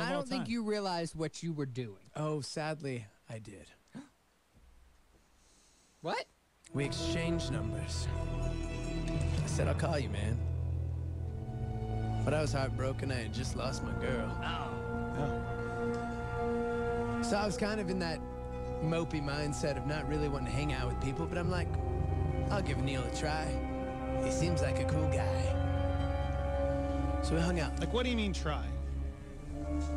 of I all don't think time. you realized what you were doing. Oh, sadly, I did. What? We exchanged numbers. I said, I'll call you, man. But I was heartbroken. I had just lost my girl. Oh. So I was kind of in that mopey mindset of not really wanting to hang out with people, but I'm like, I'll give Neil a try. He seems like a cool guy. So we hung out. Like, what do you mean try?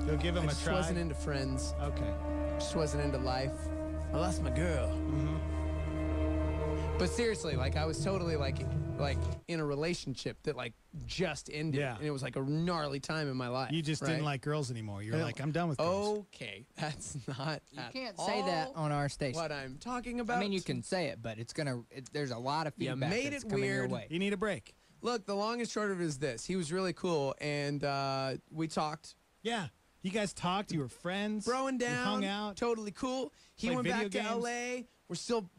You'll give him I a just try? wasn't into friends. Okay. Just wasn't into life. I lost my girl. But seriously, like I was totally like in a relationship that like just ended. Yeah. And it was like a gnarly time in my life. You just didn't right? like girls anymore. You're I like, don't- I'm done with girls. Okay, that's not You at can't say that all on our station. what I'm talking about. I mean, you can say it, but it's gonna. There's a lot of You feedback made that's it coming weird. your way. You need a break. Look, the long and short of it is this. He was really cool, and we talked. Yeah. You guys talked. You were friends. Throwing You down, hung out. totally cool. He Played went back video to games. L.A. We're still,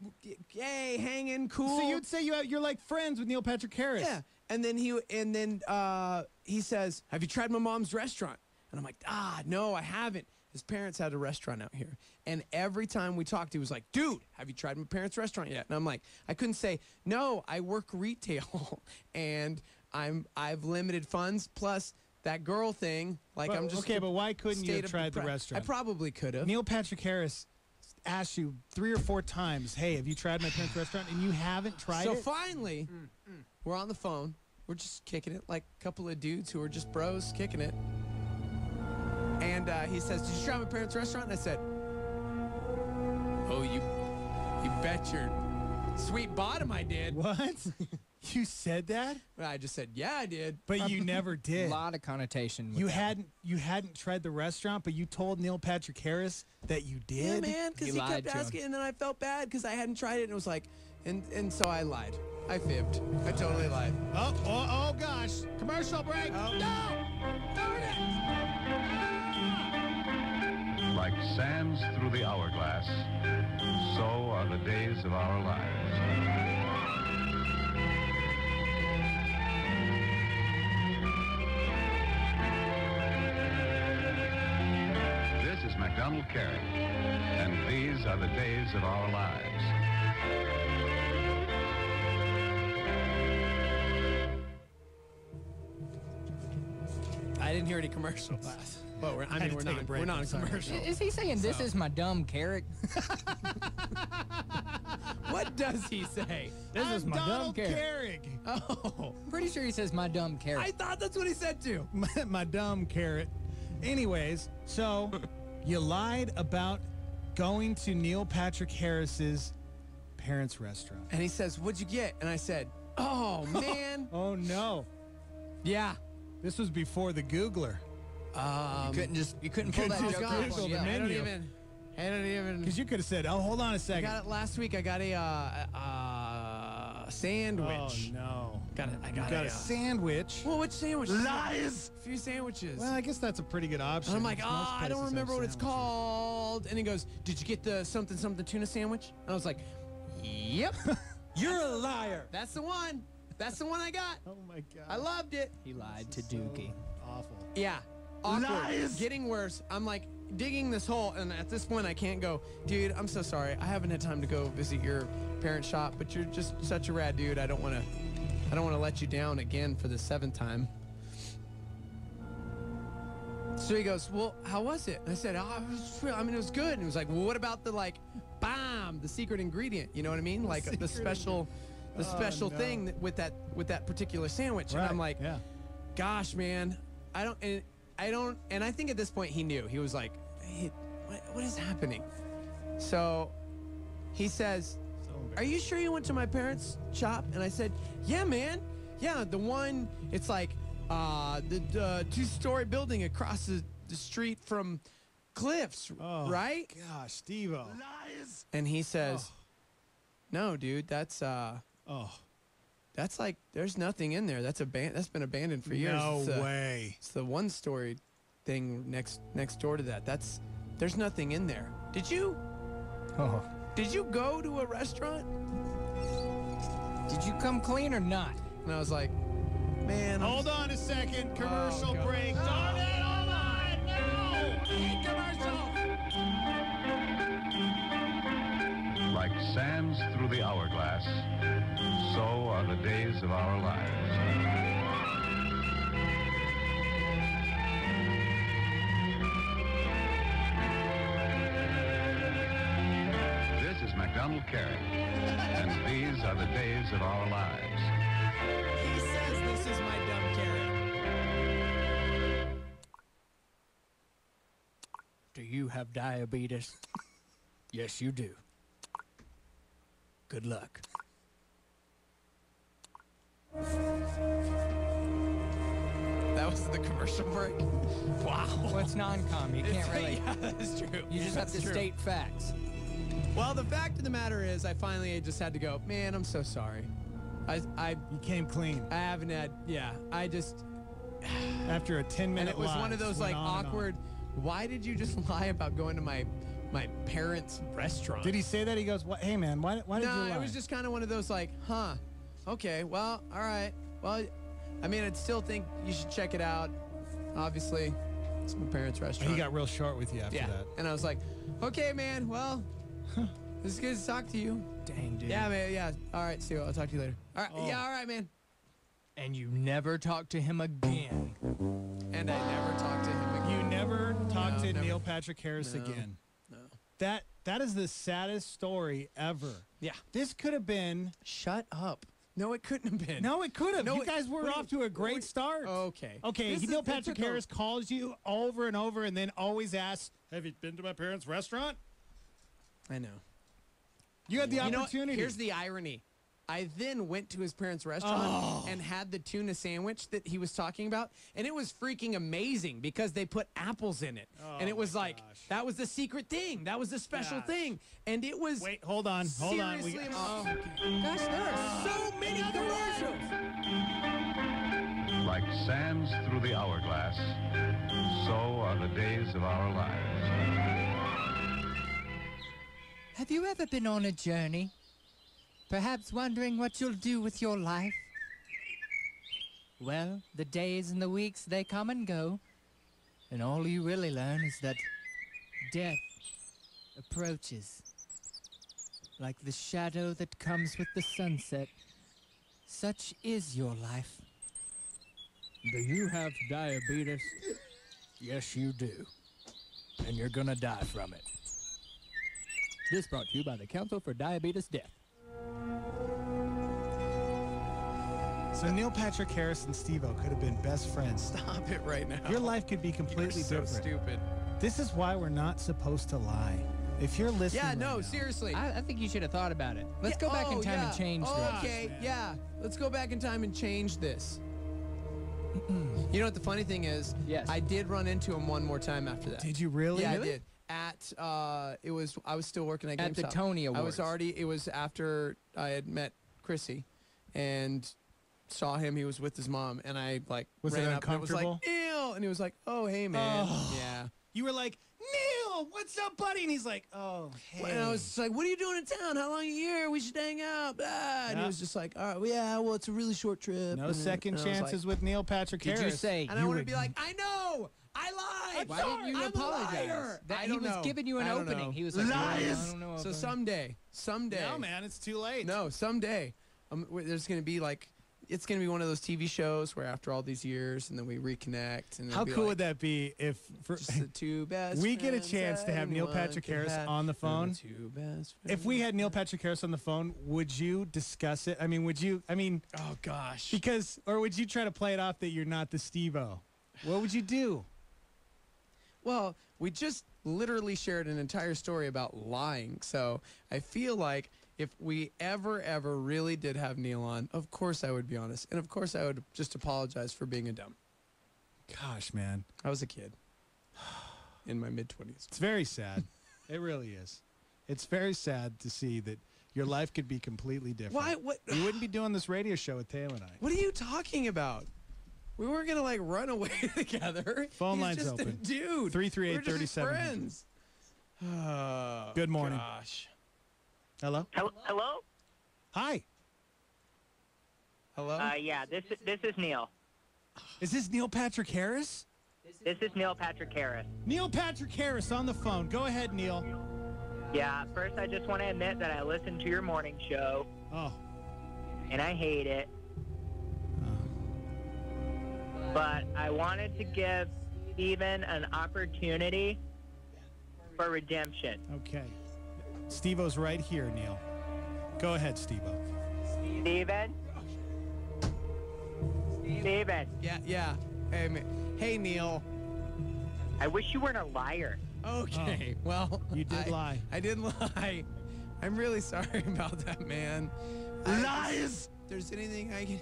yay, hanging, cool. So you'd say you're like friends with Neil Patrick Harris. Yeah. And then he says, "Have you tried my mom's restaurant?" And I'm like, no, I haven't. His parents had a restaurant out here. And every time we talked, he was like, "Dude, have you tried my parents' restaurant yet?" And I'm like, I couldn't say, "No, I work retail and I've limited funds plus that girl thing." Like But- I'm just okay, but why couldn't you state have of tried the depre- restaurant? I probably could have. Neil Patrick Harris asked you 3 or 4 times, "Hey, have you tried my parents' restaurant?" And you haven't tried So it. finally, we're on the phone. We're just kicking it like a couple of dudes who are just bros kicking it. And he says, "Did you try my parents' restaurant?" And I said, "Oh, you bet your sweet bottom I did." What? You said that, And I just said, "Yeah, I did." but you never A did. lot of connotation. With You that. hadn't tried the restaurant, but you told Neil Patrick Harris that you Yeah, did. man, because You he lied kept to him. asking, and then I felt bad because I hadn't tried it, and it was like, and so I lied. I fibbed. I totally lied. Oh gosh! Commercial break. Oh. No! Darn it! Like sands through the hourglass, so are the days of our lives. This is MacDonald Carey, and these are the days of our lives. I didn't hear any commercials. But we're, I had mean, to we're take a not. break, We're not I'm in sorry. commercial. Is he saying this is my dumb carrot? What does he say? This is I'm my dumb Donald carrot. Carrig. Oh, Pretty sure he says my dumb carrot. I thought that's what he said too. my dumb carrot. Anyways, so you lied about going to Neil Patrick Harris's parents' restaurant. And he says, "What'd you get?" And I said, "Oh man, Oh no! yeah." This was before the Googler. You couldn't pull that couldn't joke just off Google on the you. menu. I don't even. Because you could have said, "Oh, hold on a I second." got it last week. I got a sandwich. Oh no! I You got got a sandwich. Well, which sandwich? Lies. A few sandwiches. Well, I guess that's a pretty good option. and I'm like, Most I don't places have remember what it's sandwiches. called. And he goes, "Did you get the something something tuna sandwich?" And I was like, "Yep, You're a liar. that's the one. That's the one I got. Oh my god! I loved it." He lied to So Dookie. Awful. Yeah. Awkward. Lies. Getting worse. I'm like digging this hole, and at this point, I can't go, "Dude, I'm so sorry. I haven't had time to go visit your parent shop, but you're just such a rad dude. I don't want to let you down again for the 7th time." So he goes, "Well, how was it?" And I said, "Oh, it was good." And he was like, "Well, what about the the secret ingredient? You know what I mean? Like the special no. thing with that particular sandwich." And I'm like, yeah. "Gosh, man, I don't." And I think at this point he knew. He was like, "Hey, what is happening?" So he says, "Are you sure you went to my parents' shop?" And I said, "Yeah, man. Yeah, the one. It's like the 2-story building across the street from Cliffs, Oh, right?" Gosh, Steve-O. Lies! And he says, "No, dude. That's like there's nothing in there. That's been abandoned for years. No It's the- way. It's the 1-story thing next door to that. There's nothing in there. Did you go to a restaurant?" Did you come clean or not? And I was like, "Man, Hold on a second. Commercial God. break. Darn it. Hold on. No. Like sands through the hourglass, so are the days of our lives. This is MacDonald Carey, and these are the days of our lives. He says this is my dumb carrot. Do you have diabetes? Yes, you do. Good luck. That was the commercial break. Wow. Well, it's non-com. You can't really. Yeah, that's true. You just have to That's true. state facts. Well, the fact of the matter is, I finally just had to go. Man, I'm so sorry. I You came clean haven't had. Yeah, I just. after a 10-minute And it was lie, one of those just like went on and on. awkward. Why did you just lie about going to my parents' restaurant? Did he say that? He goes, "What? Hey, man, why did you No, lie?" it was just kind of one of those like, huh? Okay, well, all right. Well, I mean, I'd still think you should check it out. Obviously, it's my parents' restaurant. He got real short with you after yeah, that. and I was like, okay, man. Well, this is good to talk to you. Dang, dude. Yeah, man. Yeah. All right. See you. I'll talk to you later. All right. Oh. Yeah. All right, man. And you never talk to him again. And I never talked to him again. You never talked No, to never. Neil Patrick Harris again. No. That is the saddest story ever. Yeah. This could have been. Shut up. No, it couldn't have been. No, it could have. No, You guys were wait, off to a great wait. start. Okay. Okay, This Neil is- it Patrick took a- Harris calls you over and over and then always asks, "Have you been to my parents' restaurant?" I know. You had the You know, opportunity. here's the irony. I then went to his parents' restaurant and had the tuna sandwich that he was talking about, and it was freaking amazing because they put apples in it. And it was like, gosh. that was the secret thing. That was the special Gosh. thing. And it was Wait, hold on. Hold on. We seriously got- gosh, there are so many commercials. Like sands through the hourglass, so are the days of our lives. Have you ever been on a journey? Perhaps wondering what you'll do with your life? Well, the days and the weeks, they come and go. And all you really learn is that death approaches. Like the shadow that comes with the sunset, such is your life. Do you have diabetes? Yes, you do. And you're gonna die from it. This brought to you by the Council for Diabetes Death. So Neil Patrick Harris and Steve-O could have been best friends. Stop it right now. Your life could be You're completely so different. stupid. This is why we're not supposed to lie. If you're listening, Yeah, right no, now- seriously. I think you should have thought about it. Let's go back in time and change oh, this. Okay, man. yeah. Let's go back in time and change this. You know what the funny thing is? Yes. I did run into him one more time after that. Did you really? Yeah, I did. At I was still working at GameStop. At the Tony I was Awards. already. It was after I had met Chrissy, and saw him. He was with his mom, and I like Was it ran up and it was like uncomfortable? Neil, and he was like, "Oh, hey, man." Oh. Yeah. You were like, "Neil, what's up, buddy?" And he's like, "Oh, hey." And I was just like, "What are you doing in town? How long are you here? We should hang out." Blah. And he Yeah. was just like, "All right, well, yeah, well, it's a really short trip." no And second and I was chances like, with Neil Patrick Did Harris. you say and I you want to would be like, "I know, I lied. Why didn't you I'm a apologize? liar." That I he don't was know. giving you an I don't opening. know. He was like, Lies! I don't know. So about- someday. No, man, it's too late. No, someday. There's gonna be like, it's gonna be one of those TV shows where after all these years, and then we reconnect. And How cool would that be if for, Just the two best. we get a friends chance to have Neil anyone Patrick could Harris have, on the phone? the two best If we friends. had Neil Patrick Harris on the phone, would you discuss it? I mean, would you? I mean, Oh gosh. because or would you try to play it off that you're not the Steve-O? What would you do? Well, we just literally shared an entire story about lying. So I feel like if we ever really did have Neil on, of course I would be honest. And of course I would just apologize for being a dumb. Gosh, man, I was a kid in my mid-20s. it's very sad. It really is. It's very sad to see that your life could be completely different. Why? What? You wouldn't be doing this radio show with Taylor and I. What are you talking about? We weren't gonna like run away together. Phone He's line's just open. A dude. 338 We're just 3700. friends. Oh, Good morning. Gosh. Hello. Hello? Hi. Hello. Yeah, this is Neil. Is this Neil Patrick Harris? This is Neil Patrick Harris. Neil Patrick Harris on the phone. Go ahead, Neil. Yeah, first I just want to admit that I listen to your morning show, Oh. and I hate it. But I wanted to give Steven an opportunity for redemption. Okay. Steve-O's right here, Neil. Go ahead, Steve-O. Steven? Steven, Yeah. Hey, Neil. I wish you weren't a liar. Okay, well. You did lie. I did lie. I'm really sorry about that, man. Lies! If there's anything I can...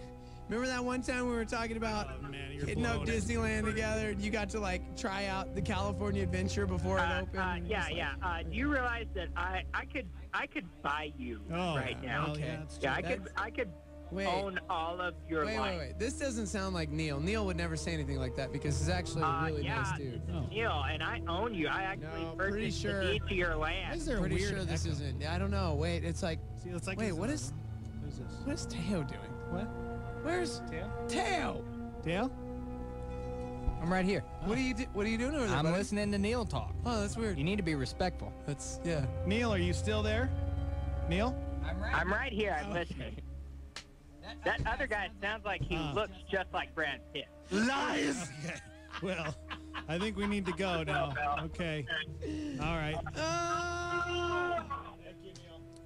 Remember that one time we were talking about man, you're hitting up bloated. Disneyland together and you got to, like, try out the California Adventure before it opened? Do you realize that I could buy you right now? well, Okay. yeah, that's Yeah, true. I could Wait. own all of your life. Wait. This doesn't sound like Neil. Neil would never say anything like that because he's actually a really nice dude. This is Neil, and I own you. I actually No, pretty purchased sure- the deed to your Why land. is there a Pretty weird sure this echo? isn't. I don't know. Wait, it's like... See, it's like Wait, he's what in is... the- Who's this? What is Teo doing? What? Where's... Teo? Dale? I'm right here. What are you doing over there, I'm buddy? listening to Neil talk. Oh, that's weird. You need to be respectful. That's... Yeah. Neil, are you still there? Neil? I'm right here. I'm listening. That other guy sounds like he looks just like Brad Pitt. Lies! Okay. Well, I think we need to go now. Okay. All right.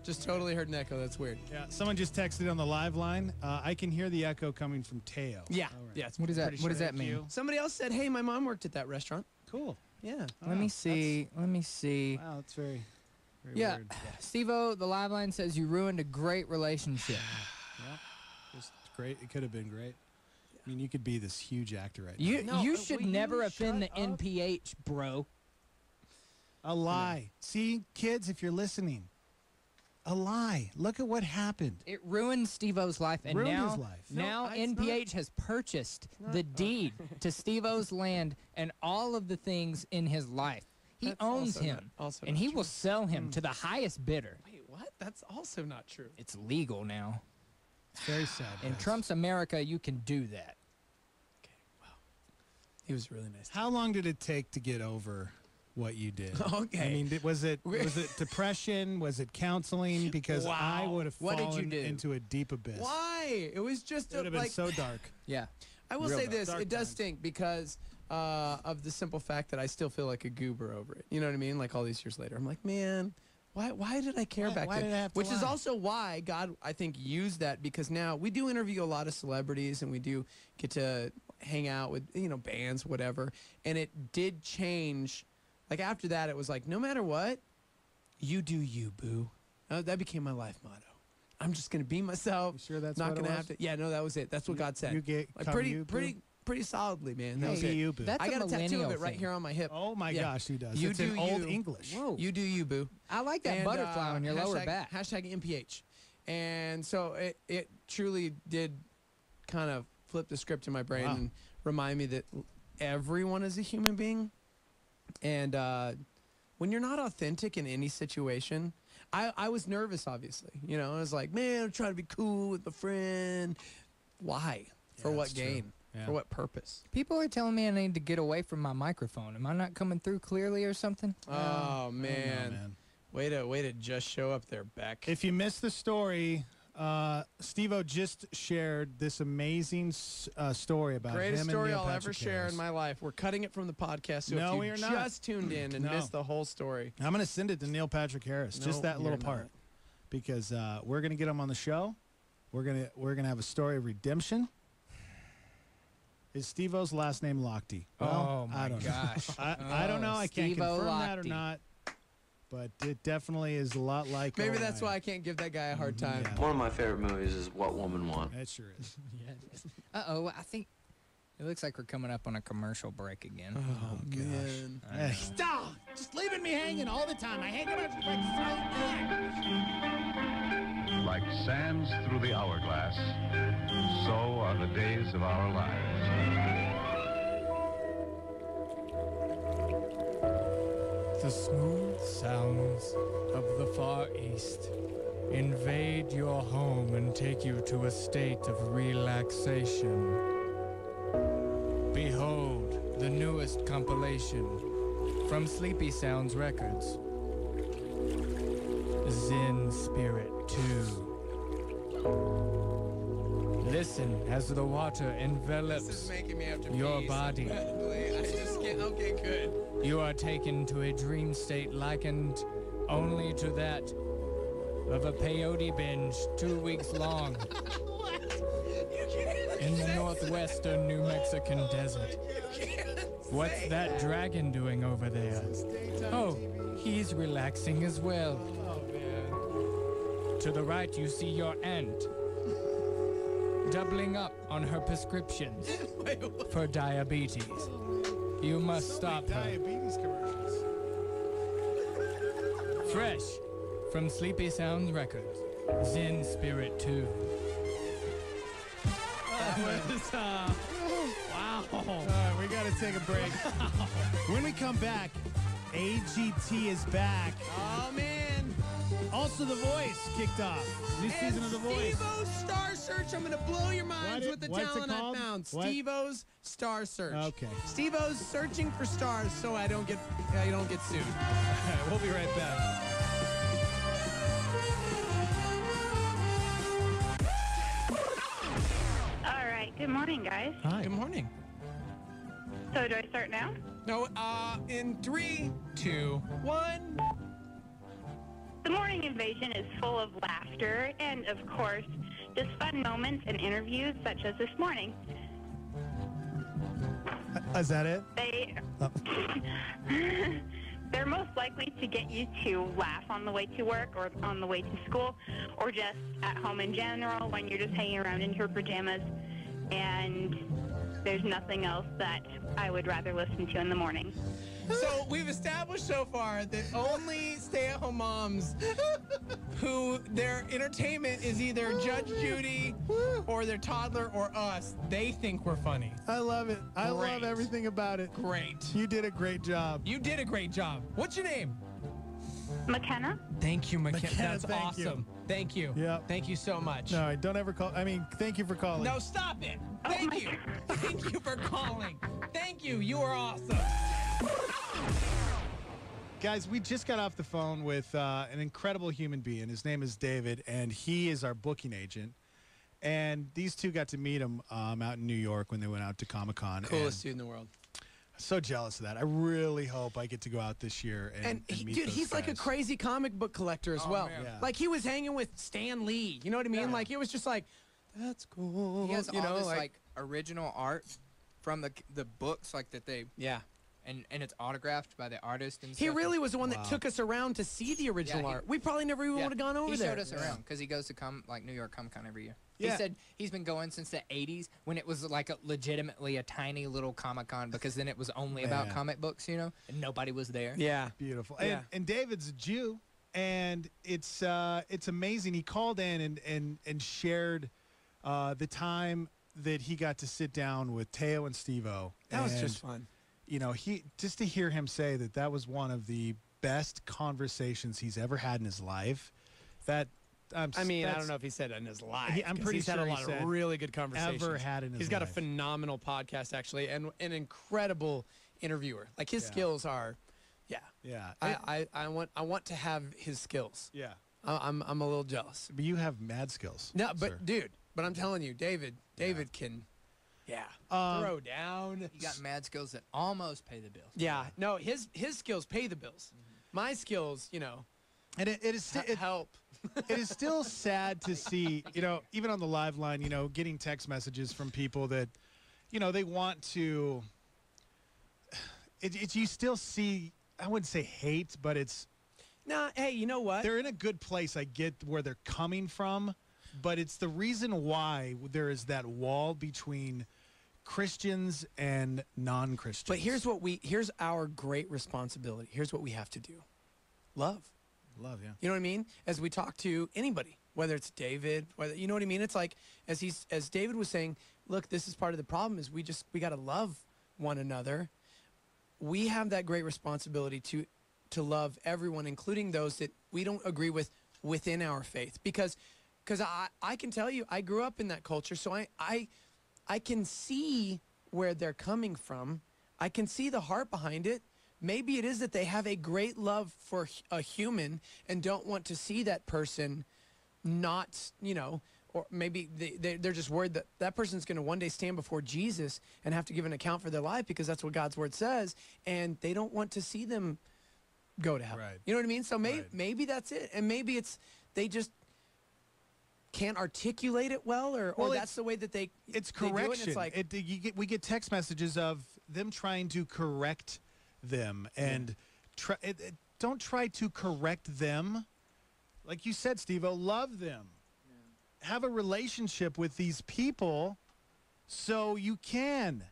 Just totally heard an echo. That's weird. Yeah, someone just texted on the live line. I can hear the echo coming from Teo. Yeah. All right. Yeah. it's What does that pretty What does sure. that mean? Somebody else said, hey, my mom worked at that restaurant. Cool. Yeah. Let me see. Let me see. Wow, that's very Yeah, weird. Steve-O, the live line says you ruined a great relationship. Yeah. Just great. It could have been great. I mean, you could be this huge actor right You now. you should will never you offend the shut up? NPH, bro. A lie. See, kids, if you're listening, a lie. Look at what happened. It ruined Steve-O's life, and Ruined now his life. now No, it's not. NPH has purchased the deed to Steve-O's land and all of the things in his life. He That's owns also him, not- also and not he true. will sell him to the highest bidder. Wait, what? That's also not true. It's legal now. It's very sad. In guys. Trump's America, you can do that. Okay, wow. He was really nice. How long did it take to get over what you did? Okay. I mean, was it depression? Was it counseling? Because I Wow. would have What did you fallen do? into a deep abyss. Why? It was just It would have been like... so dark. Yeah. I will Real say dark. this, Dark it does times. stink because of the simple fact that I still feel like a goober over it. You know what I mean? Like all these years later. I'm like, man, why did I care back why then? did I have to Which is lie? also why God, I think, used that because now we do interview a lot of celebrities and we do get to hang out with, bands, whatever. And it did change. Like after that, it was like, no matter what, you do you, boo. That became my life motto. I'm just going to be myself. You sure that's not what it gonna was? have to. Yeah, no, that was it. That's what God said. You get Like, come pretty, you, boo? pretty solidly, man. That Hey, was it. you, boo. That's I a got a tattoo millennial of it right thing. here on my hip. Oh my Yeah. gosh, who does? You It's in do Old you. English. Whoa. You do you, boo. I like that And, butterfly on your lower hashtag- back. Hashtag MPH. And so it truly did kind of flip the script in my brain Wow. and remind me that everyone is a human being. And when you're not authentic in any situation, I was nervous, obviously. I was like, man, I'm trying to be cool with my friend. Why? For Yeah, what that's true. gain? Yeah. For what purpose? People are telling me I need to get away from my microphone. Am I not coming through clearly or something? Oh, I don't know, man. man. Way to just show up there, Beck. If you missed the story, Steve-O just shared this amazing story about Greatest him story and Neil I'll ever Patrick share Harris. in my life. We're cutting it from the podcast, so No, if we you are not. just tuned in and No. missed the whole story, I'm going to send it to Neil Patrick Harris, just No, that little you're part, not. because we're going to get him on the show. We're gonna have a story of redemption. Is Steve-O's last name Lochte? Well, Oh, my I don't gosh. know. I don't know. I can't Steve-O confirm that or Lochte. not. But it definitely is a lot like. maybe Oh, that's why I can't give that guy a hard time. Yeah. One of my favorite movies is What Woman Want. It sure is. Uh-oh, I think it looks like we're coming up on a commercial break again. Oh, gosh. man. Hey, stop! Just leaving me hanging all the time. I hang about you like Like sands through the hourglass, so are the days of our lives. The smooth sounds of the Far East invade your home and take you to a state of relaxation. Behold the newest compilation from Sleepy Sounds Records. Zen Spirit 2. Listen as the water envelops This is making me have to your pee so body. badly. I just can't. Okay, good. You are taken to a dream state likened only to that of a peyote binge 2 weeks long in the northwestern New Mexican desert. What's that dragon doing over there? Oh, he's relaxing as well. To the right, you see your aunt doubling up on her prescriptions for diabetes. You must stop her. Diabetes commercials. Fresh from Sleepy Sounds Records, Zen Spirit 2. Wow. All right, we got to take a break. When we come back, AGT is back. Oh man. Also, The Voice kicked off. New season of The Voice. Steve-O's Star Search. I'm going to blow your minds with the what's it talent I called? found. What? Steve-O's Star Search. Okay. Steve-O's searching for stars so I don't get sued. We'll be right back. All right. Good morning, guys. Hi. Good morning. So do I start now? No, in 3, 2, 1. The morning invasion is full of laughter and, of course, just fun moments and interviews such as this morning. Is that it? They're most likely to get you to laugh on the way to work or on the way to school or just at home in general when you're just hanging around in your pajamas, and there's nothing else that I would rather listen to in the morning. So we've established so far that only stay-at-home moms who their entertainment is either Judge Judy or their toddler or us, they think we're funny. I love it. I love Great. everything about it. Great. You did a great job. You did a great job. What's your name? McKenna? Thank you, McKenna. McKenna, That's thank you. awesome. Thank you. Yep. Thank you so much. No, don't ever call. I mean, thank you for calling. No, stop it. Oh Thank my you. God. Thank you for calling. Thank you. You are awesome. Guys, we just got off the phone with an incredible human being. His name is David, and he is our booking agent. And these two got to meet him out in New York when they went out to Comic-Con. Coolest dude in the world. So jealous of that. I really hope I get to go out this year and meet dude, those he's like a guys. crazy comic book collector as well. man. Yeah. Like he was hanging with Stan Lee. You know what I mean? Like it was just like, that's cool. He has you all know, this like original art from the books like that they yeah. and it's autographed by the artist and He stuff. really was the one that took us around to see the original he- art. We probably never even Yeah. would have gone over he there. showed us around because he goes to New York Comic Con every year. Yeah. He said he's been going since the 80s when it was like legitimately a tiny little Comic Con because then it was only about Man. comic books, you know, and nobody was there. Yeah. Beautiful. Yeah. And David's a Jew, and it's amazing. He called in and shared the time that he got to sit down with Teo and Steve-O. That was And, just fun. You know, he just to hear him say that was one of the best conversations he's ever had in his life. That I mean, I that's don't know if he said it in his life. I'm 'cause pretty he's had sure a he lot said of really good conversations. ever had in his He's got a life. phenomenal podcast actually, and an incredible interviewer. Like his skills are, yeah. Yeah. I want to have his skills. Yeah. I'm a little jealous. But you have mad skills. No, but sir. dude, but I'm telling you, David can, throw down. He got mad skills that almost pay the bills. Yeah, no, his skills pay the bills. My skills, you know, And it is help. it is still sad to see, you know, even on the live line, you know, getting text messages from people that, you know, they want to. You still see, I wouldn't say hate, but it's Nah, hey, you know what? they're in a good place. I get where they're coming from, but it's the reason why there is that wall between Christians and non-Christians. But here's our great responsibility. Here's what we have to do. Love. love, yeah. You know what I mean? As we talk to anybody, whether it's David, whether you know what I mean? It's like as David was saying, look, this is part of the problem is we got to love one another. We have that great responsibility to love everyone, including those that we don't agree with within our faith. Because I can tell you, I grew up in that culture, so I can see where they're coming from, I can see the heart behind it. Maybe it is that they have a great love for a human and don't want to see that person not, or maybe they're just worried that that person's going to one day stand before Jesus and have to give an account for their life because that's what God's word says, and they don't want to see them go to hell. Right. You know what I mean? So maybe that's it, and maybe it's they just can't articulate it well, or that's the way that they it's they do correction. it, and it's like, we get text messages of them trying to correct them, and don't try to correct them. Like you said, Steve-O, love them. Have a relationship with these people so you can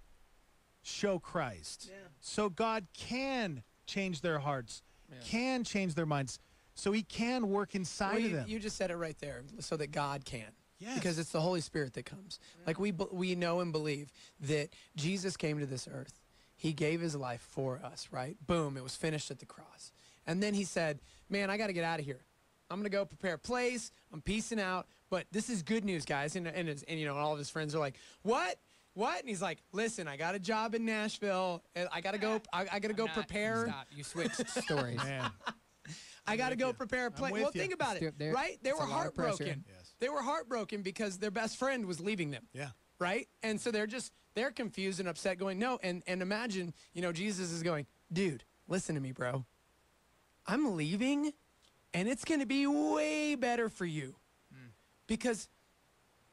show Christ. Yeah. So God can change their hearts, can change their minds, so he can work inside of them. You just said it right there, so that God can. Yes. Because it's the Holy Spirit that comes. Like we know and believe that Jesus came to this earth. He gave his life for us, right? Boom, it was finished at the cross. And then he said, man, I got to get out of here. I'm going to go prepare a place. I'm peacing out. But this is good news, guys. And all of his friends are like, what? What? And he's like, listen, I got a job in Nashville. And I got to go. I got to go prepare. Stop. You switched stories. Man. I got to go prepare a place. Well, think about it, right? They were heartbroken. Yes. They were heartbroken because their best friend was leaving them. Yeah. Right? And so they're confused and upset going, no. And imagine, Jesus is going, dude, listen to me, bro. I'm leaving, and it's going to be way better for you. Because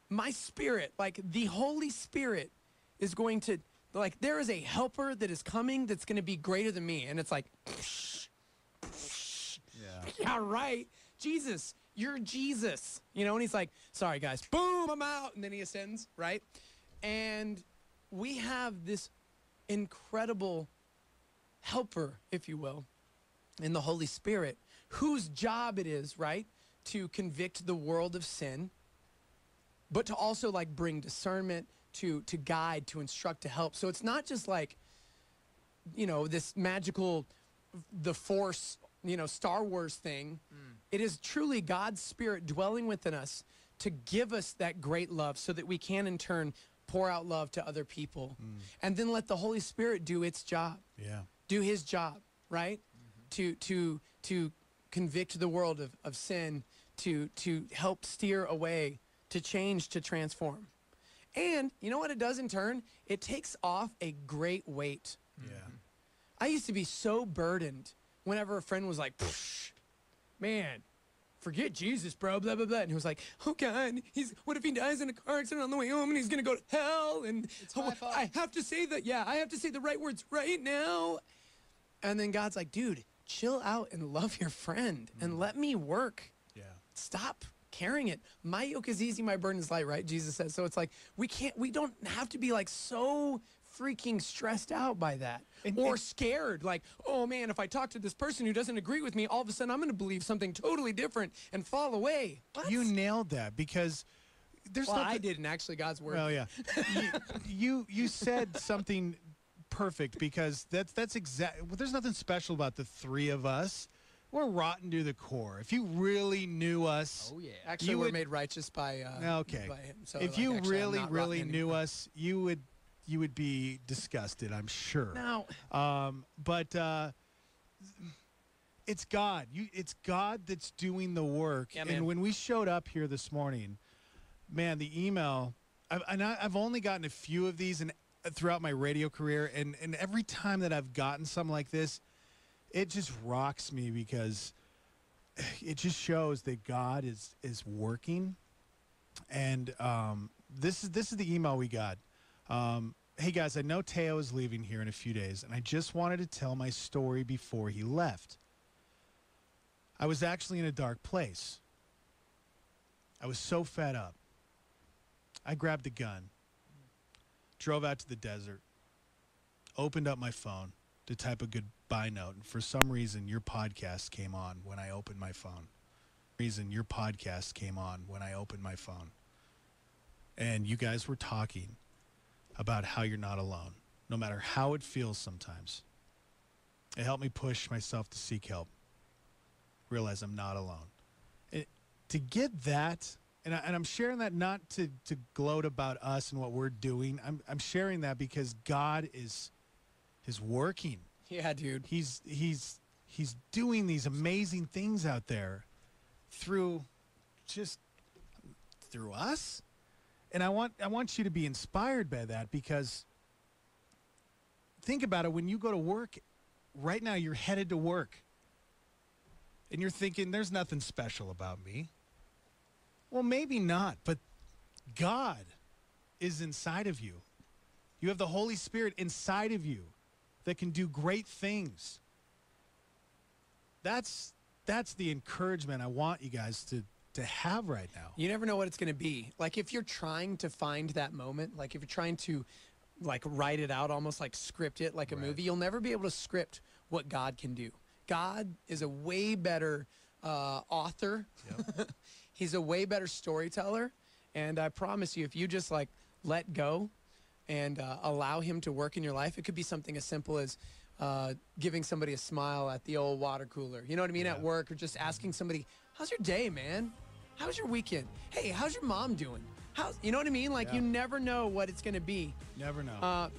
my spirit, like the Holy Spirit, is going to, like, there is a helper that is coming that's going to be greater than me. And it's like, yeah, right. Jesus, you're Jesus. And he's like, sorry, guys. Boom, I'm out. And then he ascends, right? And we have this incredible helper, if you will, in the Holy Spirit, whose job it is, right, to convict the world of sin, but to also, like, bring discernment, to guide, to instruct, to help. So it's not just like, this magical, the Force, Star Wars thing. It is truly God's Spirit dwelling within us to give us that great love so that we can, in turn, pour out love to other people. And then let the Holy Spirit do its job. Yeah. Do his job, right? To convict the world of sin, to help steer away, to change, to transform. And you know what it does in turn? It takes off a great weight. Yeah. I used to be so burdened whenever a friend was like, man, forget Jesus, bro, blah, blah, blah. And he was like, oh, God, what if he dies in a car accident on the way home and he's going to go to hell? And I have to say I have to say the right words right now. And then God's like, dude, chill out and love your friend and let me work. Yeah. Stop carrying it. My yoke is easy, my burden is light, right? Jesus says. So it's like, we don't have to be like so freaking stressed out by that or scared. Like, oh man, if I talk to this person who doesn't agree with me, all of a sudden I'm going to believe something totally different and fall away. What? You nailed that, because there's well, nothing. I didn't actually. God's word. Well, yeah. you said something perfect, because that's exactly. Well, there's nothing special about the three of us. We're rotten to the core. If you really knew us, Actually, we're made righteous by okay. by him. So if you really knew us, you would be disgusted, I'm sure. No. But it's God. It's God that's doing the work. Yeah, and when we showed up here this morning, man, the email. I've only gotten a few of these throughout my radio career, and every time that I've gotten something like this, it just rocks me, because it just shows that God is working. And this is the email we got. Hey guys, I know Teo is leaving here in a few days, and I just wanted to tell my story before he left. I was actually in a dark place. I was so fed up. I grabbed a gun, drove out to the desert, opened up my phone to type a goodbye note, and for some reason your podcast came on when I opened my phone. And you guys were talking about how you're not alone, no matter how it feels sometimes. It helped me push myself to seek help, realize I'm not alone. To get that, and I'm sharing that not to gloat about us and what we're doing. I'm sharing that because God is is working. Yeah, dude. He's doing these amazing things out there through us. And I want you to be inspired by that, because think about it. When you go to work right now, you're headed to work and you're thinking there's nothing special about me. Well, maybe not, but God is inside of you. You have the Holy Spirit inside of you that can do great things. That's the encouragement I want you guys to have right now. You never know what it's going to be. Like, if you're trying to find that moment, like if you're trying to like write it out, almost like script it like a movie, you'll never be able to script what God can do. God is a way better author. Yep. He's a way better storyteller. And I promise you, if you just like let go and allow him to work in your life, it could be something as simple as giving somebody a smile at the old water cooler. You know what I mean? At work, or just asking somebody, how's your day, man? How's your weekend? Hey, how's your mom doing? You know what I mean? Like, you never know what it's going to be. Never know.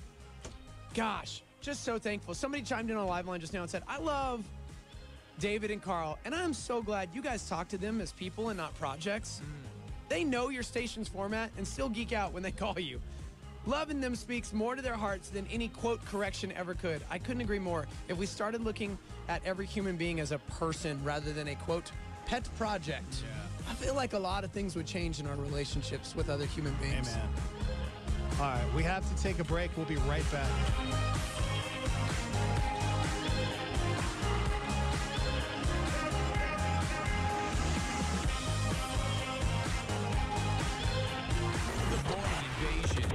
Gosh, just so thankful. Somebody chimed in on a live line just now and said, I love David and Carl, and I'm so glad you guys talk to them as people and not projects. They know your station's format and still geek out when they call you. Loving them speaks more to their hearts than any quote correction ever could. I couldn't agree more. If we started looking at every human being as a person rather than a quote pet project, I feel like a lot of things would change in our relationships with other human beings. Amen. All right, we have to take a break. We'll be right back.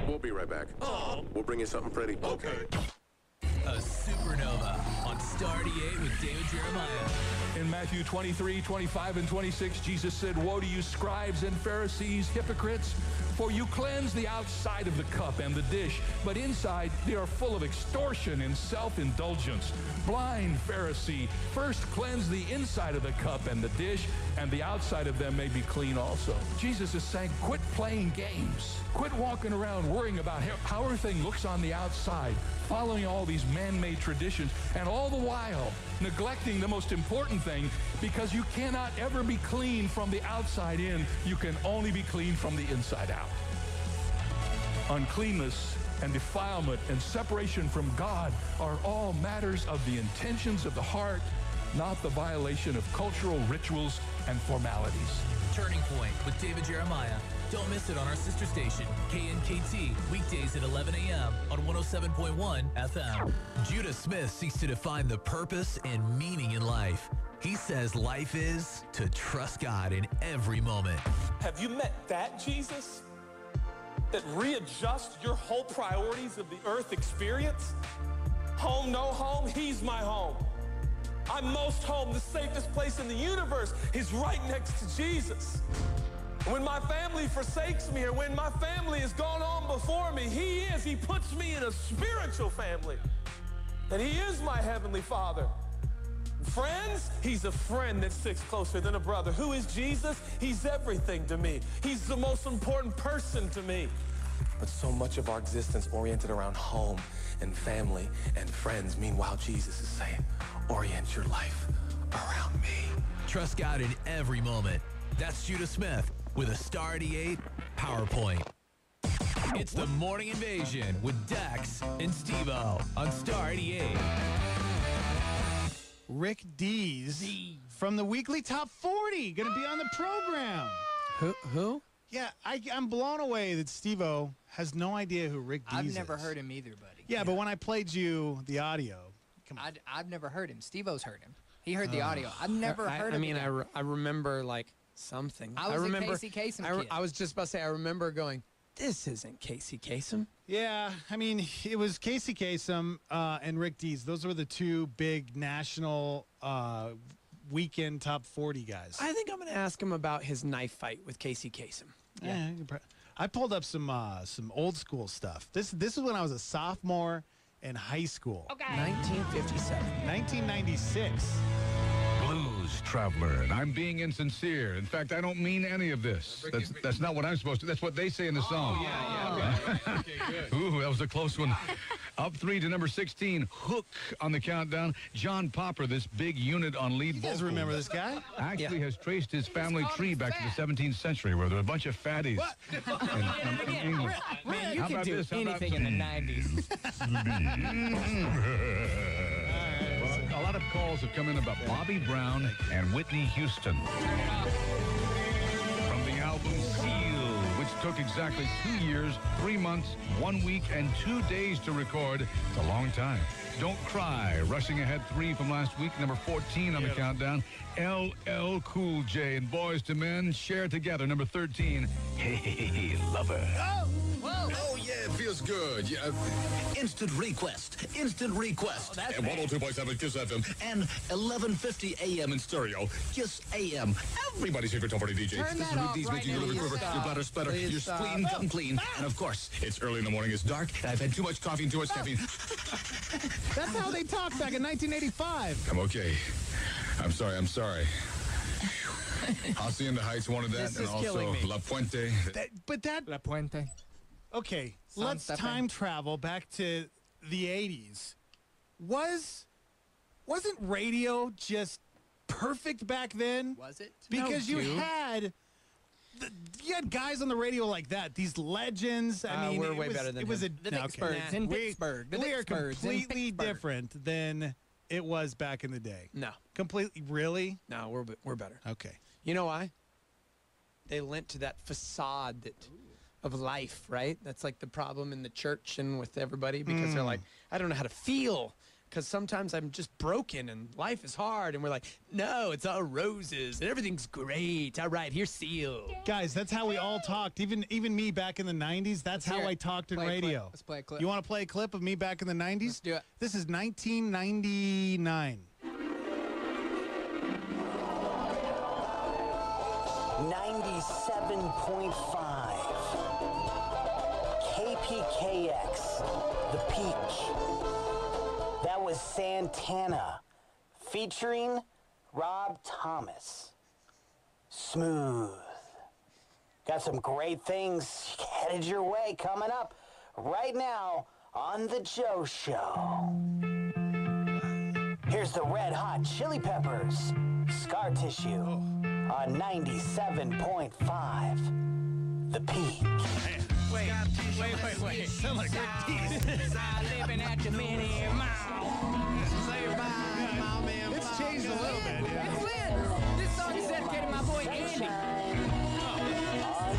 We'll be right back. We'll bring you something pretty. Okay. A supernova on Star 88 with David Jeremiah. In Matthew 23, 25, and 26, Jesus said, "Woe to you, scribes and Pharisees, hypocrites, for you cleanse the outside of the cup and the dish, but inside they are full of extortion and self-indulgence. Blind Pharisee, first cleanse the inside of the cup and the dish, and the outside of them may be clean also." Jesus is saying, quit playing games. Quit walking around worrying about how everything looks on the outside, following all these man-made traditions, and all the while neglecting the most important thing, because you cannot ever be clean from the outside in. You can only be clean from the inside out. Uncleanness and defilement and separation from God are all matters of the intentions of the heart, not the violation of cultural rituals and formalities. Turning Point with David Jeremiah. Don't miss it on our sister station, KNKT, weekdays at 11 a.m. on 107.1 FM. Judah Smith seeks to define the purpose and meaning in life. He says life is to trust God in every moment. Have you met that Jesus that readjusts your whole priorities of the earth experience? Home, no home, he's my home. I'm most home. The safest place in the universe is right next to Jesus. When my family forsakes me, or when my family has gone on before me, he puts me in a spiritual family. And he is my heavenly Father. Friends, he's a friend that sticks closer than a brother. Who is Jesus? He's everything to me. He's the most important person to me. But so much of our existence oriented around home and family and friends. Meanwhile, Jesus is saying, orient your life around me. Trust God in every moment. That's Judah Smith with a Star 88 PowerPoint. It's the Morning Invasion with Dex and Steve-O on Star 88. Rick Dees from the weekly Top 40 going to be on the program. Who? Yeah, I'm blown away that Steve-O has no idea who Rick Dees is. I've never heard him either, buddy. Yeah, but when I played you the audio, come on. I've never heard him. Steve-O's heard him. He heard the audio. I've never heard of him. I remember like something. I remember a Casey Kasem kid. I was just about to say, I remember going, this isn't Casey Kasem. Yeah, I mean, it was Casey Kasem and Rick Dees. Those were the two big national weekend Top 40 guys. I think I'm going to ask him about his knife fight with Casey Kasem. Yeah, I pulled up some old school stuff. This is when I was a sophomore in high school. Okay. 1957. 1996. Blues space traveler, and I'm being insincere. In fact, I don't mean any of this. That's not what I'm supposed to. That's what they say in the song. Okay, good. Ooh, that was a close one. Up 3 to number 16, Hook on the countdown. John Popper, this big unit on lead vocals. You guys remember this guy? Actually has traced his family tree back to the 17th century, where there were a bunch of fatties. In England. Man, you How can about do this? How about anything in the 90s. Well, a lot of calls have come in about Bobby Brown and Whitney Houston. From the album Seal, which took exactly 2 years, 3 months, 1 week, and 2 days to record. It's a long time. Don't Cry, rushing ahead 3 from last week, number 14 on the countdown. LL Cool J and Boys to Men share together, number 13. Hey, Lover. Oh, yeah, it feels good. Yeah. Instant request. Instant request. that's And 102.7 Kiss FM and 1150 AM in stereo. Kiss AM. Everybody's favorite top 40 DJ. Turn This that is Rick off D's right making your now. liver quiver, Stop. your bladder sputter, Please your stop. spleen come clean. And of course, it's early in the morning, it's dark, and I've had too much coffee and too much caffeine. That's how they talked back in 1985. I'm okay. I'm sorry. Hacienda Heights wanted that, This and is killing also me. La Puente. La Puente. Okay, Sound let's stepping. time travel back to the 80s. Wasn't radio just perfect back then? Was it? Because No, you dude. had guys on the radio like that, these legends. I mean, we're it way was, better than it was them. a The no, Vicksburgs okay. in We- Pittsburgh. The We are Vicksburgs in completely Pittsburgh. different than it was back in the day. No. Completely, really? No, we're better. Okay. You know why? They lent to that facade of life, right? That's like the problem in the church and with everybody because they're like, I don't know how to feel because sometimes I'm just broken and life is hard. And we're like, no, it's all roses and everything's great. All right, here's Seal. Guys, that's how we all talked. Even me back in the 90s, that's how hear it. I talked in Play a clip. radio. Let's play a clip. You want to play a clip of me back in the 90s? Let's do it. This is 1999. 97.5 KPKX, The Peak. That was Santana featuring Rob Thomas. Smooth. Got some great things headed your way coming up right now on The Joe Show. Here's the Red Hot Chili Peppers, Scar Tissue, on 97.5, The Peak. Wait. Sound like Rick Dees. Living at your mini Say bye, Mom and It's changed a little bit, yeah. It's lit. This song is dedicated to my boy Andy. On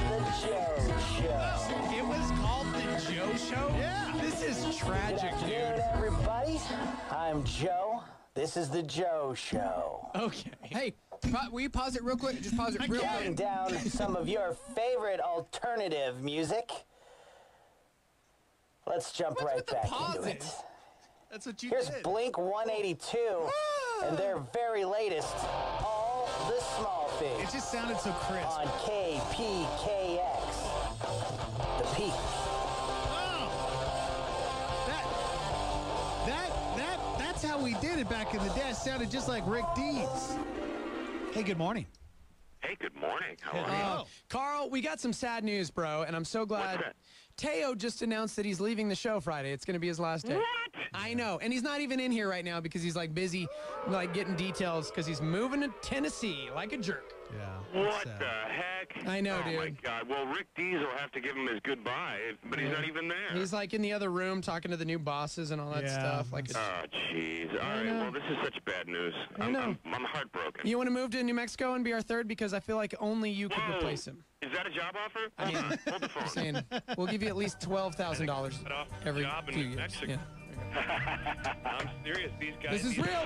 The Joe Show. It was called The Joe Show? Yeah. This is tragic, Good dude. afternoon, everybody. I'm Joe. This is The Joe Show. Okay. Hey, will you pause it real quick? Just pause it real Counting quick. down some of your favorite alternative music. Let's jump right back into pausing? it. That's what you Here's did. Blink 182 and their very latest, All the Small It Things, just sounded so crisp. on KPKX, The Peak. That's how we did it back in the day. It sounded just like Rick Dees. Hey, good morning. Hey, good morning. How are you? Carl, we got some sad news, bro, and I'm so glad. What's that? Teo just announced that he's leaving the show Friday. It's going to be his last day. What? I know, and he's not even in here right now because he's like busy, like getting details because he's moving to Tennessee like a jerk. Yeah. What the heck? I know, oh dude. my God. Well, Rick Dees will have to give him his goodbye, but he's not even there. He's like in the other room talking to the new bosses and all that Yeah, stuff. Like, Oh, jeez. All right. know. Well, this is such bad news. I know. I'm heartbroken. you want to move to New Mexico and be our third because I feel like only you could Whoa. replace him. Is that a job offer? I mean, Hold the phone. I'm saying we'll give you at least $12,000 every job in few New years. Mexico. Yeah. I'm serious. These guys. This is real.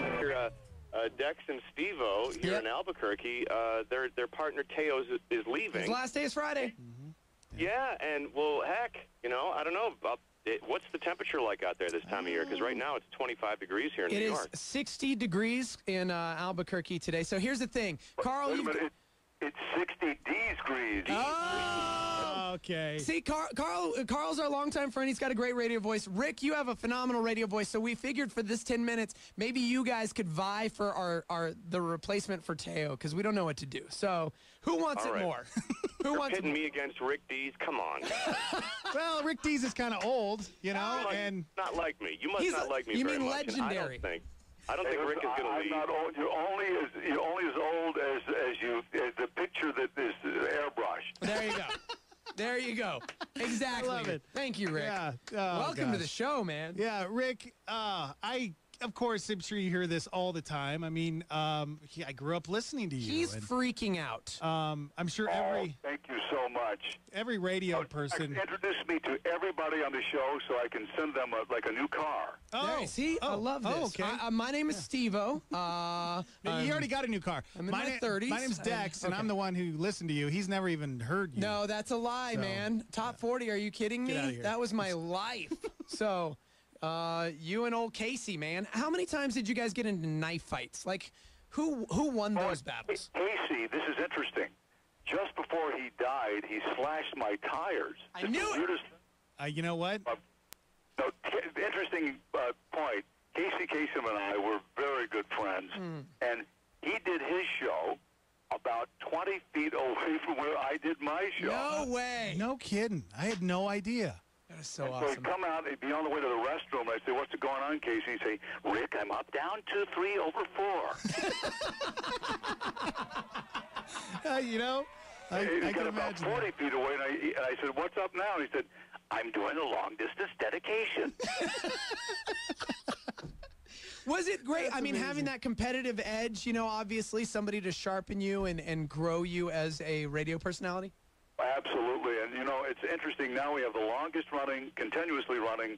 Dex and Steve-O here in Albuquerque. Their partner Teo is leaving. His last day is Friday. Yeah, and well, heck, I don't know. What's the temperature like out there this time of year? Because right now it's 25 degrees here in It New is York. 60 degrees in Albuquerque today. So here's the thing, Carl. Wait a you've minute. It's 60 degrees. Oh, Okay. See, Carl's our longtime friend. He's got a great radio voice. Rick, you have a phenomenal radio voice. So we figured for this 10 minutes, maybe you guys could vie for the replacement for Teo, because we don't know what to do. So who wants All it right. more? Who wants pitting me against Rick Dees? Come on. Well, Rick Dees is kind of old, you know, You must and not like me. You must He's not like me you very mean much. and legendary. I don't think Rick is going to leave. I'm not old. You're only as old as the picture that is airbrushed. There you go. There you go. Exactly. I love it. Thank you, Rick. Yeah. Oh, Welcome to gosh. the show, man. Yeah, Rick, of course, I'm sure you hear this all the time. I mean, I grew up listening to you. He's and, freaking out. I'm sure Thank you so much. every radio person. Introduce me to everybody on the show so I can send them a new car. There, see, I love this. okay. My name is Steve-O. You already got a new car. I'm in my 30s. My name's Dex, and Okay. I'm the one who listened to you. He's never even heard you. No, that's a lie, So, man. Top 40, are you kidding Get outta me? here. That was my life. So, you and old Casey, man. How many times did you guys get into knife fights? Like, who won those battles? Casey, this is interesting. Just before he died, he slashed my tires. I knew it. Weirdest, You know what? interesting point. Casey Kasem and I were very good friends, and he did his show about 20 feet away from where I did my show. No way. No kidding. I had no idea. That is so So awesome. he'd come out, he'd be on the way to the restroom, and I'd say, "What's going on, Casey?" He'd say, "Rick, I'm up, down, 2, 3, over 4." You know, He I got can about imagine. 40 feet away, and I said, "What's up now?" And he said, "I'm doing a long-distance dedication." Was it great? I mean, having that competitive edge, you know, obviously somebody to sharpen you and grow you as a radio personality? Absolutely, and you know, it's interesting. Now we have the longest-running, continuously running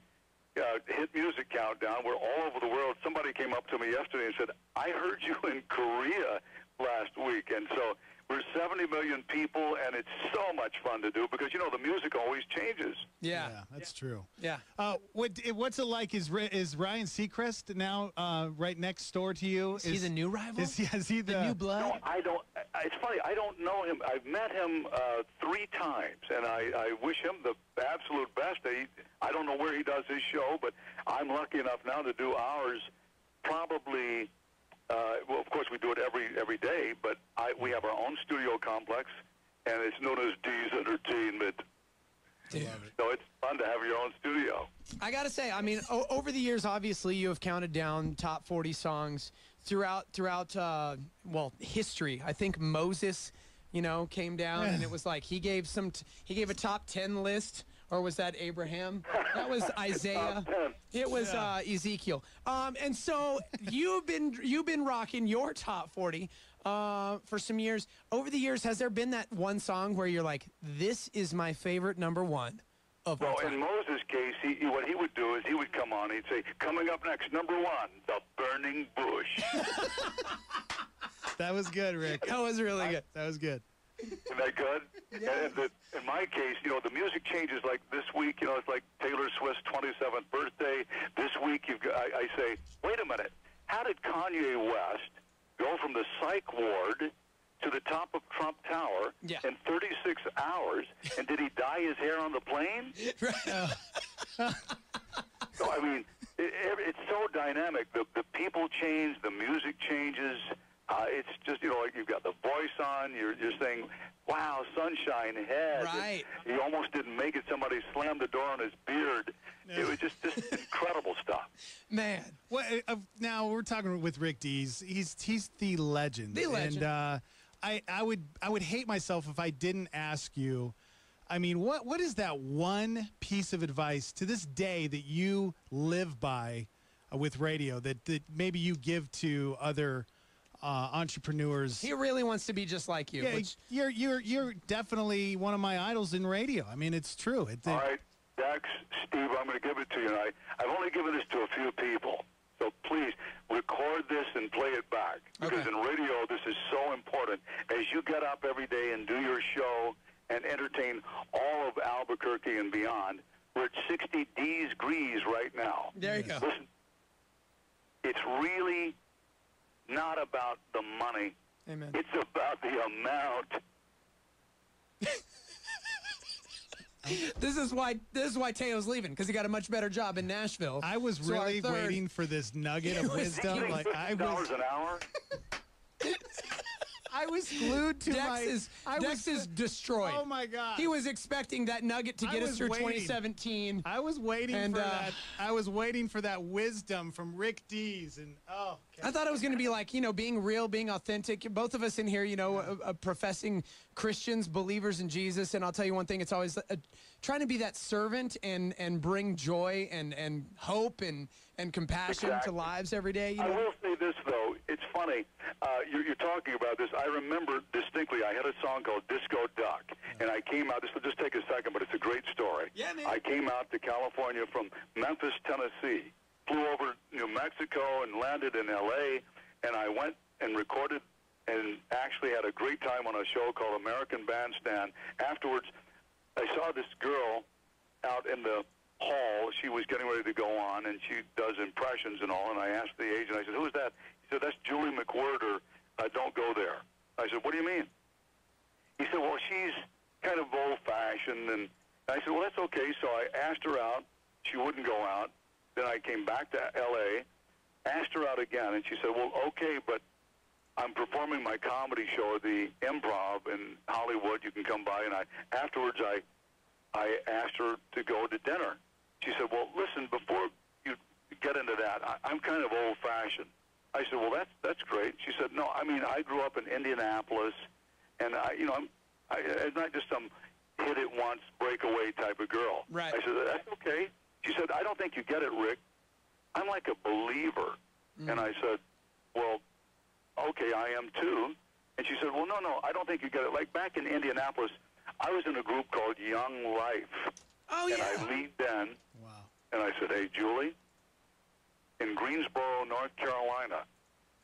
hit music countdown. We're all over the world. Somebody came up to me yesterday and said, "I heard you in Korea last week," and so we're 70 million people, and it's so much fun to do because you know the music always changes. Yeah, that's true. Yeah. What's it like? Is Ryan Seacrest now right next door to you? Is he the new rival? Is he the new blood? No, I don't. It's funny. I don't know him. I've met him 3 times, and I wish him the absolute best. I don't know where he does his show, but I'm lucky enough now to do ours. Probably. Well, of course, we do it every day, but we have our own studio complex, and it's known as D's Entertainment. So it's fun to have your own studio. I gotta say, I mean, over the years, obviously, you have counted down top 40 songs throughout history. I think Moses, you know, came down and it was like he gave a top 10 list, or was that Abraham? That was Isaiah. It was Ezekiel. And so you've been rocking your top 40 for some years. Over the years, has there been that one song where you're like, this is my favorite #1 of all Well, time? in Moses' case, what he would do is he would come on. He'd say, "Coming up next, #1, The Burning Bush." That was good, Rick. That was really good. That was good. Isn't that good? Yes. And in my case, you know, the music changes. Like this week, you know, it's like Taylor Swift's 27th birthday. This week, I say, wait a minute. How did Kanye West go from the psych ward to the top of Trump Tower in 36 hours? And did he dye his hair on the plane? So, I mean, it's so dynamic. The people change. The music changes. It's just, you know, like you've got the voice on. You're saying, wow, sunshine head. Right. And he almost didn't make it. Somebody slammed the door on his beard. It was just incredible stuff. Man. Well, now we're talking with Rick Dees. He's the legend. The legend. And I would hate myself if I didn't ask you. I mean, what is that one piece of advice to this day that you live by with radio that maybe you give to other entrepreneurs? He really wants to be just like you. Yeah, you're definitely one of my idols in radio. I mean, it's true. All right, Dax, Steve, I'm going to give it to you. And I've only given this to a few people. So please record this and play it back. Because in radio, this is so important. As you get up every day and do your show and entertain all of Albuquerque and beyond, we're at 60 degrees right now. There you go. Listen, it's really not about the money. Amen. It's about the amount. This is why Teo's leaving, because he got a much better job in Nashville. I was So our really third- waiting for this nugget of wisdom. Like I was $50 an hour. I was glued to Dex is destroyed. Oh my God! He was expecting that nugget to get us through 2017. I was waiting And, for that. I was waiting for that wisdom from Rick Dees, and I thought it was going to be like, being real, being authentic. Both of us in here, professing Christians, believers in Jesus. And I'll tell you one thing, it's always trying to be that servant and bring joy and hope and compassion to lives every day. I will say this, though. It's funny. You're talking about this. I remember distinctly, I had a song called Disco Duck, and I came out. This will just take a second, but it's a great story. Yeah, man. I came out to California from Memphis, Tennessee, flew over New Mexico and landed in L.A., and I went and recorded and actually had a great time on a show called American Bandstand. Afterwards, I saw this girl out in the hall. She was getting ready to go on, and she does impressions and all, and I asked the agent, I said, who's that? He said, that's Julie McWhirter. Don't go there. I said, what do you mean? He said, well, she's kind of old-fashioned, and I said, well, that's okay. So I asked her out. She wouldn't go out. Then I came back to L.A., asked her out again, and she said, well, okay, but I'm performing my comedy show at the Improv in Hollywood. You can come by. And afterwards, I asked her to go to dinner. She said, well, listen, before you get into that, I'm kind of old-fashioned. I said, well, that's great. She said, no, I mean, I grew up in Indianapolis, and I'm not just some hit-it-once, breakaway type of girl. Right. I said, that's okay. She said, I don't think you get it, Rick. I'm like a believer. And I said, well, okay, I am too. And she said, well, no, I don't think you get it. Like back in Indianapolis, I was in a group called Young Life. Oh, and I leaned in, and I said, hey, Julie, in Greensboro, North Carolina,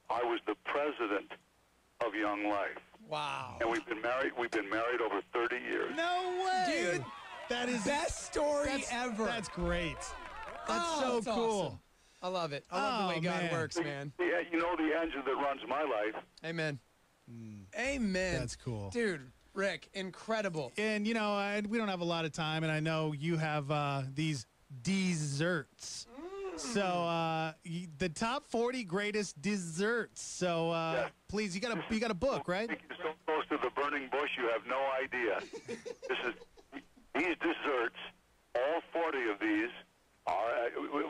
I was the president of Young Life. Wow. And we've been married over 30 years. No way! Dude, that is best story ever. That's great. That's so that's cool. awesome. I love it. I love the way God works, man. Yeah, you know the engine that runs my life. Amen. Amen. That's cool. Dude, Rick, incredible. And, we don't have a lot of time, and I know you have these desserts. So the top 40 greatest desserts. So please, you got a book, right? You're so close to the burning bush, you have no idea. These desserts, all 40 of these, are,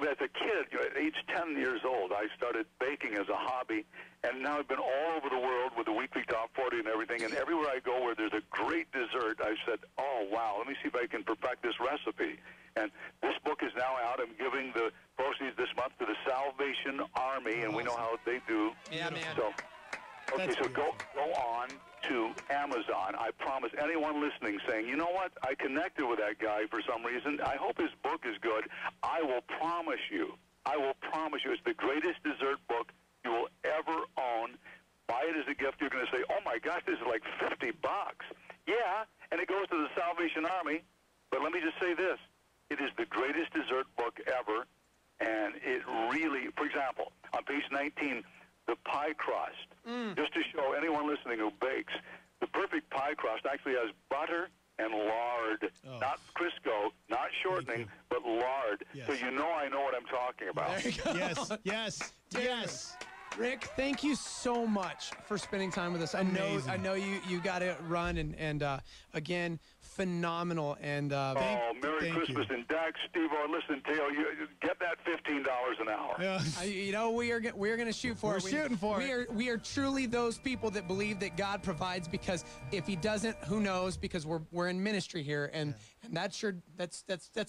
as a kid, at age 10 years old, I started baking as a hobby, and now I've been all over the world with the weekly top 40 and everything, and everywhere I go where there's a great dessert, I've said, oh, wow, let me see if I can perfect this recipe. And this book is now out. I'm giving the proceeds this month to the Salvation Army, and we know how they do. Yeah, man. So, okay, so go on to Amazon. I promise anyone listening saying, you know what, I connected with that guy for some reason. I hope his book is good. I will promise you, it's the greatest dessert book you will ever own. Buy it as a gift. You're going to say, oh, my gosh, this is like $50. Yeah, and it goes to the Salvation Army. But let me just say this. It is the greatest dessert book ever, and it really, for example, on page 19, the pie crust, just to show anyone listening who bakes, the perfect pie crust actually has butter and lard, not Crisco, not shortening, but lard. Yes. So you know I know what I'm talking about. There you go. Yes. Rick, thank you so much for spending time with us. I know you got to run, and again, phenomenal. And Merry Christmas and Dax, Steve-O. Listen, Teo, you get that $15 an hour. We are going to shoot for it. We're shooting for it. We are truly those people that believe that God provides, because if He doesn't, who knows? Because we're in ministry here, and that's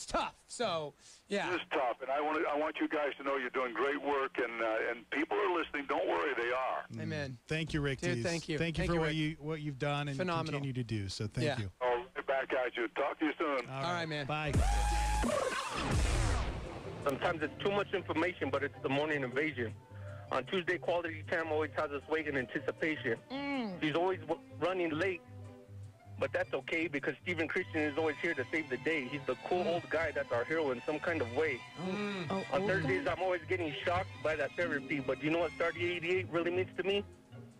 tough. So yeah, it is tough, and I want you guys to know you're doing great work, and people are listening. Don't worry, they are. Amen. Thank you, Rick. Dude, Dees. thank you. Thank you Thank for you, what you've done and Phenomenal. continue to do. So thank you. Oh, right back at you. Talk to you soon. All right, man. Bye. Sometimes it's too much information, but it's the morning invasion. On Tuesday, Quality Time always has us waiting in anticipation. She's always running late, but that's okay, because Stephen Christian is always here to save the day. He's the cool old guy that's our hero in some kind of way. On Thursdays, I'm always getting shocked by that therapy, but do you know what Stardy 88 really means to me?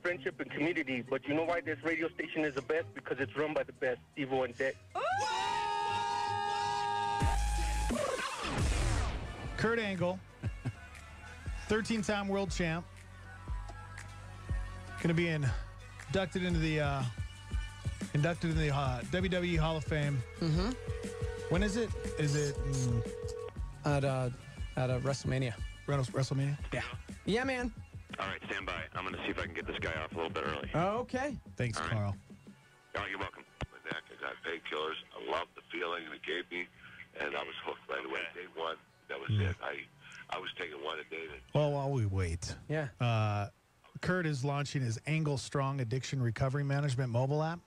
Friendship and community. But you know why this radio station is the best? Because it's run by the best, Steve-O and Dex. Kurt Angle, 13-time world champ. Going to be inducted into the WWE Hall of Fame. Mm-hmm. When is it? Is it at WrestleMania? WrestleMania? Yeah. Yeah, man. All right, stand by. I'm going to see if I can get this guy off a little bit early. Okay. Thanks, Carl. Oh, you're welcome. My neck, I got painkillers. I loved the feeling it gave me, and I was hooked right away. Day one, that was it. I was taking one a day. Well, while we wait, yeah. Kurt is launching his Angle Strong Addiction Recovery Management mobile app,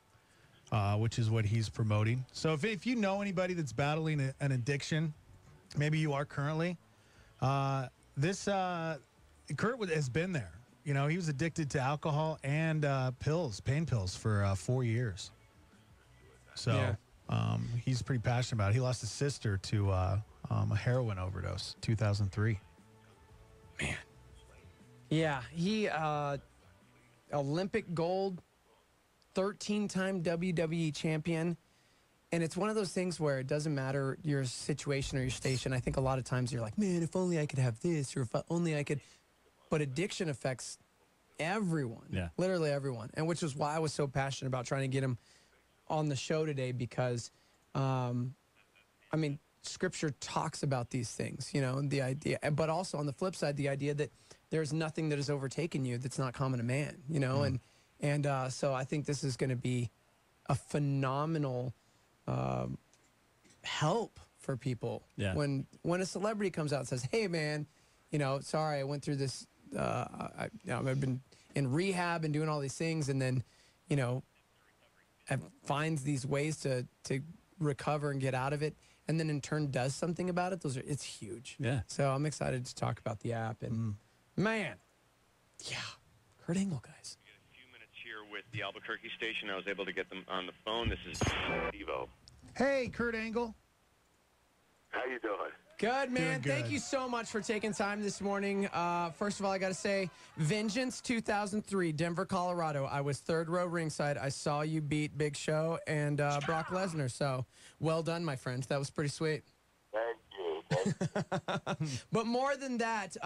which is what he's promoting. So if you know anybody that's battling an addiction, maybe you are currently, Kurt has been there. You know, he was addicted to alcohol and pain pills for 4 years. So he's pretty passionate about it. He lost his sister to a heroin overdose, 2003. Man. Yeah, he Olympic gold, 13-time WWE champion. And it's one of those things where it doesn't matter your situation or your station. I think a lot of times you're like, man, if only I could have this, or if only I could. But addiction affects everyone, literally everyone. And which is why I was so passionate about trying to get him on the show today, because, I mean, Scripture talks about these things, you know, the idea, but also on the flip side, the idea that there's nothing that has overtaken you that's not common to man, you know, and so I think this is going to be a phenomenal help for people. Yeah. When a celebrity comes out and says, hey, man, you know, sorry, I went through this, I've been in rehab and doing all these things, and then, you know, finds these ways to recover and get out of it, and then in turn does something about it. It's huge. Yeah. So I'm excited to talk about the app, and man, yeah, Kurt Angle, guys. We get a few minutes here with the Albuquerque station. I was able to get them on the phone. This is Evo. Hey, Kurt Angle. How you doing? Good, man. Doing good. Thank you so much for taking time this morning. First of all, I got to say, Vengeance 2003, Denver, Colorado. I was third row ringside. I saw you beat Big Show and Brock Lesnar. So well done, my friend. That was pretty sweet. Thank you. But more than that,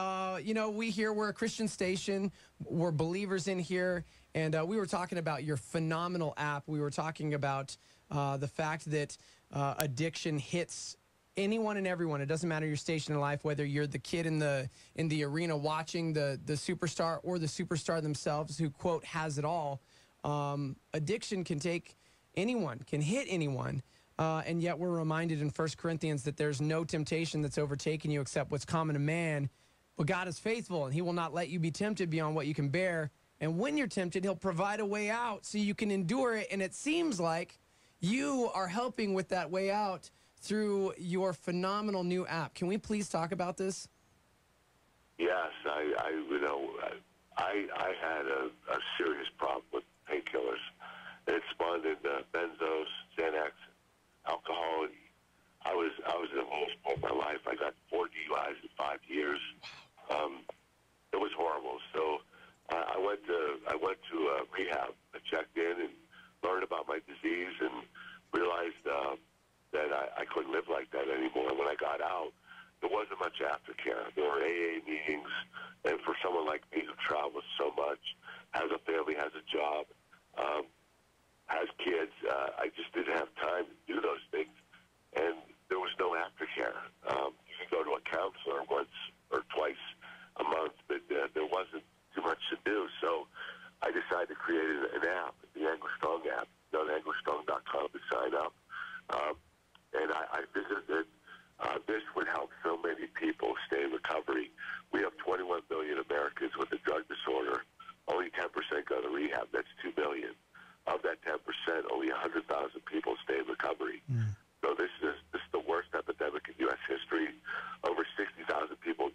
you know, we're a Christian station. We're believers in here. And we were talking about your phenomenal app. We were talking about the fact that addiction hits anyone and everyone. It doesn't matter your station in life, whether you're the kid in the arena watching the superstar or the superstar themselves who, quote, has it all. Addiction can take anyone, can hit anyone. And yet we're reminded in 1 Corinthians that there's no temptation that's overtaken you except what's common to man. But God is faithful, and he will not let you be tempted beyond what you can bear. And when you're tempted, he'll provide a way out so you can endure it. And it seems like you are helping with that way out through your phenomenal new app. Can we please talk about this? Yes, I had a serious problem with painkillers. It spawned into benzos, Xanax, alcohol. And I was in the lowest point of my life. I got 4 DUIs in 5 years. It was horrible. So I went to rehab. I checked in and learned about my disease and realized that I couldn't live like that anymore. When I got out, there wasn't much aftercare. There were AA meetings, and for someone like me who travels so much, has a family, has a job, has kids, I just didn't have time to do those things, and there was no aftercare. You could go to a counselor once or twice a month, but there wasn't too much to do. So I decided to create an app, the Angle Strong app. Go to anglestrong.com to sign up. And I figured that this would help so many people stay in recovery. We have 21 million Americans with a drug disorder. Only 10% go to rehab. That's 2 million. Of that 10%, only 100,000 people stay in recovery. So this is the worst epidemic in U.S. history. Over 60,000 people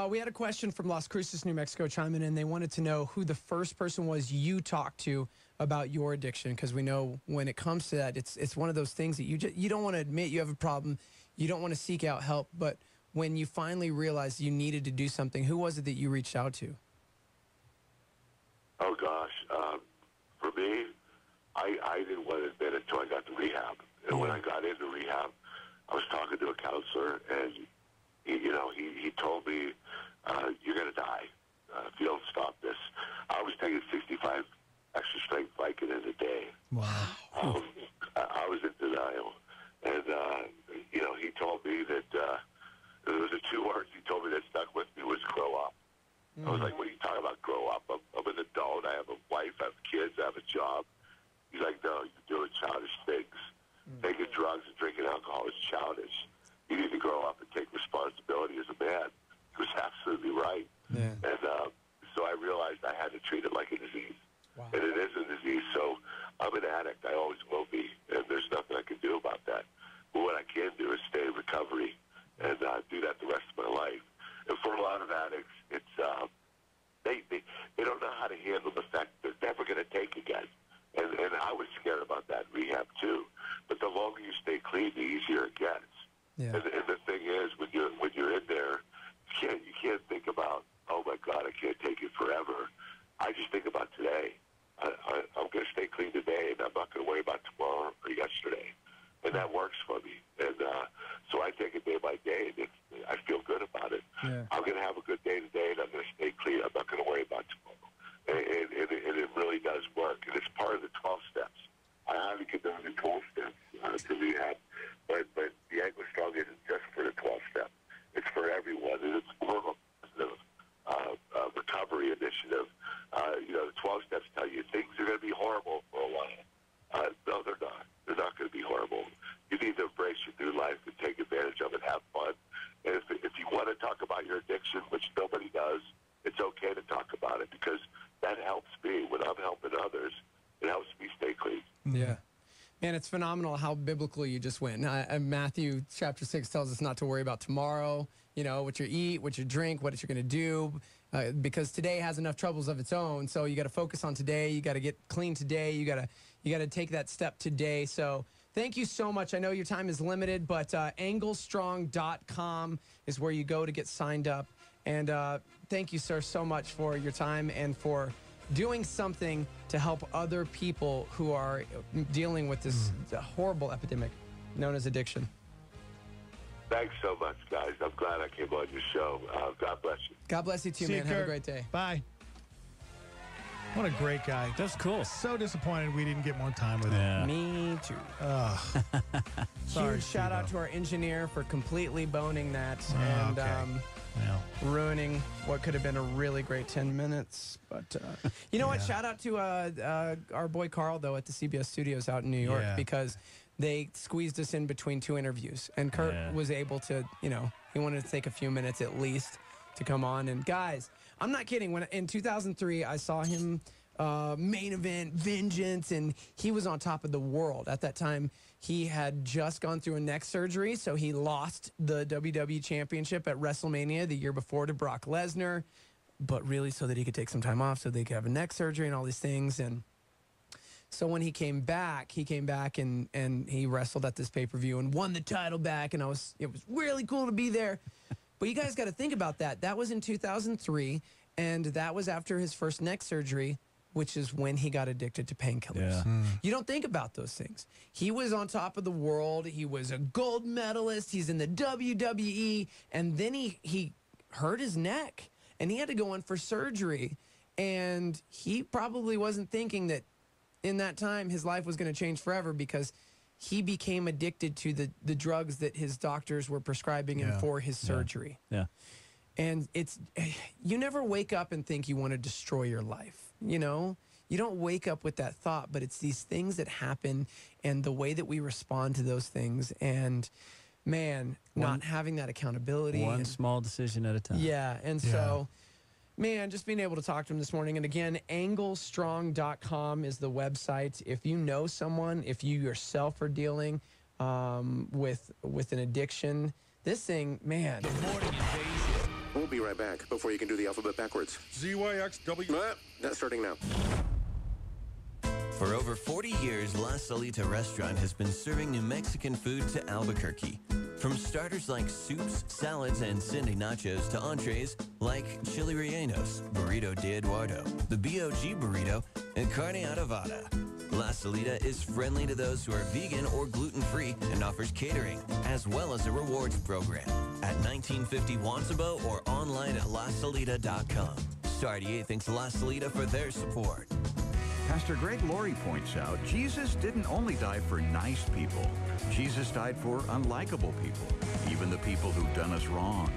We had a question from Las Cruces, New Mexico, chiming in. They wanted to know who the first person was you talked to about your addiction, because we know when it comes to that, it's one of those things that you don't want to admit you have a problem, you don't want to seek out help, but when you finally realized you needed to do something, who was it that you reached out to? Oh, gosh. For me, I didn't want to admit it until I got to rehab. And when I got into rehab, I was talking to a counselor, and he told me, you're going to die if you don't stop this. I was taking 65 extra strength Vicodin a day. Wow. I was in denial. And, he told me that there was the 2 words he told me that stuck with me was grow up. I was like, what are you talking about, grow up? I'm an adult. I have a wife. I have kids. I have a job. He's like, no, you're doing childish things. Taking drugs and drinking alcohol is childish. You need to grow up and take responsibility as a man. He was absolutely right. Yeah. And so I realized I had to treat it like a disease. Wow. And it is a disease, so I'm an addict. I always will be, and there's nothing I can do about that. But what I can do is stay in recovery and do that the rest of my life. And for a lot of addicts, it's they don't know how to handle the fact they're never going to take again. And I was scared about that in rehab too. But the longer you stay clean, the easier it gets. Yeah. And the thing is, when you're in there, you can't think about, oh my God, I can't take it forever. I just think about today. I'm going to stay clean today, and I'm not going to worry about tomorrow or yesterday. And that works for me. And so I take it day by day, and I feel good about it. Yeah. I'm going to have a good day today, and I'm going to stay clean. I'm not going to worry about tomorrow. And it really does work. And it's part of the 12 steps. I highly condone the 12 steps to rehab. But the Anglo Strong isn't just for the 12 step. It's for everyone. And it's more of a recovery initiative. The 12 steps tell you things are going to be horrible for a while. No, they're not. They're not going to be horrible. You need to embrace your new life and take advantage of it, have fun. And if you want to talk about your addiction, which nobody does, it's okay to talk about it, because that helps me. When I'm helping others, it helps me stay clean. Yeah. Man, it's phenomenal how biblical you just went. Matthew chapter 6 tells us not to worry about tomorrow, what you eat, what you drink, what you're going to do, because today has enough troubles of its own. So you got to focus on today. You got to get clean today. You got to take that step today. So thank you so much. I know your time is limited, but anglestrong.com is where you go to get signed up. And thank you, sir, so much for your time and for doing something to help other people who are dealing with this horrible epidemic known as addiction. Thanks so much, guys. I'm glad I came on your show. God bless you. God bless you too, See man. you, Have a Kurt. great day. Bye. What a great guy. That's cool. So disappointed we didn't get more time with him. Me too. Sorry, Huge shout out to our engineer for completely boning that and ruining what could have been a really great 10 minutes. But you know what? Shout out to our boy Carl, though, at the CBS studios out in New York, because they squeezed us in between 2 interviews. And Kurt was able to, he wanted to take a few minutes at least to come on. And guys, I'm not kidding. When in 2003, I saw him main event Vengeance, and he was on top of the world. At that time, he had just gone through a neck surgery, so he lost the WWE Championship at WrestleMania the year before to Brock Lesnar, but really so that he could take some time off so they could have a neck surgery and all these things. And so when he came back and he wrestled at this pay-per-view and won the title back, and it was really cool to be there. But you guys got to think about that. That was in 2003, and that was after his first neck surgery, which is when he got addicted to painkillers. You don't think about those things. He was on top of the world. He was a gold medalist. He's in the WWE. And then he hurt his neck, and he had to go in for surgery. And he probably wasn't thinking that in that time his life was going to change forever, because he became addicted to the drugs that his doctors were prescribing him for his surgery. And you never wake up and think you want to destroy your life. You don't wake up with that thought, but it's these things that happen and the way that we respond to those things. And man, not having that accountability. One small decision at a time. Yeah. And so, man, just being able to talk to him this morning. And again, anglestrong.com is the website. If you know someone, if you yourself are dealing with an addiction, this thing, man. The Morning Invasion. We'll be right back before you can do the alphabet backwards. ZYXW. That's starting now. For over 40 years, La Salita Restaurant has been serving New Mexican food to Albuquerque. From starters like soups, salads, and Cindy nachos to entrees like chili rellenos, burrito de Eduardo, the BOG burrito, and carne adobada. La Salita is friendly to those who are vegan or gluten-free and offers catering, as well as a rewards program at 1950 Wansabo or online at lasalita.com. Star 88 thanks La Salita for their support. Pastor Greg Laurie points out, Jesus didn't only die for nice people. Jesus died for unlikable people, even the people who've done us wrong.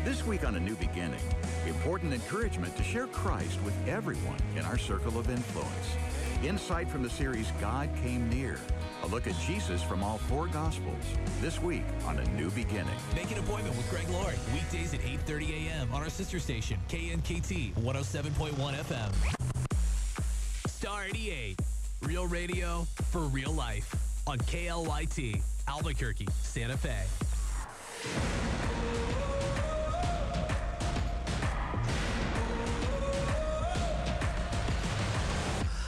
This week on A New Beginning, important encouragement to share Christ with everyone in our circle of influence. Insight from the series God Came Near. A look at Jesus from all 4 Gospels. This week on A New Beginning. Make an appointment with Greg Laurie. Weekdays at 8:30 a.m. on our sister station, KNKT 107.1 FM. Star 88. Real radio for real life. On KLYT, Albuquerque, Santa Fe.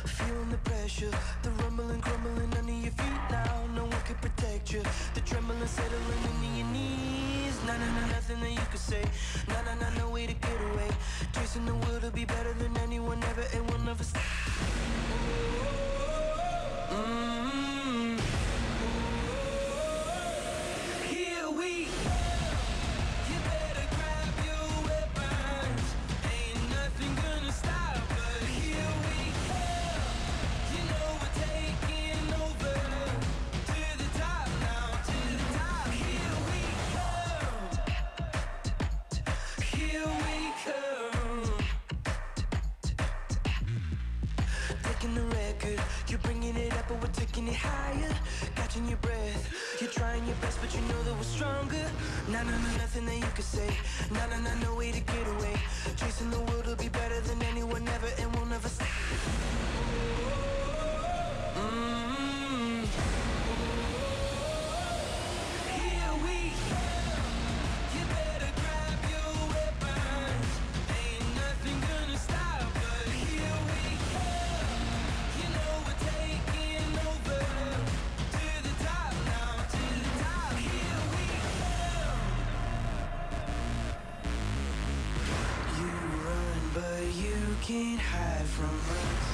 Feeling the pressure, the rumbling, crumbling under your feet now. No one can protect you. The trembling, settling into your knees. Nah, nah, nah, nothing that you could say. Nah, nah, nah, no way to get away. Chasing the will to be better than anyone ever, and we'll never stop. Here we go. You better grab your weapons. Ain't nothing gonna stop us. Here we go. You know we're taking over. To the top now, to the top. Here we come. Here we come. Taking the record, you're bringing it up, but we're taking it higher. Catching your breath, you're trying your best, but you know that we're stronger. Nah, nah, nah, nothing that you can say. Nah, nah, nah, no way to get away. Chasing the world to be better than anyone ever, and we'll never stop. Here we go. You better grab your weapons. Ain't nothing gonna stop us. Here we go. You know we're taking over. To the top now, to the top. Here we come. You run, but you can't hide from us.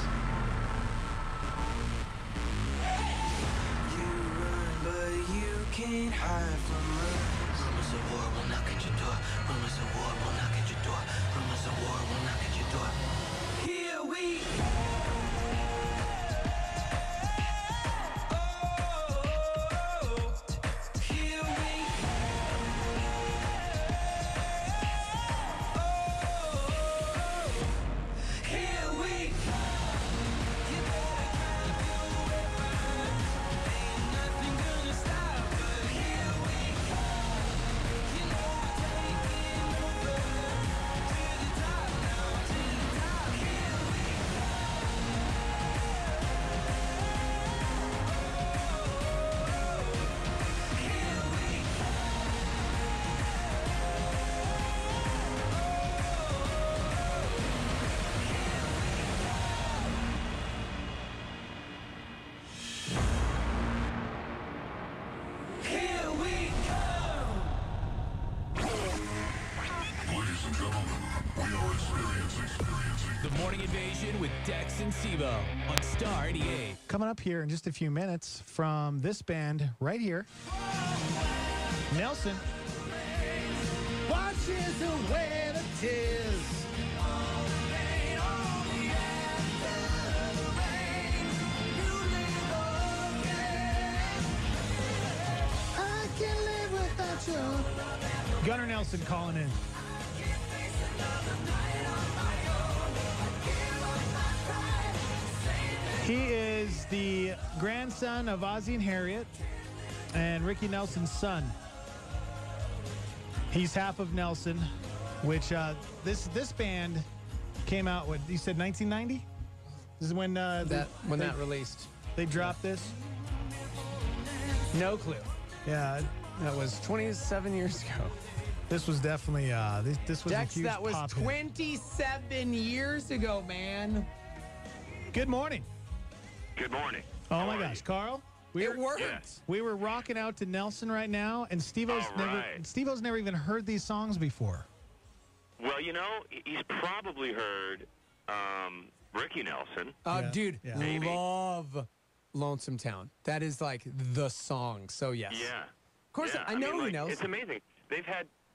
You run, but you can't hide from us. Rumors of war will knock at your door. Rumors of war will knock at your door. Rumors of war will knock at your door. Here we go. Here we go. Here we go. You better grab your weapons. Ain't nothing gonna stop us. Here we go. You know we're taking over. To the top now, to the top. Here we go. Here we Here we come. Ladies and gentlemen, we are experiencing. The Morning Invasion with Dex and Sibo on Star 88. Coming up here in just a few minutes from this band right here, Nelson. Watches away the tears. I can't live without you. Gunnar Nelson calling in. He is the grandson of Ozzie and Harriet and Ricky Nelson's son. He's half of Nelson, which this band came out, what, you said 1990? This is when that released. They dropped this? No clue. Yeah. That was 27 years ago. This was definitely this was Dex, a huge that was pop hit. 27 years ago, man. Good morning. Good morning. Oh my gosh, Carl. It worked. Yes. We were rocking out to Nelson right now, and Steve-O's All right. Steve-O's never even heard these songs before. Well, you know, he's probably heard Ricky Nelson. Dude, Maybe. love Lonesome Town. That is like the song. So yes. Yeah. Of course, Yeah, I know mean, he like, knows. It's amazing.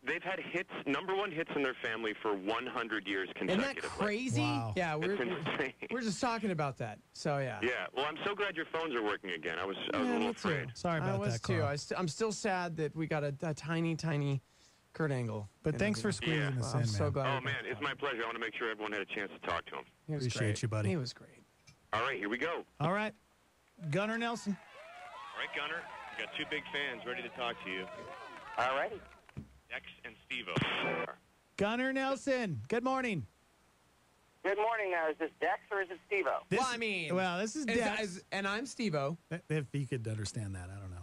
They've had hits, #1 hits in their family for 100 years Isn't consecutively. that crazy? Yeah, It's insane. we're just talking about that. So yeah. Yeah. Well, I'm so glad your phones are working again. I was a Yeah, little me too. afraid. Sorry I about was that, too. Carl. I'm still sad that we got a tiny Kurt Angle. But thanks for squeezing Yeah. this I'm in, so man. glad. Oh, man, it's my pleasure. I want to make sure everyone had a chance to talk to him. He was Appreciate great. you, buddy. He was great. All right, here we go. All right, Gunnar Nelson. All right, Gunnar, we got two big fans ready to talk to you. All righty. Dex and Steve-O. Gunnar Nelson. Good morning. Good morning. Is this Dex or is it Steve-O? Well, I mean, Well, this is Dex. and I'm Steve-O. If you could understand that, I don't know.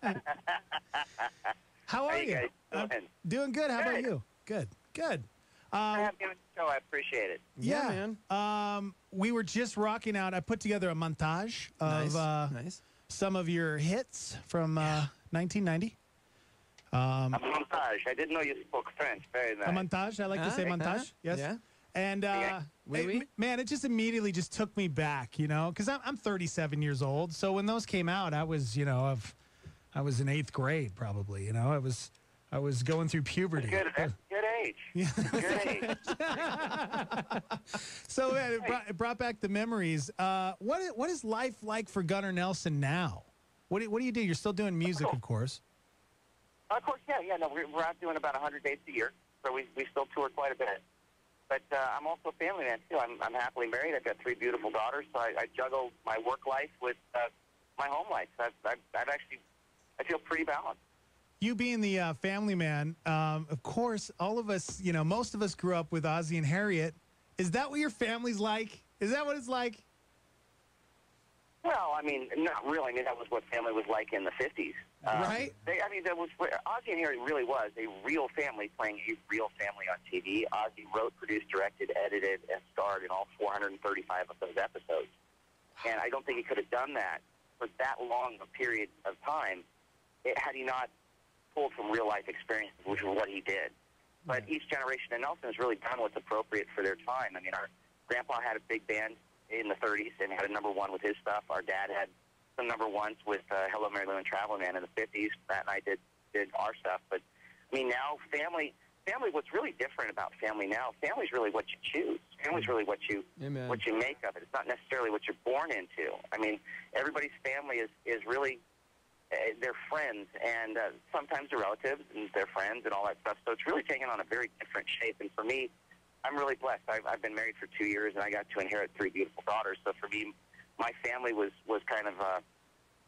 Yeah. How are you? guys doing? Doing good. How about Good. you? Good. Good. I have you on the show. I appreciate it. Yeah, man. We were just rocking out. I put together a montage of nice. some of your hits from 1990. A montage. I didn't know you spoke French. Very nice. A montage. I like to say montage. Yes. Yeah. And Oui, oui. man, it just immediately just took me back, you know, because I'm 37 years old. So when those came out, I was, you know, I was in 8th grade probably. You know, I was going through puberty. That's good age. Yeah. Good age. So man, it brought back the memories. What is life like for Gunnar Nelson now? What do you do? You're still doing music, of course. Of course, yeah. No, we're out doing about 100 days a year, so we still tour quite a bit. But I'm also a family man too. I'm happily married. I've got 3 beautiful daughters, so I juggle my work life with my home life. I feel pretty balanced. You being the family man, of course, all of us, you know, most of us grew up with Ozzy and Harriet. Is that what your family's like? Is that what it's like? Well, I mean, not really. I mean, that was what family was like in the 50s. Right? That was where Ozzy and Harriet really was a real family playing a real family on TV. Ozzy wrote, produced, directed, edited, and starred in all 435 of those episodes. And I don't think he could have done that for that long a period of time had he not pulled from real-life experiences, which is what he did. But each generation of Nelson has really done what's appropriate for their time. I mean, our grandpa had a big band in the 30s and had a #1 with his stuff. Our dad had some #1s with Hello, Mary Lou and Traveling Man in the 50s. Matt and I did our stuff. But, I mean, now family, what's really different about family now, family's really what you choose. Family's really what you make of it. It's not necessarily what you're born into. I mean, everybody's family is really their friends and sometimes their relatives and their friends and all that stuff. So it's really taken on a very different shape. And for me, I'm really blessed. I've been married for 2 years, and I got to inherit 3 beautiful daughters. So for me, my family was kind of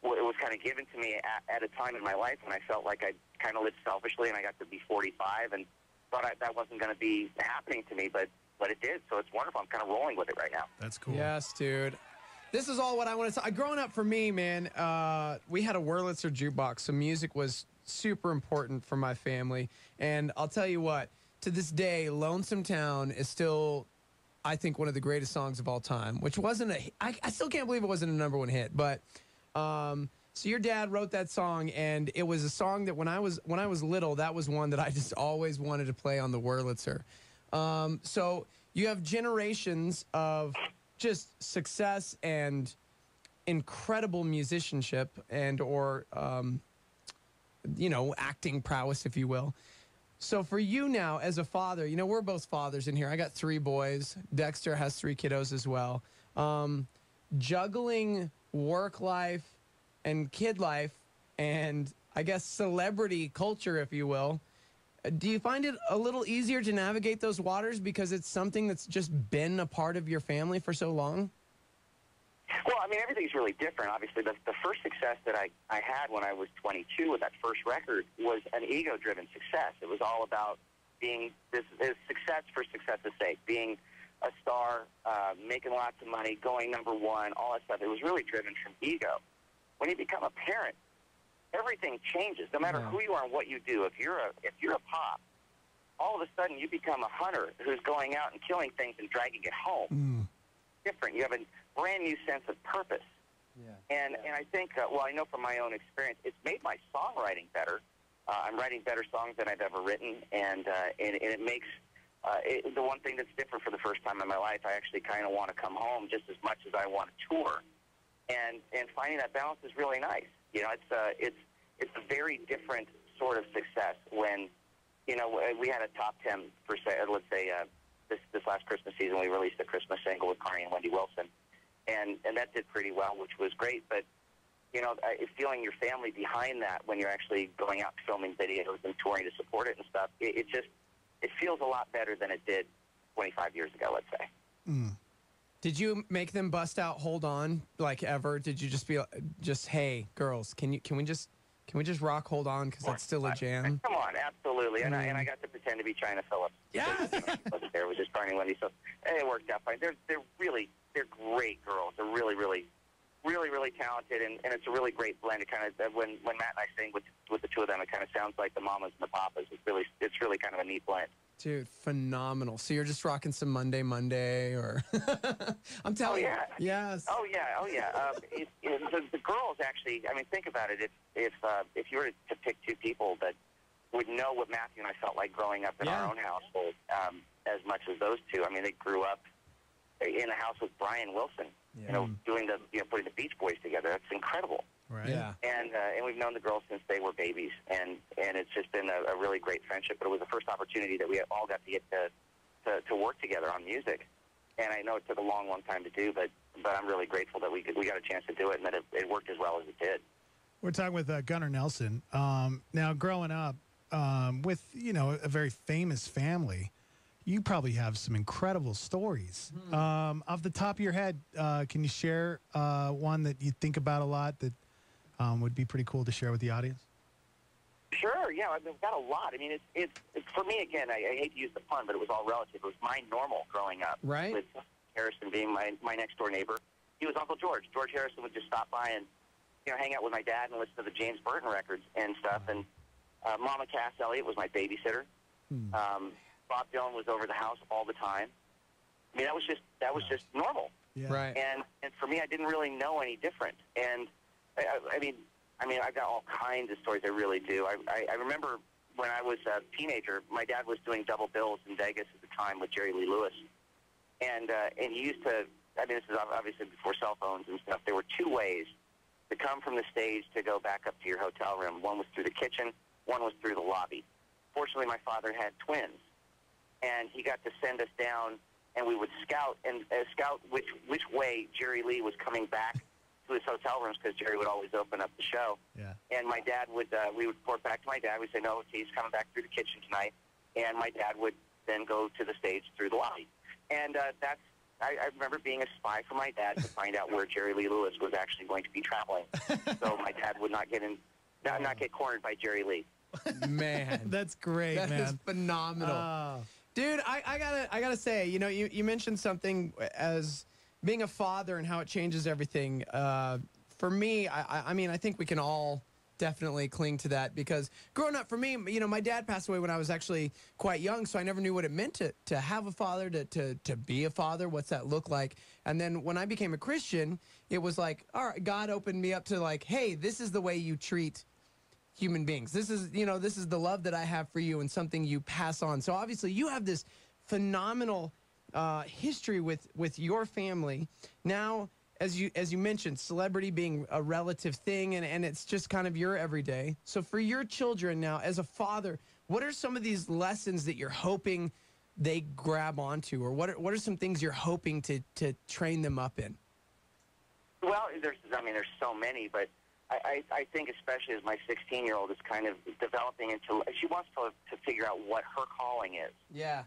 it was kind of given to me at a time in my life when I felt like I kind of lived selfishly, and I got to be 45 and thought that wasn't going to be happening to me, but it did. So it's wonderful. I'm kind of rolling with it right now. That's cool. Yes, dude. This is all what I want to say. Growing up for me, man, we had a Wurlitzer jukebox, so music was super important for my family. And I'll tell you what, to this day, Lonesome Town is still, I think, one of the greatest songs of all time, which wasn't I still can't believe it wasn't a #1 hit. But so your dad wrote that song, and it was a song that when I was little, that was one that I just always wanted to play on the Wurlitzer. So you have generations of just success and incredible musicianship and or you know, acting prowess, if you will. So for you now as a father, you know, we're both fathers in here. I got 3 boys. Dexter has 3 kiddos as well. Juggling work life and kid life and I guess celebrity culture, if you will. Do you find it a little easier to navigate those waters because it's something that's just been a part of your family for so long? Well, I mean, everything's really different. Obviously, the first success that I had when I was 22 with that first record was an ego-driven success. It was all about being this success for success's sake, being a star, making lots of money, going #1, all that stuff. It was really driven from ego. When you become a parent, everything changes. No matter who you are and what you do. If you're a pop, all of a sudden you become a hunter who's going out and killing things and dragging it home. Different. You have a brand new sense of purpose. And I think, I know from my own experience, it's made my songwriting better. I'm writing better songs than I've ever written, and it makes the one thing that's different for the first time in my life. I actually kind of want to come home just as much as I want to tour, and finding that balance is really nice. You know, it's a very different sort of success when, you know, we had a top 10 let's say this last Christmas season we released a Christmas single with Carney and Wendy Wilson, and that did pretty well, which was great, but. You know, feeling your family behind that when you're actually going out filming videos and touring to support it and stuff, it feels a lot better than it did 25 years ago, let's say. Did you make them bust out "Hold On" like ever? Did you just be hey girls, can we just rock "Hold On" because that's still a jam? Come on, absolutely. And I got to pretend to be China Phillips. Yeah. There was just Carney and Wendy, so it worked out fine. They're great girls. They're really talented, and it's a really great blend. It kind of when Matt and I sing with the two of them, it kind of sounds like the mamas and the papas. It's really kind of a neat blend. Dude, phenomenal. So you're just rocking some Monday, or I'm telling you. Yes. Oh yeah. The girls actually. I mean, think about it. If you were to pick two people that would know what Matthew and I felt like growing up in our own household, as much as those two. I mean, they grew up in a house with Brian Wilson. You know, putting the Beach Boys together. That's incredible. Right. Yeah. And we've known the girls since they were babies, and it's just been a really great friendship. But it was the first opportunity that we all got to get to work together on music. And I know it took a long time to do, but I'm really grateful that we got a chance to do it, and that it worked as well as it did. We're talking with Gunnar Nelson. Now, growing up with, you know, a very famous family, you probably have some incredible stories. Off the top of your head, can you share one that you think about a lot that would be pretty cool to share with the audience? Sure, yeah, I've got a lot. I mean, it's for me, again, I hate to use the pun, but it was all relative. It was my normal growing up. Right. With Harrison being my next-door neighbor. He was Uncle George. George Harrison would just stop by and, you know, hang out with my dad and listen to the James Burton records and stuff. And Mama Cass Elliott was my babysitter. Bob Dylan was over the house all the time. I mean, that was just normal. Yeah. Right. And for me, I didn't really know any different. And I mean, I've got all kinds of stories. I really do. I remember when I was a teenager, my dad was doing double bills in Vegas at the time with Jerry Lee Lewis, and he used to. I mean, this is obviously before cell phones and stuff. There were two ways to come from the stage to go back up to your hotel room. One was through the kitchen. One was through the lobby. Fortunately, my father had twins, and he got to send us down, and we would scout which way Jerry Lee was coming back to his hotel rooms, because Jerry would always open up the show. Yeah. And my dad would, we would report back to my dad. We'd say, no, he's coming back through the kitchen tonight. And my dad would then go to the stage through the lobby. And I remember being a spy for my dad to find out where Jerry Lee Lewis was actually going to be traveling. So my dad would not get cornered by Jerry Lee. Man, that's great, that man. is phenomenal. Dude, I gotta say, you know, you mentioned something as being a father and how it changes everything. For me, I mean, I think we can all definitely cling to that, because growing up for me, you know, my dad passed away when I was actually quite young, so I never knew what it meant to have a father, to be a father, what's that look like. And then when I became a Christian, it was like, all right, God opened me up to like, hey, this is the way you treat human beings. This is, you know, this is the love that I have for you and something you pass on. So obviously you have this phenomenal history with your family. Now, as you mentioned, celebrity being a relative thing, and it's just kind of your everyday. So for your children now, as a father, what are some of these lessons that you're hoping they grab onto, or what are some things you're hoping to train them up in? Well, there's so many, but I think especially as my 16-year-old is kind of developing into, she wants to figure out what her calling is. Yeah.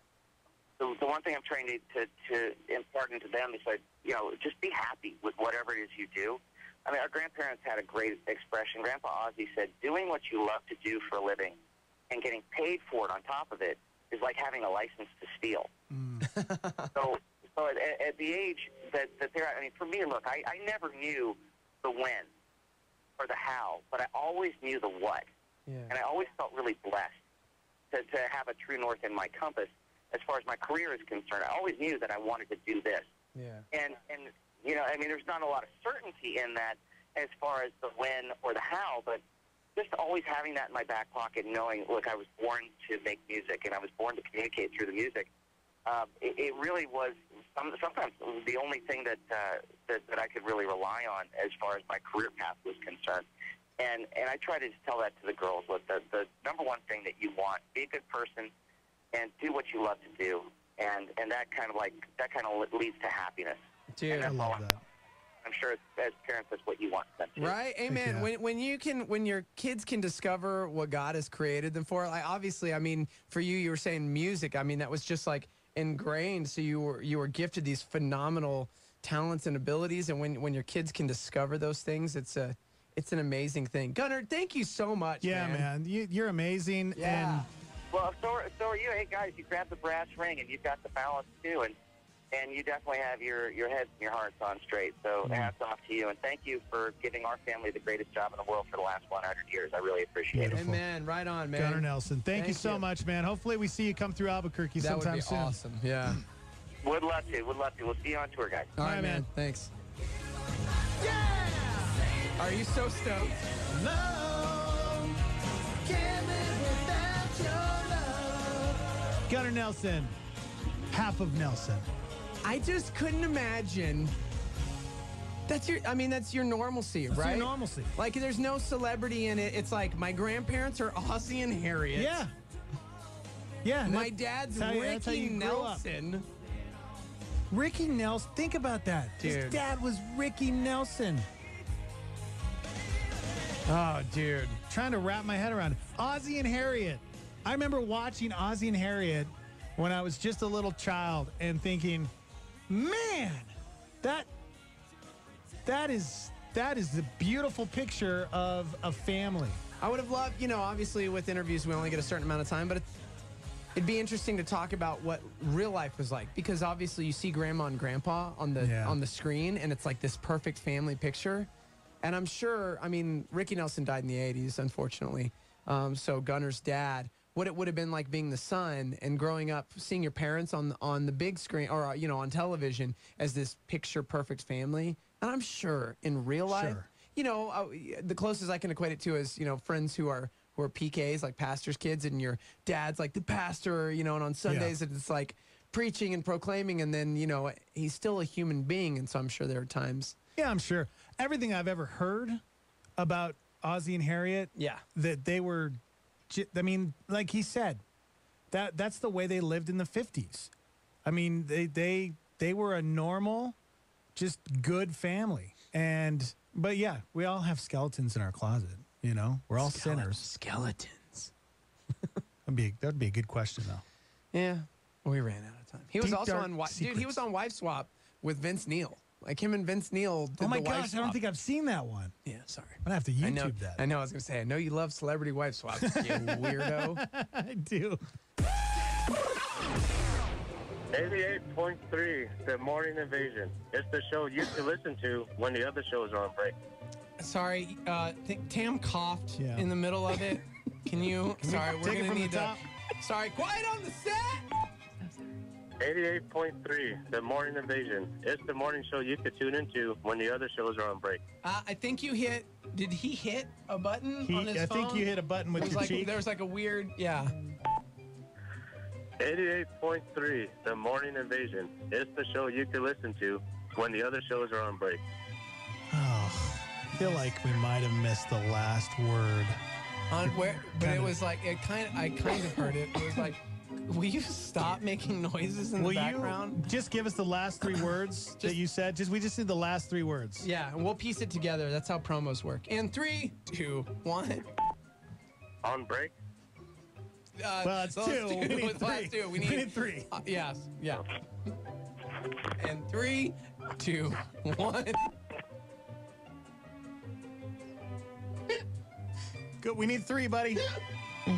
The one thing I'm trying to impart into them is like, you know, just be happy with whatever it is you do. I mean, our grandparents had a great expression. Grandpa Ozzie said, doing what you love to do for a living and getting paid for it on top of it is like having a license to steal. So at the age that they're at, I mean, for me, look, I never knew the when. or the how, but I always knew the what. Yeah. And I always felt really blessed to have a true north in my compass as far as my career is concerned. I always knew that I wanted to do this. Yeah. And you know, I mean, there's not a lot of certainty in that as far as the when or the how, but just always having that in my back pocket, knowing, look, I was born to make music, and I was born to communicate through the music. It really was sometimes the only thing that I could really rely on as far as my career path was concerned. And I try to tell that to the girls. Look, the number one thing that you want, be a good person and do what you love to do. And that kind of leads to happiness. Dude, and that's I love all I'm sure as parents, that's what you want them to. Right? Amen. Yeah. When your kids can discover what God has created them for, like obviously, I mean, for you were saying music. I mean, that was just like ingrained. So you were gifted these phenomenal talents and abilities, and when your kids can discover those things, it's an amazing thing. Gunnar, thank you so much. Yeah, man. You're amazing. Yeah. And Well, so are you. Hey, guys, you grabbed the brass ring, and you've got the balance, too, and you definitely have your heads and your hearts on straight. So hats off to you, and thank you for giving our family the greatest job in the world for the last 100 years. I really appreciate it. Amen. Right on, man. Gunnar Nelson, thank you so much, man. Hopefully we see you come through Albuquerque That would sometime be soon. awesome. Yeah. Would love to. We'll see you on tour, guys. All right, man. Thanks. Are you so stoked? Gunnar Nelson, half of Nelson. I just couldn't imagine. That's your normalcy, That's right? your normalcy. Like, there's no celebrity in it. It's like my grandparents are Ozzy and Harriet. Yeah. Yeah. My dad's that's how Ricky you grew up. Nelson. Ricky Nelson. Think about that. Dude. His dad was Ricky Nelson. Oh, dude. Trying to wrap my head around it. Ozzy and Harriet. I remember watching Ozzy and Harriet when I was just a little child and thinking, man, that is the beautiful picture of a family. I would have loved, obviously with interviews we only get a certain amount of time, but it'd be interesting to talk about what real life was like, because obviously you see grandma and grandpa on the screen, and it's like this perfect family picture. And I'm sure, Ricky Nelson died in the 80s, unfortunately. So Gunnar's dad, what it would have been like being the son and growing up, seeing your parents on the big screen or on television as this picture perfect family. And I'm sure in real life, the closest I can equate it to is friends who are PKs, like pastors' kids, and your dad's like the pastor, and on Sundays it's like preaching and proclaiming, and then he's still a human being, and so I'm sure there are times. Yeah, I'm sure. Everything I've ever heard about Ozzy and Harriet, that they were, like he said, that's the way they lived in the 50s. They were a normal, just good family. But yeah, we all have skeletons in our closet, We're all sinners. Skeletons. That'd be a good question, though. Yeah, we ran out of time. He was Deep, also dark on, dude, he secrets. was on Wife Swap with Vince Neil. Like him and Vince Neil did Oh my the Wife gosh, I Swap. don't think I've seen that one. Yeah, sorry. I'm gonna have to YouTube that. I know. I was gonna say. I know you love celebrity wife swaps, you weirdo. I do. 88.3, The Morning Invasion. It's the show you can listen to when the other shows are on break. Sorry, Tam coughed Yeah. in the middle of it. Can you? Sorry, we're take it gonna from the need to. top? Sorry, quiet on the set. 88.3, The Morning Invasion. It's the morning show you could tune into when the other shows are on break. I think you hit. Did he hit a button on his I phone? think you hit a button with There was your like, cheek. There was like a weird, yeah. 88.3, The Morning Invasion. It's the show you can listen to when the other shows are on break. Oh, I feel like we might have missed the last word. On where? But it was like I kind of heard it. It was like, will you stop making noises in the background? You just give us the last three words that you said? We just need the last three words. Yeah, and we'll piece it together. That's how promos work. In 3, 2, 1. On break? Well, it's those two. We need It's last three. two. We We need need three. Yes. Yeah. And 3, 2, 1. Good. We need three, buddy.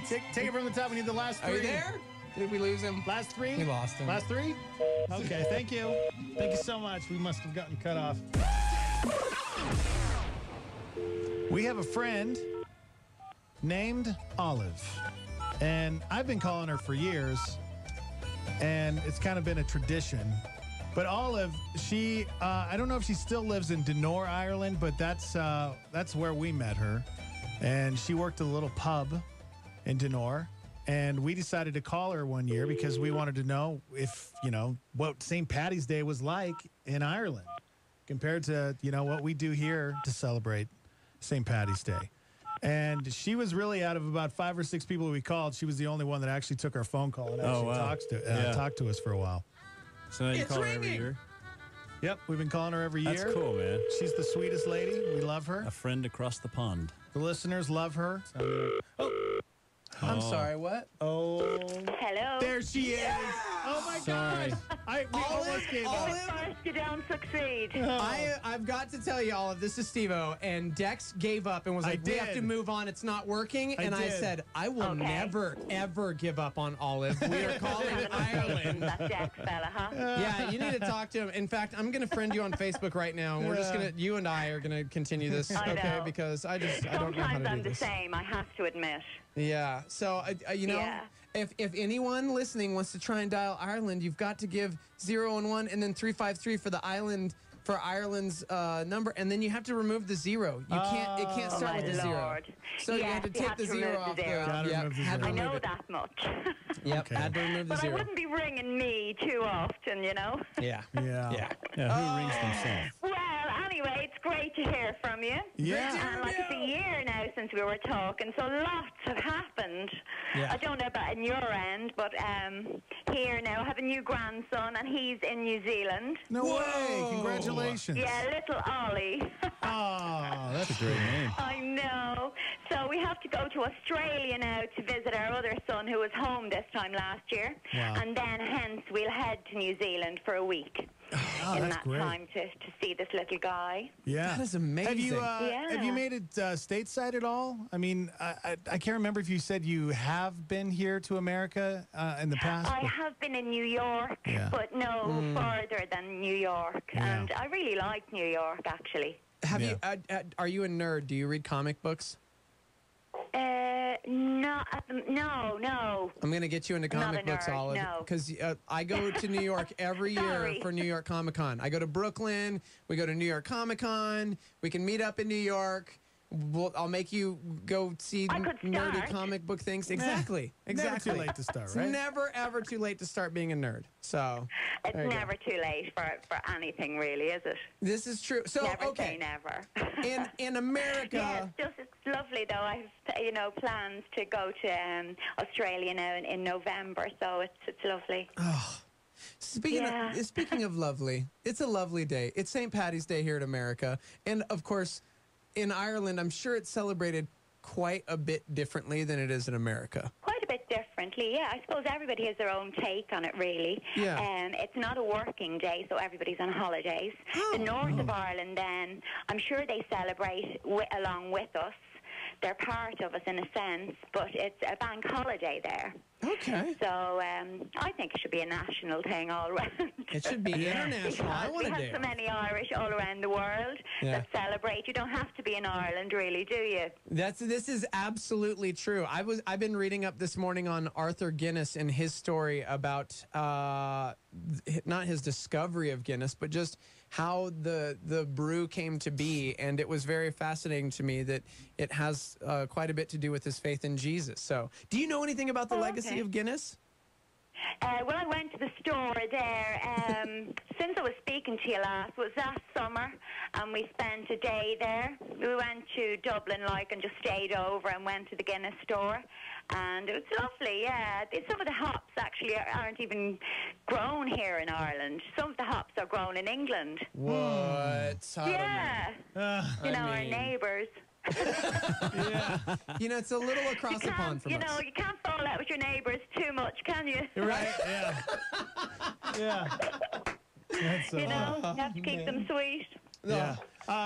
Take it from the top. We need the last three. Are you there? Did we lose him? Last three? We lost him. Last three? Okay, thank you. Thank you so much. We must have gotten cut off. We have a friend named Olive, and I've been calling her for years, and it's kind of been a tradition. But Olive, she, I don't know if she still lives in Dinore, Ireland, but that's where we met her. And she worked at a little pub in Dinore. And we decided to call her one year because we wanted to know if, what St. Paddy's Day was like in Ireland compared to, what we do here to celebrate St. Paddy's Day. And she was really, out of about 5 or 6 people we called, she was the only one that actually took our phone call and actually talked to us for a while. So now you call her every year? Yep, we've been calling her every year. That's cool, man. She's the sweetest lady. We love her. A friend across the pond. The listeners love her. I'm sorry, what? Oh. Hello. There she is. Oh, my Sorry. gosh. We almost gave up. First, you don't succeed. I've got to tell you, Olive, this is Steve-O, and Dex gave up and was like, we have to move on. It's not working. And I said, I will never, ever give up on Olive. We are calling Ireland. That Dex fella, huh? Yeah, you need to talk to him. In fact, I'm going to friend you on Facebook right now, and we're just going to, you and I are going to continue this, I okay? know. Because I don't know how Sometimes to I'm do the this. same, I have to admit. Yeah. So, Yeah. if anyone listening wants to try and dial Ireland, you've got to give 0 and 1 and then 353 for the island for Ireland's number, and then you have to remove the 0. You can't. It can't start with the 0. Lord. So you have to take the 0 off. Had to I know remove it. that much. Yep. Had to remove the But 0. I wouldn't be ringing me too often, Yeah. Yeah. Yeah, who rings themselves? Well, anyway, it's great to hear from you. Yeah. And like it's a year now since we were talking, so lots have happened. Yeah. I don't know about on your end, but here now I have a new grandson, and he's in New Zealand. No way. Congratulations. Yeah, little Ollie. Oh, that's a great name. I know. So we have to go to Australia now to visit our other son who was home this time last year. Wow. And then hence we'll head to New Zealand for a week. In that's that great. time to see this little guy. Yeah. That is amazing. Have you made it stateside at all? I mean, I can't remember if you said you have been here to America in the past. I have been in New York, but no further than New York. Yeah. And I really like New York, actually. Have you? Are you a nerd? Do you read comic books? No. I'm going to get you into Not comic a books, nerd, Olive, no. because I go to New York every year Sorry. for New York Comic Con. I go to Brooklyn. We go to New York Comic Con. We can meet up in New York. I'll make you go see nerdy start. comic book things. Exactly. Never Exactly. too late to start, It's right? never ever too late to start being a nerd. So It's there you go. never too late for anything, really, is it? This is true. So Never say never. in America. Yeah, it's lovely though. I have plans to go to Australia now in November, so it's lovely. Speaking of lovely, it's a lovely day. It's St. Paddy's Day here in America, and of course, in Ireland, I'm sure it's celebrated quite a bit differently than it is in America. Quite a bit differently, yeah. I suppose everybody has their own take on it, really. Yeah. It's not a working day, so everybody's on holidays. The north of Ireland, then, I'm sure they celebrate along with us. They're part of us in a sense, but it's a bank holiday there. Okay. So I think it should be a national thing all around. It should be international. I want We to have do. so many Irish all around the world that celebrate. You don't have to be in Ireland, really, do you? This is absolutely true. I've been reading up this morning on Arthur Guinness and his story about not his discovery of Guinness, but just how the brew came to be, and it was very fascinating to me that it has quite a bit to do with his faith in Jesus. So, do you know anything about the legacy of Guinness? Well, I went to the store there since I was speaking to you last. Was last summer, and we spent a day there. We went to Dublin, and just stayed over and went to the Guinness store, and it was lovely. Yeah, some of the hops actually aren't even grown here in Ireland. Some of the hops are grown in England. What? I don't know. Our neighbours. It's a little across the pond from us. You can't fall out with your neighbours too much, can you? Right? Yeah. Yeah. That's, you have to keep them sweet. Yeah.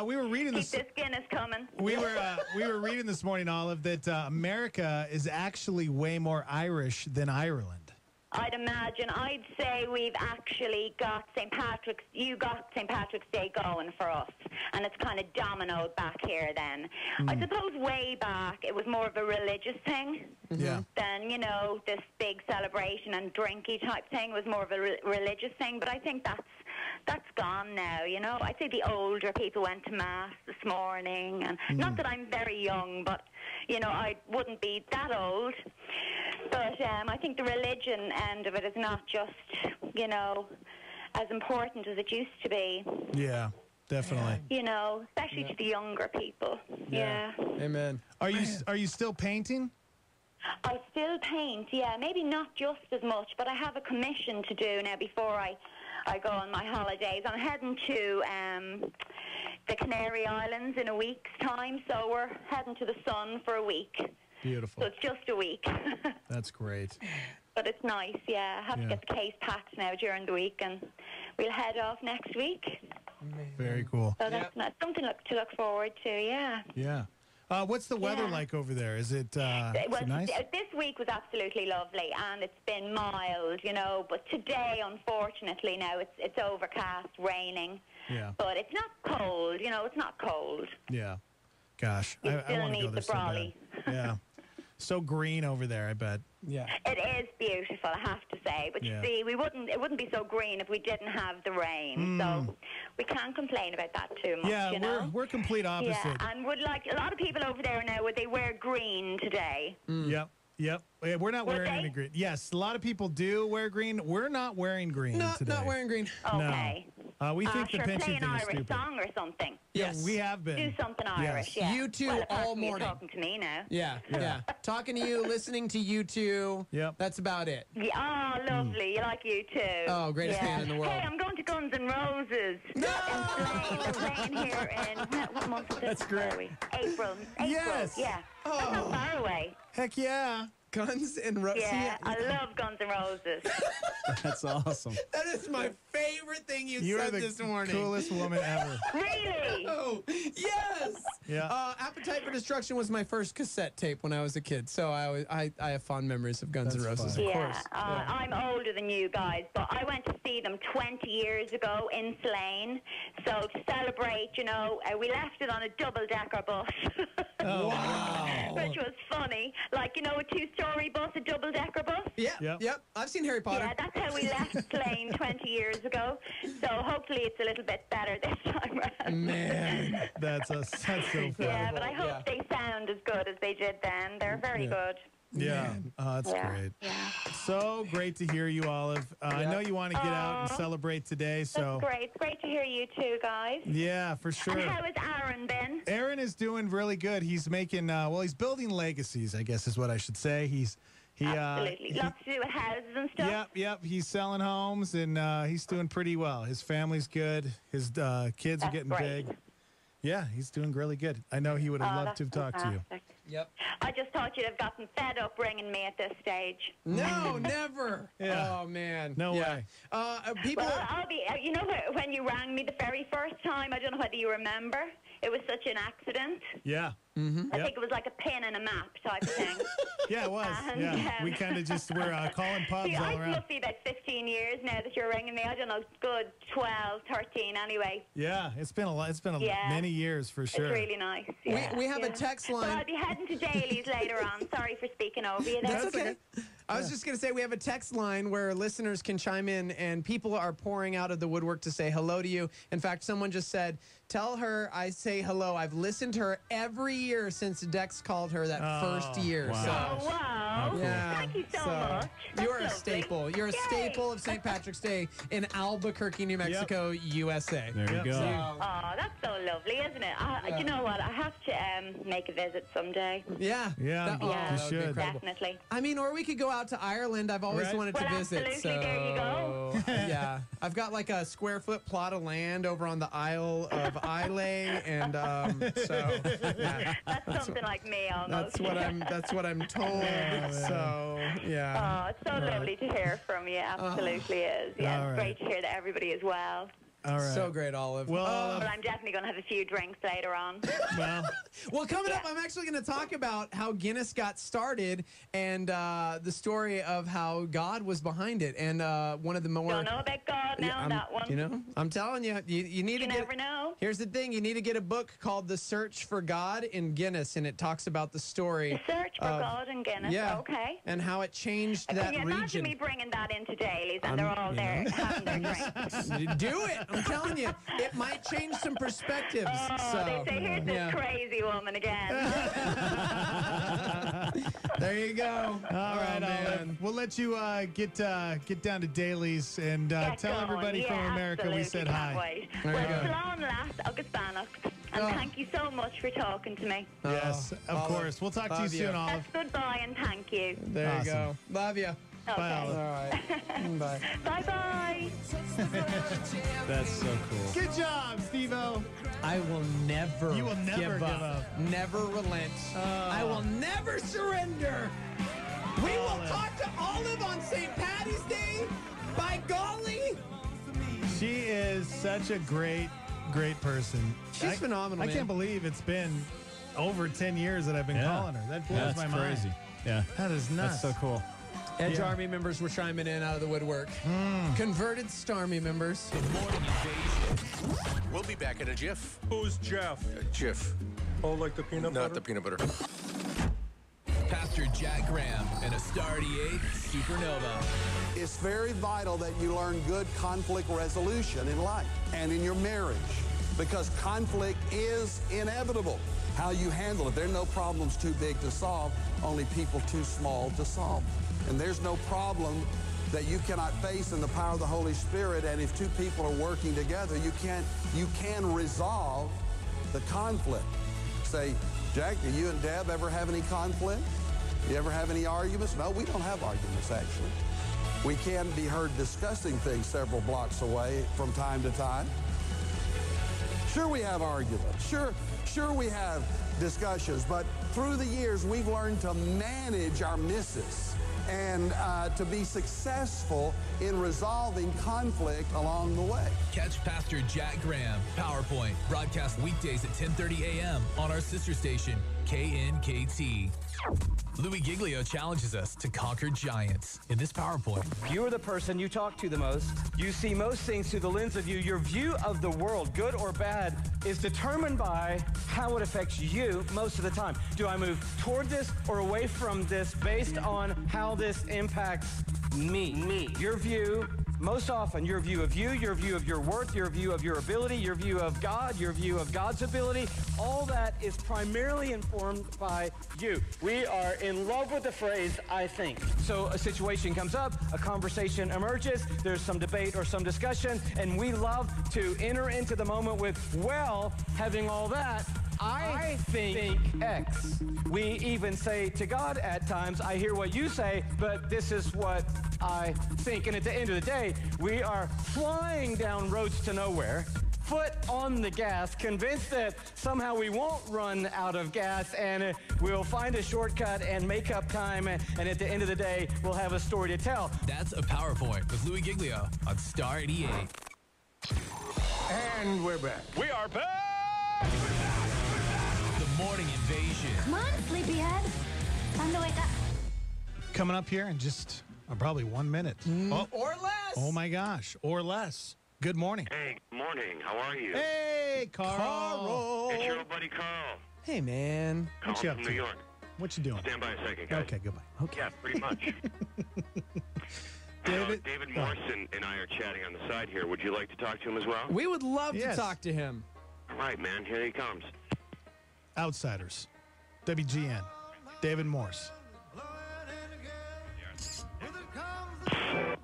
We were reading Keep this Guinness coming. We were reading this morning, Olive, that America is actually way more Irish than Ireland. I'd imagine. I'd say we've actually got you got St. Patrick's Day going for us, and it's kind of dominoed back here then. I suppose way back it was more of a religious thing. Yeah. Than, you know, this big celebration and drinky type thing. It was more of a religious thing, but I think that's gone now, you know. I'd say the older people went to Mass this morning, and not that I'm very young, but, you know, I wouldn't be that old. But I think the religion end of it is not just, you know, as important as it used to be. Yeah, definitely. You know, especially to the younger people. Yeah. Amen. Are you still painting? I still paint, yeah. Maybe not just as much, but I have a commission to do now before I go on my holidays. I'm heading to the Canary Islands in a week's time, so we're heading to the sun for a week. Beautiful. So it's just a week. That's great. But it's nice, yeah. I have to get the case packed now during the week, and we'll head off next week. Very cool. So that's nice. Something to look forward to, yeah. Yeah. What's the weather like over there? Is it, nice? This week was absolutely lovely, and it's been mild, you know. But today, unfortunately, now it's overcast, raining. Yeah. But it's not cold, you know. It's not cold. Yeah. Gosh, You I still want to go need there the so bad. brolly. Yeah. So green over there, I bet. Yeah. It is beautiful, I have to say. But Yeah. you see, it wouldn't be so green if we didn't have the rain. So we can't complain about that too much. Yeah, you know? we're complete opposite. Yeah, and would like a lot of people over there now. Would they wear green today? Yep. Yeah, we're not Would wearing they? any green. Yes, a lot of people do wear green. We're not wearing green today. Not wearing green. Okay. No. We think the sure, pension play an thing is Irish stupid. song or something. Yes. We have been. Do something Irish, yeah. You two well, apart all from you morning. talking to me now. Yeah. Talking to you, listening to you two. Yep. That's about it. Yeah, oh, lovely. You like you too. Oh, greatest yeah. band in the world. Hey, I'm going to Guns N' Roses. No! They're playing here in, what month is this? That's great. April. Yes. Yeah. That's not far away. Heck yeah. Guns N' Roses. Yeah, I love Guns N' Roses. That's awesome. That is my favorite thing you You are said the this morning. coolest woman ever. Really? Oh, yes. Yeah. Appetite for Destruction was my first cassette tape when I was a kid, so I have fond memories of Guns N' Roses, of course. I'm older than you guys, but I went to see them 20 years ago in Slane. So to celebrate, you know, we left it on a double-decker bus. Oh, wow. Which was funny. Like, you know, a two-story bus, a double-decker bus? Yep. I've seen Harry Potter. Yeah, that's how we left Slane 20 years ago. So hopefully it's a little bit better this time around. Man, that's so funny. Yeah, but I hope they sound as good as they did then. They're very good. Yeah, that's great. Yeah. So great to hear you, Olive. I know you want to get out and celebrate today, so. That's great. It's great to hear you too, guys. Yeah, for sure. And how has Aaron been? Aaron is doing really good. He's making, he's building legacies, I guess is what I should say. Absolutely. Lots to do with houses and stuff. Yep. He's selling homes, and he's doing pretty well. His family's good. His kids are getting great. big. Yeah, he's doing really good. I know he would have loved to have talked to you. Yep. I just thought you'd have gotten fed up ringing me at this stage. No, never. Yeah. Oh, man. No way. People. Well, I'll be. You know, when you rang me the very first time, I don't know whether you remember. It was such an accident. Yeah. I think it was like a pin and a map type of thing. Yeah, it was. And, we kind of just were calling pubs See, all I've around. must be about 15 years now that you're ringing me. I don't know, good 12, 13 anyway. Yeah, it's been a lot. It's been many years for sure. It's really nice. Yeah, we have a text line. Well, I'll be heading to Daly's later on. Sorry for speaking over you there. That's okay. I was just going to say we have a text line where listeners can chime in, and people are pouring out of the woodwork to say hello to you. In fact, someone just said, tell her I say hello. I've listened to her every year since Dex called her that first year. Wow. Oh, wow. Cool. Yeah. Thank you so much. That's You're a lovely. staple. You're a Yay. staple of St. Patrick's Day in Albuquerque, New Mexico, USA. There you go. Oh, that's so lovely, isn't it? You know what? I have to make a visit someday. Yeah. Yeah, That- you that would be should. incredible. Definitely. I mean, or we could go out to Ireland. I've always Right. wanted to Well, visit. absolutely. There you go. Yeah. I've got like a square foot plot of land over on the Isle of Islay, and so yeah, That's something like me almost. that's what I'm told. So yeah. Oh, it's so lovely to hear from you. Absolutely is. Yeah, All it's right. great to hear that everybody is well. All right. So great, Olive. Well, But I'm definitely going to have a few drinks later on. Well, coming up, I'm actually going to talk about how Guinness got started and the story of how God was behind it. And one of the more... Don't know about God now, that one. You know, I'm telling you, you need You to get... never know. Here's the thing. You need to get a book called The Search for God in Guinness, and it talks about the story. The Search for God in Guinness, yeah, okay. And how it changed that Can you imagine region. me bringing that into Dailies and they're all there having their drinks? Do it. I'm telling you, it might change some perspectives. Oh, so, they say, here's this yeah. crazy woman again. There you go. All right, Olive. We'll let you get down to dailies and tell everybody from America we said hi. Wait. There you Well, go. Salon last August Bannock. And thank you so much for talking to me. Yes, of Olive, course. We'll talk to you love soon, Olive. That's goodbye and thank you. There you go. Love you. Okay. Bye, Olive. All right. Bye. Bye-bye. That's so cool. Good job, Steve-O. I will never You will never give up. Never relent. I will never surrender. We will talk to Olive on St. Patty's Day. By golly. She is such a great person. She's phenomenal, I man. can't believe it's been over 10 years that I've been calling her. That blows That's my mind. crazy. Yeah. That is nuts. That's so cool. Edge Army members were chiming in out of the woodwork. Converted Starmy members. We'll be back in a jiff. Who's Jeff? Jiff. Oh, like the peanut butter? Not the peanut butter. Pastor Jack Graham and a Star 88 Supernova. It's very vital that you learn good conflict resolution in life and in your marriage because conflict is inevitable. How you handle it. There are no problems too big to solve, only people too small to solve. And there's no problem that you cannot face in the power of the Holy Spirit, and if two people are working together, you can resolve the conflict. Say, Jack, do you and Deb ever have any conflict? You ever have any arguments? No, we don't have arguments, actually. We can be heard discussing things several blocks away from time to time. Sure, we have arguments. Sure, we have discussions, but through the years, we've learned to manage our misses and to be successful in resolving conflict along the way. Catch Pastor Jack Graham, PowerPoint, broadcast weekdays at 10:30 a.m. on our sister station, KNKT. Louis Giglio challenges us to conquer giants in this PowerPoint. You are the person you talk to the most. You see most things through the lens of you. Your view of the world, good or bad, is determined by how it affects you most of the time. Do I move toward this or away from this based on how this impacts me? Your view, most often, your view of you, your view of your worth, your view of your ability, your view of God, your view of God's ability, all that is primarily informed by you. We are in love with the phrase, I think. So a situation comes up, a conversation emerges, there's some debate or some discussion, and we love to enter into the moment with, well, having all that, I think X. We even say to God at times, I hear what you say, but this is what I think. And at the end of the day, we are flying down roads to nowhere, foot on the gas, convinced that somehow we won't run out of gas and we'll find a shortcut and make up time. And at the end of the day, we'll have a story to tell. That's a PowerPoint with Louis Giglio on Star 88. And we're back. We are back! The Morning Invasion. Come on, sleepyhead. Time to wake up. Coming up here in just probably 1 minute. Or less. Oh, my gosh. Or less. Good morning. Hey, good morning. How are you? Hey, Carl. It's your old buddy Carl. Hey, man. Carl What you up from to? New York. What you doing? Stand by a second, guys. Okay, goodbye. Okay. Yeah, pretty much. David, David Morse and I are chatting on the side here. Would you like to talk to him as well? We would love to talk to him. All right, man. Here he comes. Outsiders. WGN. David Morse.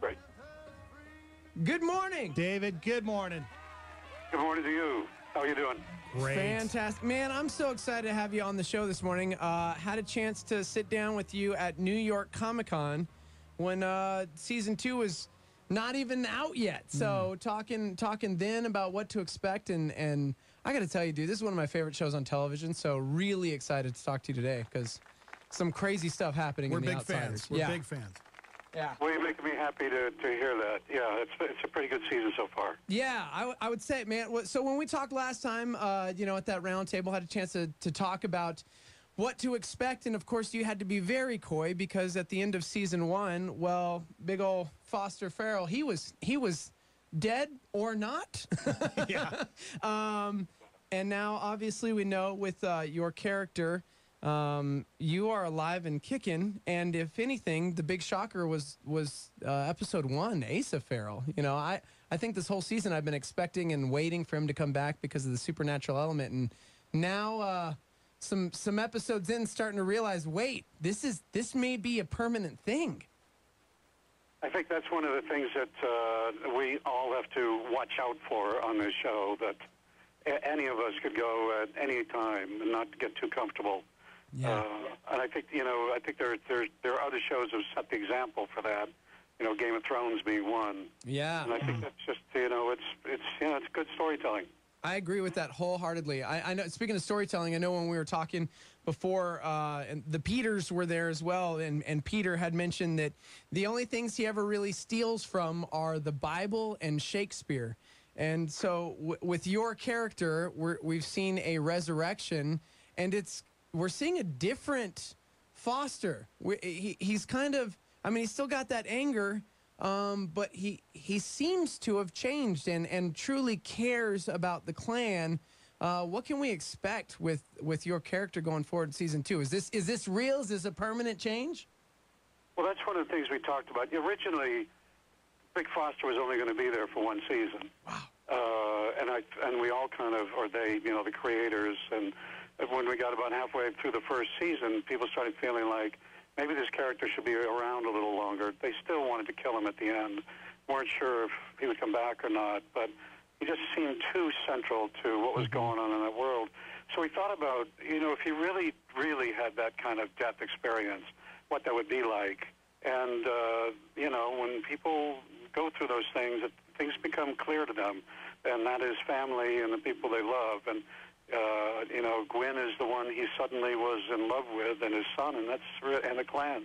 Right. Good morning. David, good morning. Good morning to you. How are you doing? Great. Fantastic. Man, I'm so excited to have you on the show this morning. Had a chance to sit down with you at New York Comic-Con when season 2 was not even out yet. So talking then about what to expect, and I got to tell you, dude, this is one of my favorite shows on television. So really excited to talk to you today because some crazy stuff happening We're in the big Outsiders. fans. We're big fans. Yeah. Well, you're making me happy to hear that. Yeah, it's a pretty good season so far. Yeah, I would say, man. So when we talked last time, you know, at that round table, had a chance to talk about what to expect, and of course, you had to be very coy because at the end of season 1, well, big ol' Foster Farrell, he was dead or not. Yeah. And now, obviously, we know with your character, you are alive and kicking. And if anything, the big shocker was episode 1, Asa Farrell. You know, I think this whole season I've been expecting and waiting for him to come back because of the supernatural element. And now, some episodes in, starting to realize, wait, this may be a permanent thing. I think that's one of the things that we all have to watch out for on this show, that any of us could go at any time and not get too comfortable. Yeah. And I think, you know, there are other shows that have set the example for that. You know, Game of Thrones being one. Yeah. And I think that's just, you know, it's good storytelling. I agree with that wholeheartedly. I know. Speaking of storytelling, I know when we were talking before, and the Peters were there as well, and Peter had mentioned that the only things he ever really steals from are the Bible and Shakespeare. And so with your character, we've seen a resurrection, and we're seeing a different Foster. He's kind of, I mean, he's still got that anger, but he seems to have changed and truly cares about the clan. What can we expect with your character going forward in season 2? Is this real? Is this a permanent change? Well, that's one of the things we talked about. Originally, Big Foster was only going to be there for 1 season. Wow. And we all kind of, or they, you know, the creators, and when we got about halfway through the first season, people started feeling like maybe this character should be around a little longer. They still wanted to kill him at the end. Weren't sure if he would come back or not, but he just seemed too central to what was going on in that world. So we thought about, you know, if he really, really had that kind of death experience, what that would be like. And, you know, when people go through those things become clear to them, and that is family and the people they love. And, you know, Gwyn is the one he suddenly was in love with, and his son, and the clan.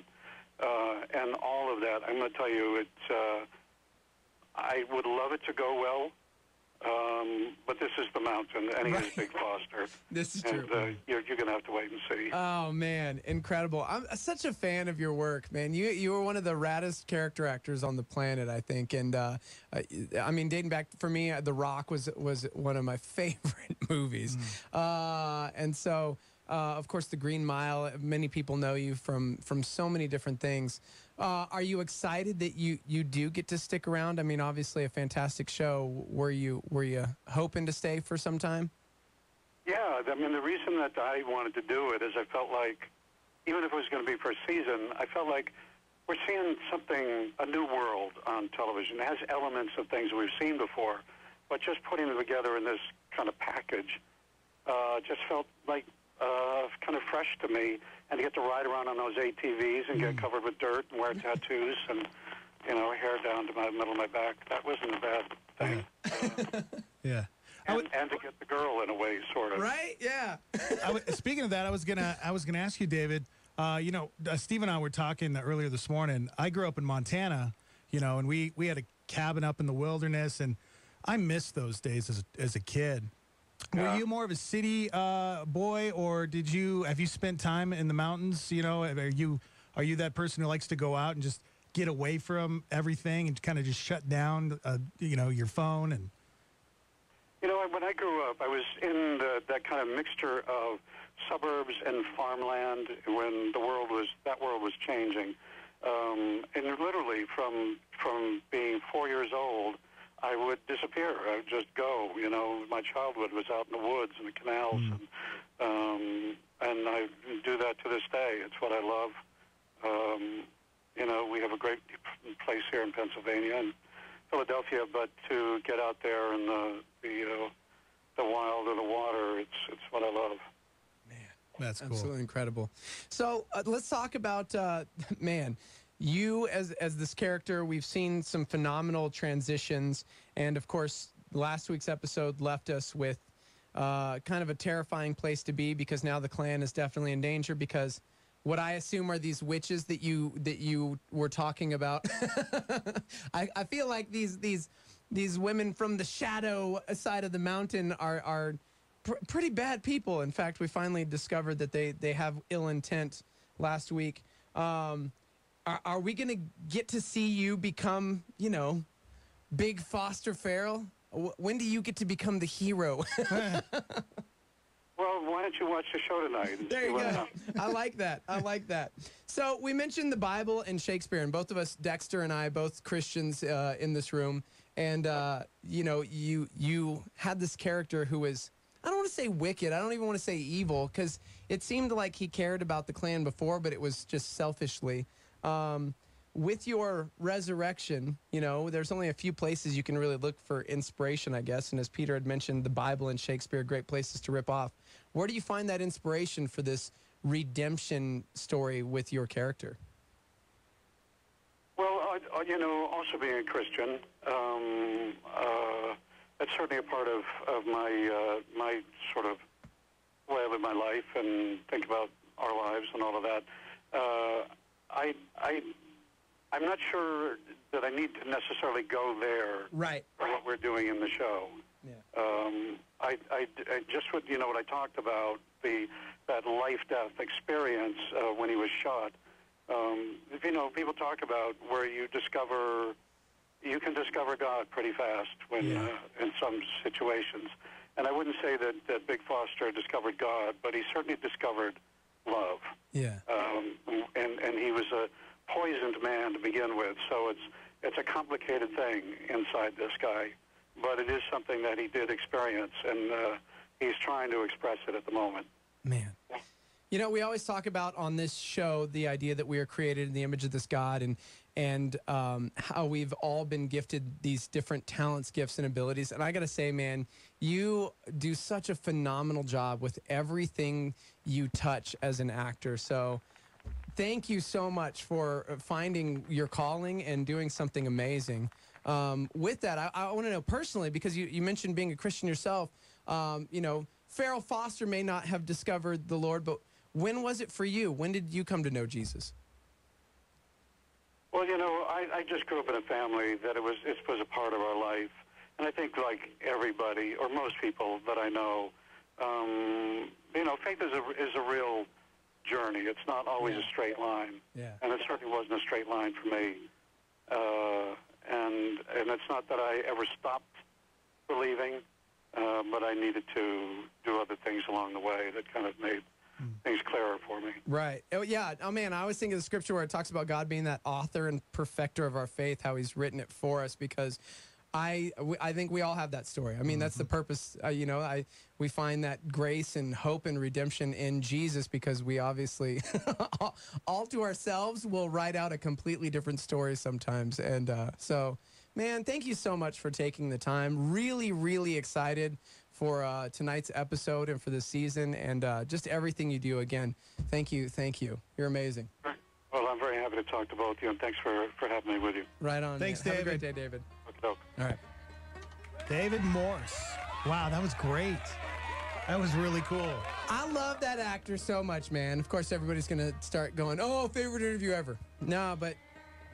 And all of that, I'm going to tell you, I would love it to go well, but this is the mountain, and he is Big Foster. This is true. And you're going to have to wait and see. Oh, man, incredible. I'm such a fan of your work, man. You were one of the raddest character actors on the planet, I think. And, I mean, dating back, for me, The Rock was one of my favorite movies. And so, of course, The Green Mile, many people know you from so many different things. Are you excited that you do get to stick around? I mean, obviously a fantastic show. Were you hoping to stay for some time? Yeah, I mean, the reason that I wanted to do it is I felt like, even if it was going to be for a season, I felt like we're seeing a new world on television. It has elements of things we've seen before, but just putting them together in this kind of package just felt like kind of fresh to me. And to get to ride around on those ATVs and get covered with dirt and wear tattoos and, you know, hair down to the middle of my back, that wasn't a bad thing. Yeah. And to get the girl in a way, sort of. Right? Yeah. Speaking of that, I was gonna ask you, David. You know, Steve and I were talking earlier this morning. I grew up in Montana, you know, and we had a cabin up in the wilderness, and I missed those days as a kid. Were you more of a city boy, or have you spent time in the mountains? You know, are you that person who likes to go out and just get away from everything and kind of just shut down, you know, your phone? And you know, when I grew up, I was in that kind of mixture of suburbs and farmland when that world was changing, and literally from being 4 years old, I would disappear. I would just go. You know, my childhood was out in the woods and the canals, and I do that to this day. It's what I love. You know, we have a great place here in Pennsylvania and Philadelphia, but to get out there in the wild or the water, it's what I love. That's cool. Absolutely incredible. So let's talk about, man, you as this character. We've seen some phenomenal transitions. And, of course, last week's episode left us with kind of a terrifying place to be because now the clan is definitely in danger because what I assume are these witches that you were talking about. I feel like these women from the shadow side of the mountain are pretty bad people. In fact, we finally discovered that they have ill intent last week. Are we going to get to see you become, Big Foster Farrell? When do you get to become the hero? Well, why don't you watch the show tonight? And There see you what go. happens. I like that. I like that. So we mentioned the Bible and Shakespeare, and both of us, Dexter and I, both Christians in this room. And, you had this character who was, I don't want to say wicked. I don't even want to say evil, because it seemed like he cared about the clan before, but it was just selfishly. With your resurrection, there's only a few places you can really look for inspiration, I guess. And as Peter had mentioned, the Bible and Shakespeare, great places to rip off. Where do you find that inspiration for this redemption story with your character? Well, also being a Christian, that's certainly a part of my sort of way I live my life and think about our lives and all of that. I'm not sure that I need to necessarily go there right. for what we're doing in the show. Yeah. I just what I talked about, that life-death experience when he was shot. People talk about where you can discover God pretty fast when in some situations. And I wouldn't say that Big Foster discovered God, but he certainly discovered love. Yeah. And he was a poisoned man to begin with, so it's a complicated thing inside this guy, but it is something that he did experience, and he's trying to express it at the moment. Man. We always talk about on this show the idea that we are created in the image of this God, and how we've all been gifted these different talents, gifts, and abilities. And I got to say, man, you do such a phenomenal job with everything you touch as an actor. So thank you so much for finding your calling and doing something amazing. With that, I want to know personally, because you mentioned being a Christian yourself, Farrell Foster may not have discovered the Lord, but when was it for you? When did you come to know Jesus? Well, I just grew up in a family that it was a part of our life. And I think like everybody, or most people that I know, faith is a real journey. It's not always a straight line. Yeah. And it certainly wasn't a straight line for me. And it's not that I ever stopped believing, but I needed to do other things along the way that kind of made things clearer for me. Right. Oh, yeah. Oh, man, I always think of the scripture where it talks about God being that author and perfecter of our faith, how he's written it for us, because I think we all have that story. I mean, that's the purpose. We find that grace and hope and redemption in Jesus, because we obviously, all to ourselves, will write out a completely different story sometimes. And so, man, thank you so much for taking the time. Really, really excited for tonight's episode and for the season, and just everything you do. Again, thank you. Thank you. You're amazing. Well, I'm very happy to talk to both of you, and thanks for having me with you. Right on. Thanks, man. Have a David. great day, David. Okay. All right. David Morse. Wow, that was great. That was really cool. I love that actor so much, man. Of course, everybody's going to start going, oh, favorite interview ever. No, but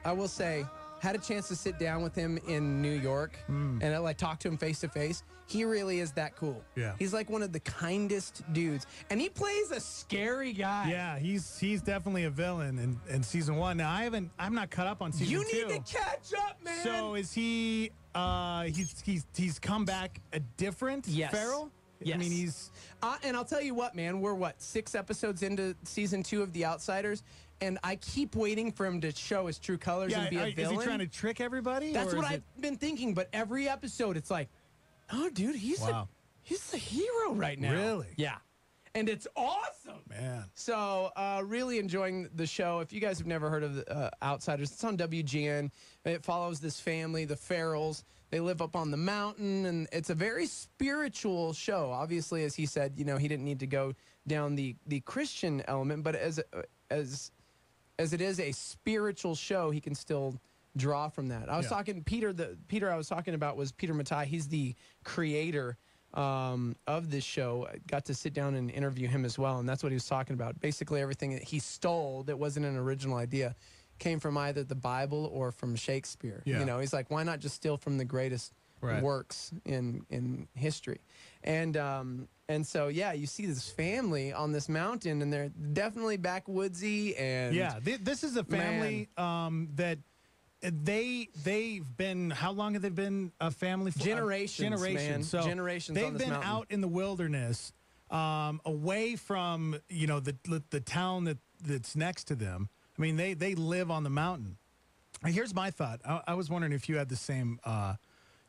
I will say, had a chance to sit down with him in New York and I talk to him face to face. He really is that cool. Yeah. He's like one of the kindest dudes. And he plays a scary guy. Yeah, he's definitely a villain in season 1. Now I'm not caught up on season 2. You need to catch up, man. So is he he's come back a different Farrell? Yes. I mean, he's and I'll tell you what, man, we're 6 episodes into season 2 of The Outsiders, and I keep waiting for him to show his true colors and be a villain. Is he trying to trick everybody? That's or what is I've been thinking, but every episode it's like, oh, dude, he's the hero right now. Really? Yeah. And it's awesome. Man. So really enjoying the show. If you guys have never heard of Outsiders, it's on WGN. It follows this family, the Farrells. They live up on the mountain, and it's a very spiritual show. Obviously, as he said, he didn't need to go down the Christian element, but as it is a spiritual show, he can still draw from that. I was talking Peter I was talking about was Peter Mattei. He's the creator of this show. I got to sit down and interview him as well, and that's what he was talking about. Basically, everything that he stole that wasn't an original idea came from either the Bible or from Shakespeare. Yeah. You know, he's like, why not just steal from the greatest works in history? And so, yeah, you see this family on this mountain, and they're definitely backwoodsy. And yeah, this is a family that they've been. How long have they been a family? For? Generations, Generations. man. So Generations they've on this been mountain. out in the wilderness, away from the town that's next to them. I mean, they live on the mountain. Here's my thought. I was wondering if you had the same.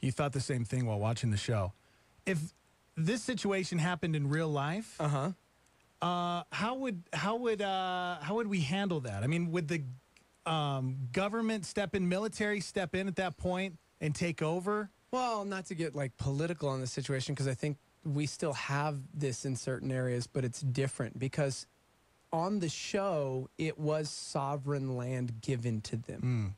You thought the same thing while watching the show. If this situation happened in real life, how would we handle that? I mean, would the government step in, military step in at that point and take over? Well, not to get like political on the situation, because I think we still have this in certain areas, but it's different because on the show, it was sovereign land given to them.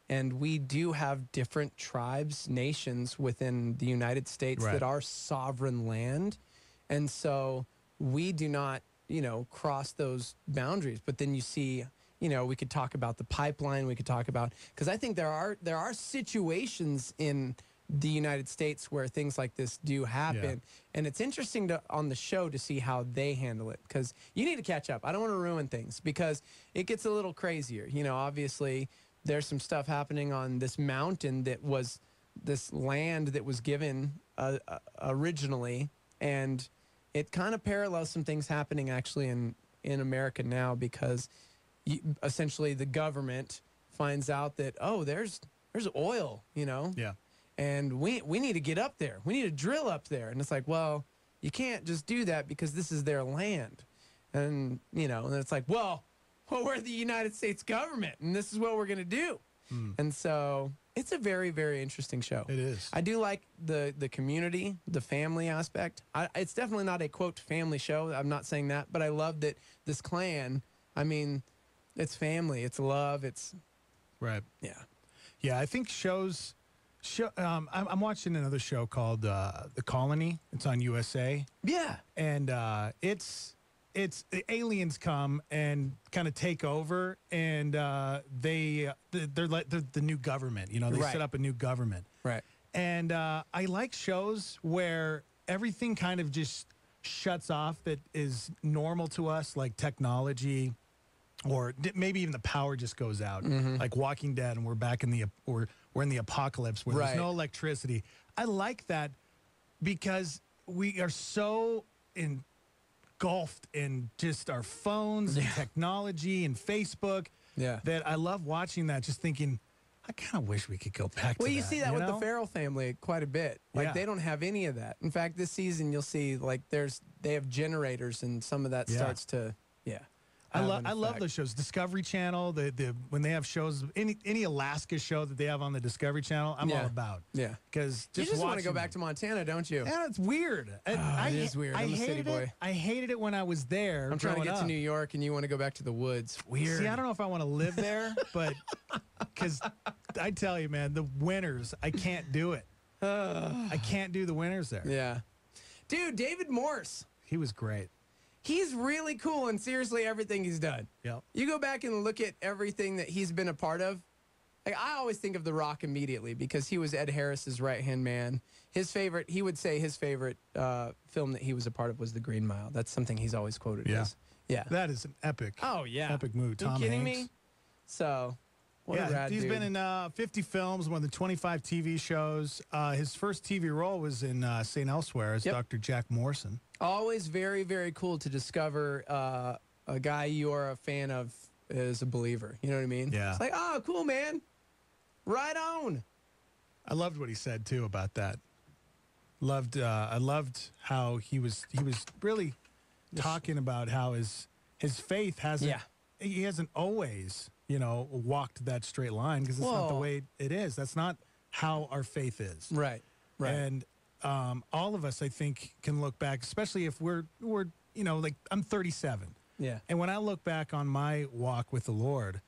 And we do have different tribes, nations within the United States that are sovereign land. And so we do not, cross those boundaries. But then you see, we could talk about the pipeline. We could talk about, because I think there are situations in the United States where things like this do happen. And it's interesting on the show to see how they handle it, because you need to catch up. I don't want to ruin things because it gets a little crazier. Obviously there's some stuff happening on this mountain that was this land that was given originally, and it kind of parallels some things happening actually in America now, because essentially the government finds out that, oh, there's oil, and we need to get up there. We need to drill up there. And it's like, well, you can't just do that because this is their land. And, and it's like, well, we're the United States government, and this is what we're going to do. And so it's a very, very interesting show. It is. I do like the community, the family aspect. It's definitely not a, quote, family show. I'm not saying that, but I love that this clan, I mean, it's family, it's love, it's... Right. Yeah. Yeah, I think I'm watching another show called The Colony. It's on USA. Yeah. And it's the aliens come and kind of take over, and they're like the new government. They set up a new government. Right. And I like shows where everything kind of just shuts off that is normal to us, like technology, or maybe even the power just goes out, like Walking Dead, and we're back in we're in the apocalypse where there's no electricity. I like that because we are so engulfed in just our phones and technology and Facebook that I love watching that, just thinking, I kind of wish we could go back to that. Well, you see that with the Farrell family quite a bit. Like, they don't have any of that. In fact, this season you'll see, like, they have generators, and some of that starts to, I love those shows. Discovery Channel, when they have shows, any Alaska show that they have on the Discovery Channel, I'm all about. Yeah. Because you just want to go back to Montana, don't you? Yeah, it's weird. It is weird. I'm a city boy. I hated it when I was there. I'm trying to get to New York, and you want to go back to the woods. Weird. See, I don't know if I want to live there, but because I tell you, man, the winters, I can't do it. I can't do the winters there. Yeah. Dude, David Morse. He was great. He's really cool, and seriously, everything he's done. Yep. You go back and look at everything that he's been a part of. Like, I always think of The Rock immediately because he was Ed Harris's right-hand man. He would say his favorite film that he was a part of was The Green Mile. That's something he's always quoted as. Yeah. That is an epic. Oh, yeah. Epic movie. Tom Are you kidding Hanks. me? So, what a rad he's dude. been in 50 films, more than 25 TV shows. His first TV role was in St. Elsewhere as Dr. Jack Morrison. Always very, very cool to discover a guy you're a fan of as a believer. You know what I mean? Yeah. It's like, oh, cool, man. Right on. I loved what he said, too, about that. I loved how he was really talking about how his faith hasn't, he hasn't always, walked that straight line, because it's not the way it is. That's not how our faith is. Right. And all of us, I think, can look back, especially if we're like, I'm 37. Yeah. And when I look back on my walk with the Lord,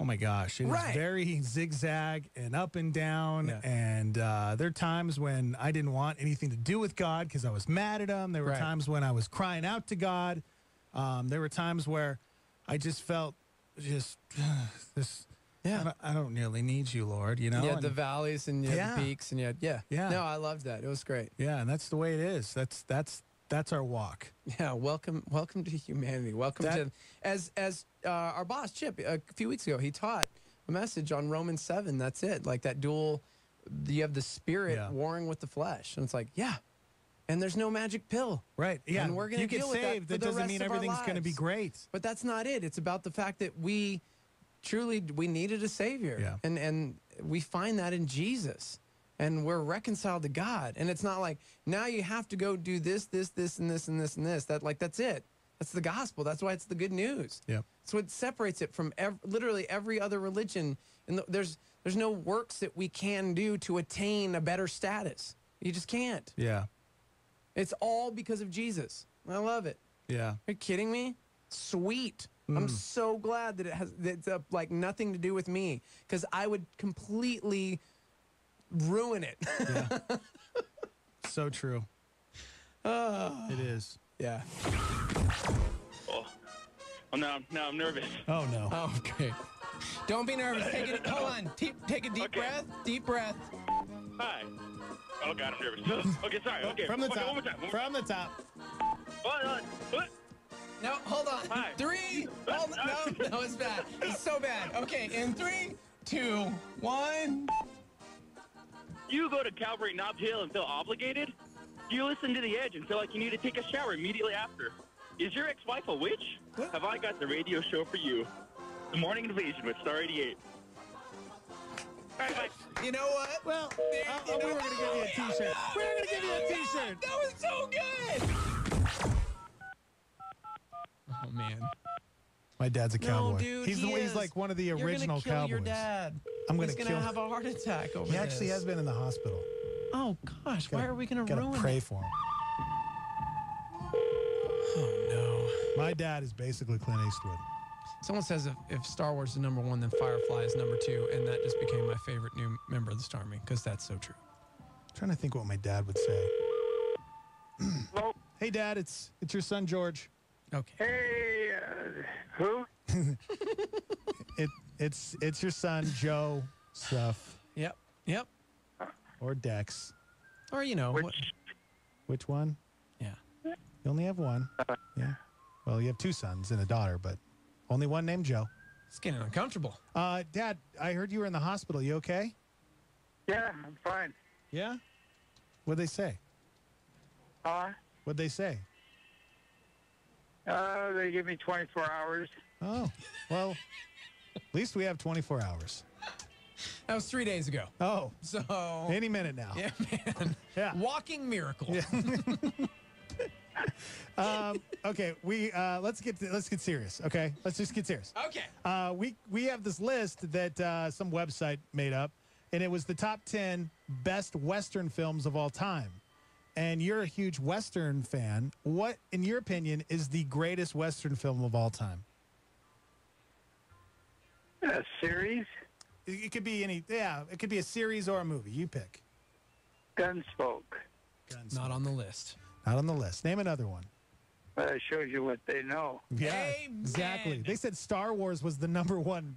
Oh my gosh, it is very zigzag and up and down. And there are times when I didn't want anything to do with God because I was mad at him. There were times when I was crying out to God. There were times where I just felt just this. Yeah, I don't nearly need you, Lord. You know, You had the valleys and you had the peaks and you had No, I loved that. It was great. Yeah, and that's the way it is. That's our walk. Yeah, welcome to humanity. Welcome to as our boss Chip a few weeks ago. He taught a message on Romans 7. That's it. Like that dual. You have the spirit warring with the flesh, and it's like and there's no magic pill. Right. Yeah. And we're gonna you get deal with saved. that That doesn't mean everything's going to be great. But that's not it. It's about the fact that we needed a savior. Yeah. And we find that in Jesus. And we're reconciled to God. And it's not like, now you have to go do this, this, this, and this, and this, and this. That's it. That's the gospel. That's why it's the good news. Yeah. So it separates it from literally every other religion. And there's no works that we can do to attain a better status. You just can't. Yeah. It's all because of Jesus. I love it. Yeah. Are you kidding me? Sweet. I'm so glad that it's like nothing to do with me, because I would completely ruin it. Yeah. So true. It is. Yeah. Oh, now I'm nervous. Oh no. Oh, okay. Don't be nervous. Hold on. Take a deep breath. Deep breath. Hi. Oh God, I'm nervous. Okay, sorry. Okay. From the Okay, top. one more time. From the top. Hold on. No, hold on. Hi. 3. Hold on. No, it's bad. It's so bad. Okay, in 3, 2, 1. You go to Calvary Nob Hill and feel obligated? You listen to The Edge and feel like you need to take a shower immediately after? Is your ex-wife a witch? Have I got the radio show for you? The Morning Invasion with Star 88. All right, bye. You know what? Well, we were going to give you a T-shirt. We were going to give you a T-shirt. That was so good. Oh, man. My dad's a cowboy. No, dude, he's like one of the original You're gonna kill cowboys. your dad. I'm going He's to gonna kill have a heart attack over He actually this. has been in the hospital. Oh, gosh. Why are we going to ruin Gotta pray it? for him. Oh, no. My dad is basically Clint Eastwood. Someone says if Star Wars is #1, then Firefly is #2, and that just became my favorite new member of the Star Army, because that's so true. I'm trying to think what my dad would say. Hello? Hey, Dad, it's your son, George. Okay. Hey, who? It's your son, Joe Stuff. Yep. Or Dex. Or, you know. Which one? Yeah. You only have one. Yeah. Well, you have 2 sons and a daughter, but only one named Joe. It's getting uncomfortable. Dad, I heard you were in the hospital. You okay? Yeah, I'm fine. Yeah? What'd they say? What'd they say? They give me 24 hours. Oh, well, at least we have 24 hours. That was 3 days ago. Oh. So. Any minute now. Yeah, man. Yeah. Walking miracle. Yeah. Okay, let's get serious. Okay, let's just get serious. Okay. We have this list that some website made up, and it was the top 10 best Western films of all time. And you're a huge Western fan. What, in your opinion, is the greatest Western film of all time? A series? It could be any. Yeah, it could be a series or a movie. You pick. Gunsmoke. Not on the list. Not on the list. Name another one. That shows you what they know. Yeah, Amen. exactly. They said Star Wars was the #1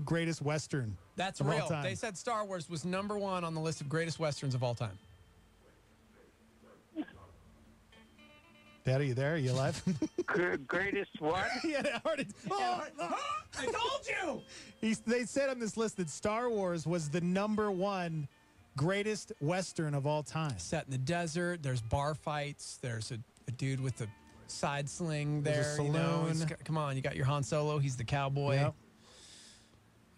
greatest Western. That's of all real. time. They said Star Wars was #1 on the list of greatest Westerns of all time. Dad, are you there? Are you alive? Greatest what? Yeah, I told you! They said on this list that Star Wars was the #1 greatest Western of all time. Set in the desert. There's bar fights. There's a dude with a side sling there. There's a You know, saloon. come on, you got your Han Solo. He's the cowboy. Yep.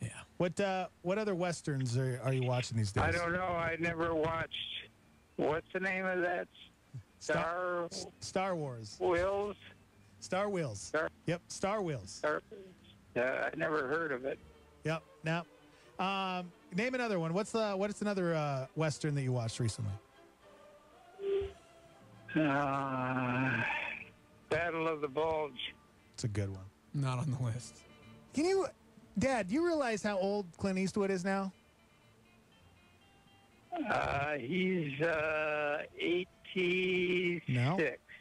Yeah. What other Westerns are you watching these days? I don't know. I never watched. What's the name of that? Star Wars. Wheels? Star Wheels. Yep, Star Wheels. I never heard of it. Yep. Now, name another one. What's another Western that you watched recently? Battle of the Bulge. It's a good one. Not on the list. Can you? Dad, do you realize how old Clint Eastwood is now? He's 86.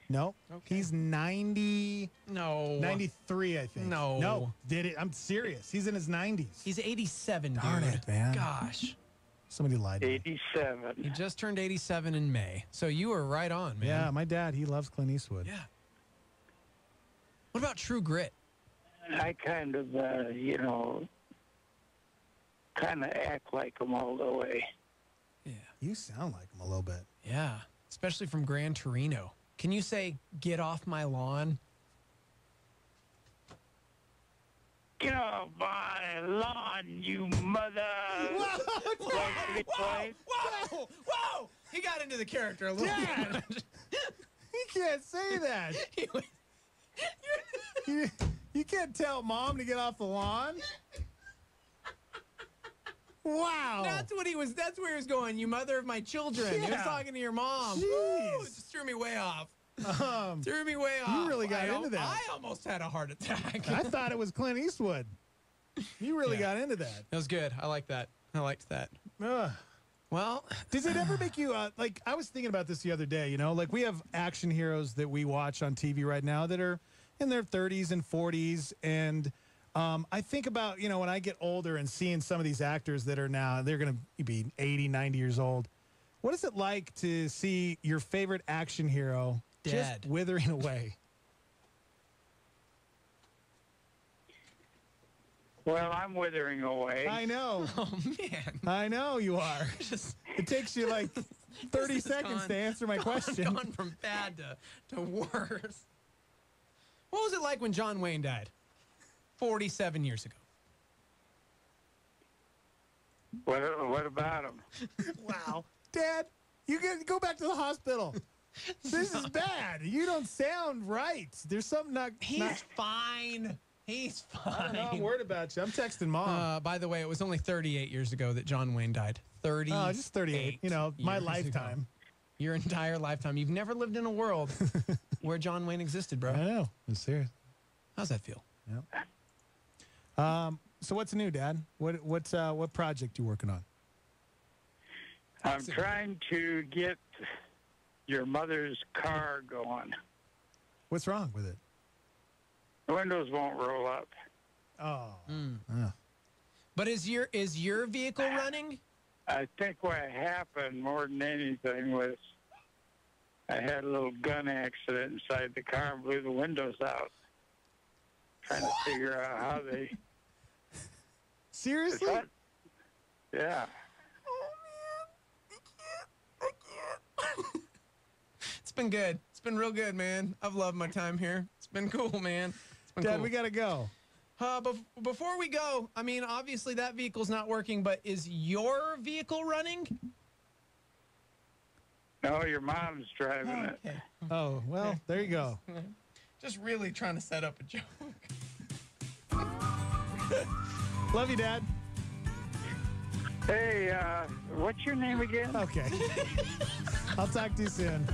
No. He's 90. No. 93, I think. No. Did it? I'm serious. He's in his 90s. He's 87, Darn dude. it, man. Gosh. Somebody lied to me. 87. He just turned 87 in May. So you were right on, man. Yeah, my dad, he loves Clint Eastwood. Yeah. What about True Grit? I kind of, kind of act like him all the way. Yeah. You sound like him a little bit. Yeah. Especially from Gran Torino. Can you say, get off my lawn? Get off my lawn, you mother! Whoa! He got into the character a little Dad! bit. He can't say that. You can't tell Mom to get off the lawn? Wow. That's where he was going. You mother of my children. He was Yeah. talking to your mom. Jeez. Woo, it just threw me way off. Threw me way off. You really got into that. I almost had a heart attack. I thought it was Clint Eastwood. You really got into that. That was good. I like that. I liked that. Ugh. Well, does it ever make you like? I was thinking about this the other day. Like we have action heroes that we watch on TV right now that are in their 30s and 40s, and I think about when I get older and seeing some of these actors that are now they're going to be 80, 90 years old. What is it like to see your favorite action hero just withering away? Well, I'm withering away. I know. Oh, man. I know you are. It takes you like 30 seconds to answer my question. Gone from bad to worse. What was it like when John Wayne died 47 years ago? What about him? Wow. Dad, you get go back to the hospital. This is bad. You don't sound right. There's something not... He's fine. He's fine. I don't know. I'm worried about you. I'm texting Mom. By the way, it was only 38 years ago that John Wayne died. 38. Oh, just 38. My lifetime. Ago. Your entire lifetime. You've never lived in a world where John Wayne existed, bro. I know. I'm serious. How's that feel? Yeah. So what's new, Dad? What project you working on? I'm trying to get your mother's car going. What's wrong with it? The windows won't roll up. Oh. But is your vehicle running? I think what happened more than anything was I had a little gun accident inside the car and blew the windows out. Trying to figure out how they... Seriously? Yeah. It's been good. It's been real good, man. I've loved my time here. It's been cool, man. It's been Dad, cool. we got to go. Before we go, I mean, obviously that vehicle's not working, but is your vehicle running? No, your mom's driving it. Oh, well, there you go. Just really trying to set up a joke. Love you, Dad. Hey, what's your name again? Okay. I'll talk to you soon.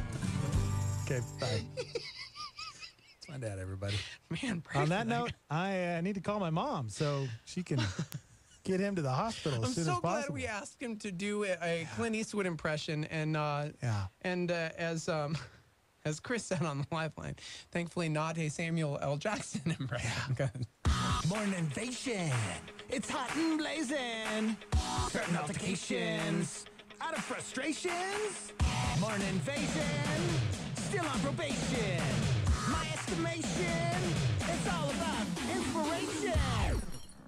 Okay, bye. It's my dad, everybody. Man, pray on for that note, I need to call my mom so she can get him to the hospital as soon as I'm so glad possible. we asked him to do a Clint Eastwood impression, and as Chris said on the lifeline, thankfully not a Samuel L. Jackson impression. Morning invasion. It's hot and blazing. Certain altercations. Out of frustrations. Morning invasion. Still on probation. My estimation. It's all about inspiration.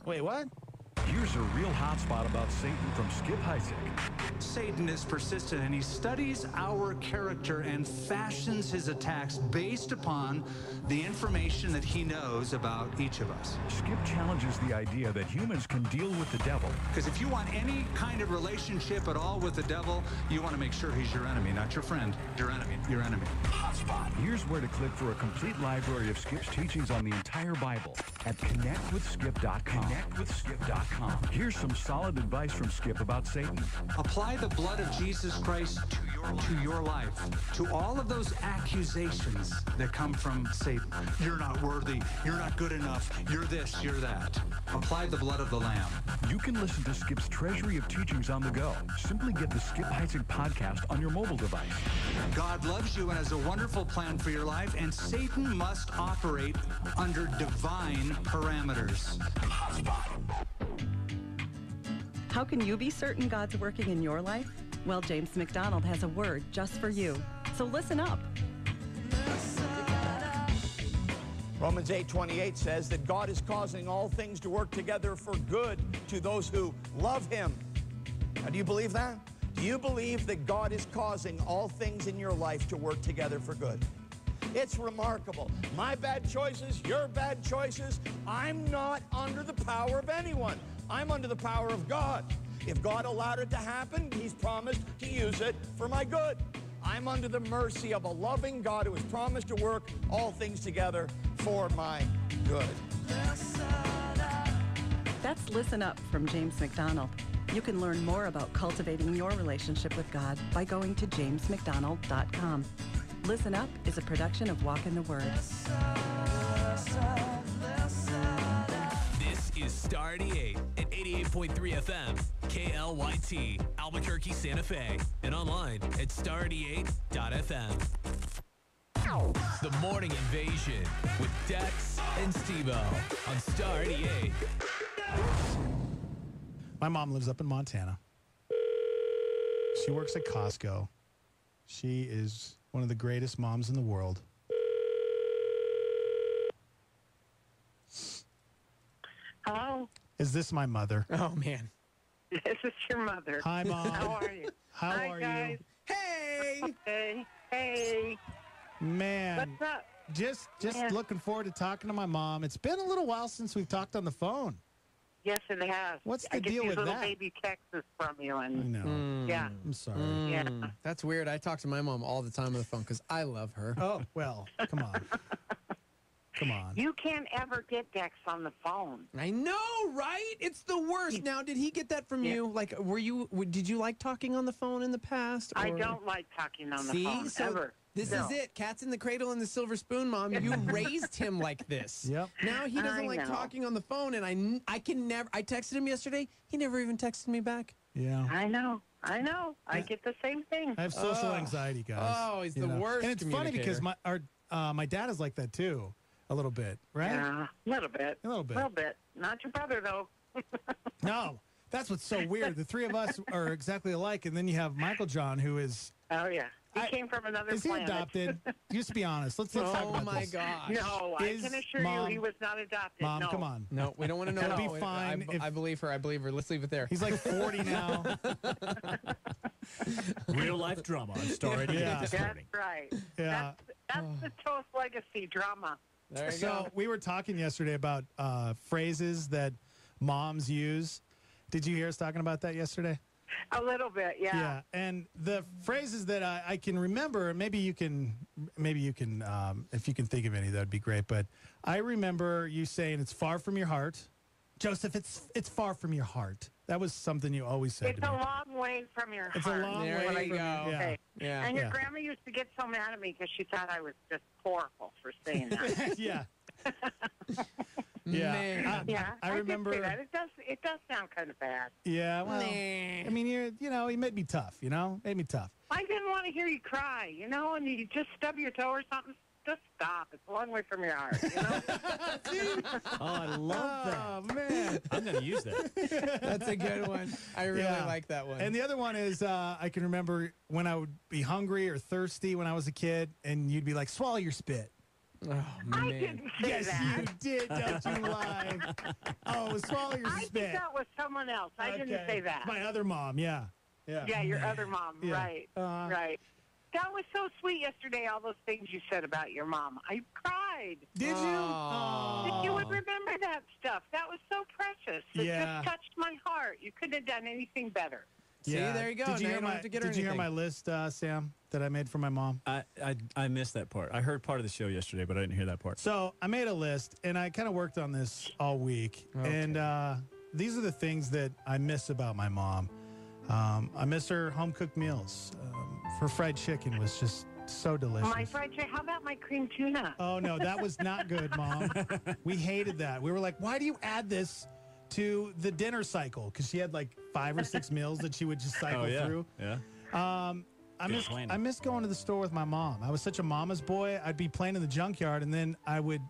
Wait, what? Here's a real hot spot about Satan from Skip Heitzig. Satan is persistent, and he studies our character and fashions his attacks based upon the information that he knows about each of us. Skip challenges the idea that humans can deal with the devil. Because if you want any kind of relationship at all with the devil, you want to make sure he's your enemy, not your friend. Your enemy. Your enemy. Hotspot. Here's where to click for a complete library of Skip's teachings on the entire Bible at connectwithskip.com. Connectwithskip.com. Here's some solid advice from Skip about Satan. Apply the blood of Jesus Christ to your life, to all of those accusations that come from Satan. You're not worthy. You're not good enough. You're this, you're that. Apply the blood of the Lamb. You can listen to Skip's treasury of teachings on the go. Simply get the Skip Heitzig podcast on your mobile device. God loves you and has a wonderful plan for your life, and Satan must operate under divine parameters. How can you be certain God's working in your life? Well, James McDonald has a word just for you. So listen up. Romans 8:28 says that God is causing all things to work together for good to those who love him. Now, do you believe that? Do you believe that God is causing all things in your life to work together for good? It's remarkable. My bad choices, your bad choices. I'm not under the power of anyone. I'm under the power of God. If God allowed it to happen, he's promised to use it for my good. I'm under the mercy of a loving God who has promised to work all things together for my good. That's Listen Up from James McDonald. You can learn more about cultivating your relationship with God by going to jamesmcdonald.com. Listen Up is a production of Walk in the Word. This is Star 88 at 88.3 FM, KLYT, Albuquerque, Santa Fe, and online at star88.fm. The Morning Invasion with Dex and Steve-O on Star 88. My mom lives up in Montana. She works at Costco. She is one of the greatest moms in the world. Hello? Is this my mother? Oh, man. This is your mother. Hi, Mom. How are you? How Hi, are guys. you? Hey! Hey. Hey. Man. What's up? Just Yeah. looking forward to talking to my mom. It's been a little while since we've talked on the phone. Yes, it has. What's the I get deal these with little that? baby texts from you, I and know. yeah. I'm sorry. Yeah. That's weird. I talk to my mom all the time on the phone because I love her. Oh, well, come on. Come on. You can't ever get Dex on the phone. I know, right? It's the worst. Now, did he get that from you? Like, did you like talking on the phone in the past? I or- don't like talking on the See? phone So ever. this No. is it. Cat's in the cradle and the silver spoon, Mom. You raised him like this. Yep. Now he doesn't I like know. talking on the phone, and I can never. I texted him yesterday. He never even texted me back. Yeah. I know. I get the same thing. I have social anxiety, guys. Oh, he's you the know. worst. And it's funny because communicator. my dad is like that too, a little bit, right? Yeah, a little bit. A little bit. A little bit. Not your brother, though. No, that's what's so weird. The three of us are exactly alike, and then you have Michael John, who is. Oh, yeah. He came from another Is he planet. adopted? Just be honest. Let's talk Oh about my this. gosh. No, I can assure Mom- you he was not adopted. Mom, no. come on. No, we don't want to know. It'll be fine I believe her. I believe her. Let's leave it there. He's like 40 now. Real life drama on Star 88 Yeah. this That's morning. right. Yeah. That's the Toast Legacy drama. There you So go. we were talking yesterday about phrases that moms use. Did you hear us talking about that yesterday? A little bit, yeah. Yeah, and the phrases that I can remember, maybe you can, if you can think of any, that would be great. But I remember you saying, "It's far from your heart." Joseph, it's far from your heart. That was something you always said It's to a me. long way from your It's a heart. long There way you from go. your Okay. Yeah. And your Yeah. grandma used to get so mad at me because she thought I was just horrible for saying that. Yeah. Yeah. Man. Yeah, I did remember. say that. It does sound kind of bad. Yeah. Well, Nah. I mean, you made me tough. Made me tough. I didn't want to hear you cry, and you just stub your toe or something. Just stop. It's a long way from your heart. Oh, I love that. Oh man. I'm going to use that. That's a good one. I really Yeah. like that one. And the other one is I can remember when I would be hungry or thirsty when I was a kid, and you'd be like, "Swallow your spit." oh, I man. didn't say Yes, that. you did. Don't you lie? Oh, swallow your I spit. think that was someone else. I didn't Okay. say that. My other mom. Yeah. Yeah. Yeah, your other mom. Yeah. Right. Right. That was so sweet yesterday, all those things you said about your mom. I cried. Did you? Aw. That you would remember that stuff. That was so precious. It Yeah. just touched my heart. You couldn't have done anything better. See, there you go. Did you Now hear don't my have to get her Did you hear anything. my list, Sam, that I made for my mom? I missed that part. I heard part of the show yesterday, but I didn't hear that part. So I made a list, and I kind of worked on this all week. Okay. And these are the things that I miss about my mom. I miss her home-cooked meals. Her fried chicken was just so delicious. My fried chicken. How about my cream tuna? Oh, no, that was not good, Mom. We hated that. We were like, why do you add this to the dinner cycle? Because she had like 5 or 6 meals that she would just cycle through. Yeah. I miss going to the store with my mom. I was such a mama's boy. I'd be playing in the junkyard, and then I would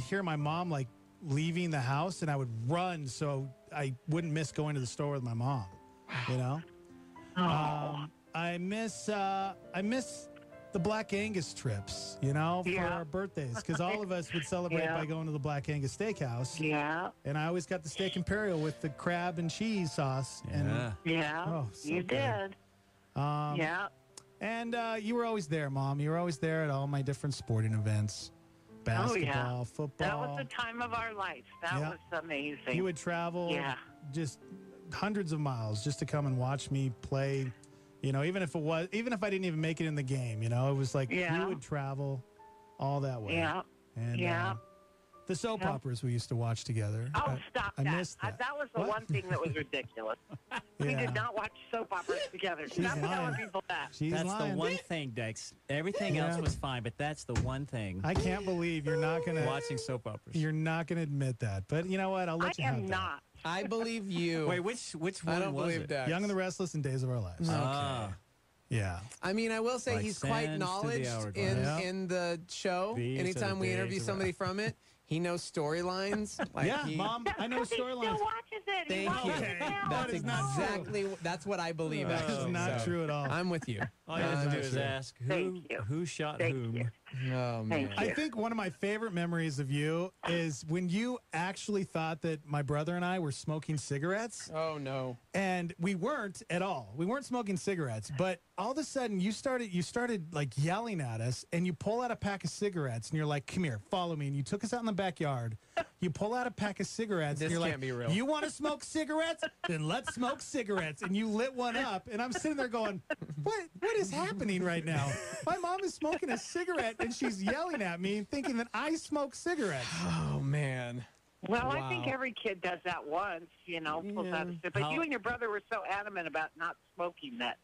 hear my mom like leaving the house, and I would run so I wouldn't miss going to the store with my mom. You know. I miss the Black Angus trips, you know, for our birthdays, because all of us would celebrate by going to the Black Angus Steakhouse. Yeah. And I always got the steak imperial with the crab and cheese sauce. Yeah. And, so you good. did. Yeah. And you were always there, Mom. You were always there at all my different sporting events. Basketball, football. That was the time of our life. That was amazing. You would travel just hundreds of miles just to come and watch me play. You know, even if I didn't even make it in the game, you know, it was like you would travel all that way. Yeah. And the soap operas we used to watch together. Oh, stop that. I missed that. That was the one thing that was ridiculous. We did not watch soap operas together. Stop telling people that. That's the one thing, Dex. Everything else was fine, but that's the one thing. I can't believe you're not going to... Watching soap operas. You're not going to admit that. But you know what? I'll let you have that. I am not. I believe you. Wait, which one I don't was believe it? Dex. Young and the Restless and Days of Our Lives. Okay. Yeah. I mean, I will say Like he's quite sands to the knowledged hourglass. in the show. These are Anytime the we days interview of somebody from it, he knows storylines. Mom, I know storylines. He still watches it. He Thank you. watches it now. That's is not true. exactly that's what I believe. That is actually. not So, true at all. I'm with you. All you have to do is true. ask Thank you. who shot Thank whom. you. Oh, man. I think one of my favorite memories of you is when you actually thought that my brother and I were smoking cigarettes. Oh, no. And we weren't at all. We weren't smoking cigarettes, but all of a sudden you started like yelling at us, and you pull out a pack of cigarettes and you're like, "Come here, follow me." And you took us out in the backyard. You pull out a pack of cigarettes This and you're can't like, be real. "You want to smoke cigarettes? Then let's smoke cigarettes." And you lit one up, and I'm sitting there going, What is happening right now? My mom is smoking a cigarette and she's yelling at me thinking that I smoke cigarettes. Oh, man. Well, Wow. I think every kid does that once, you know. Pulls out a, but you and your brother were so adamant about not smoking that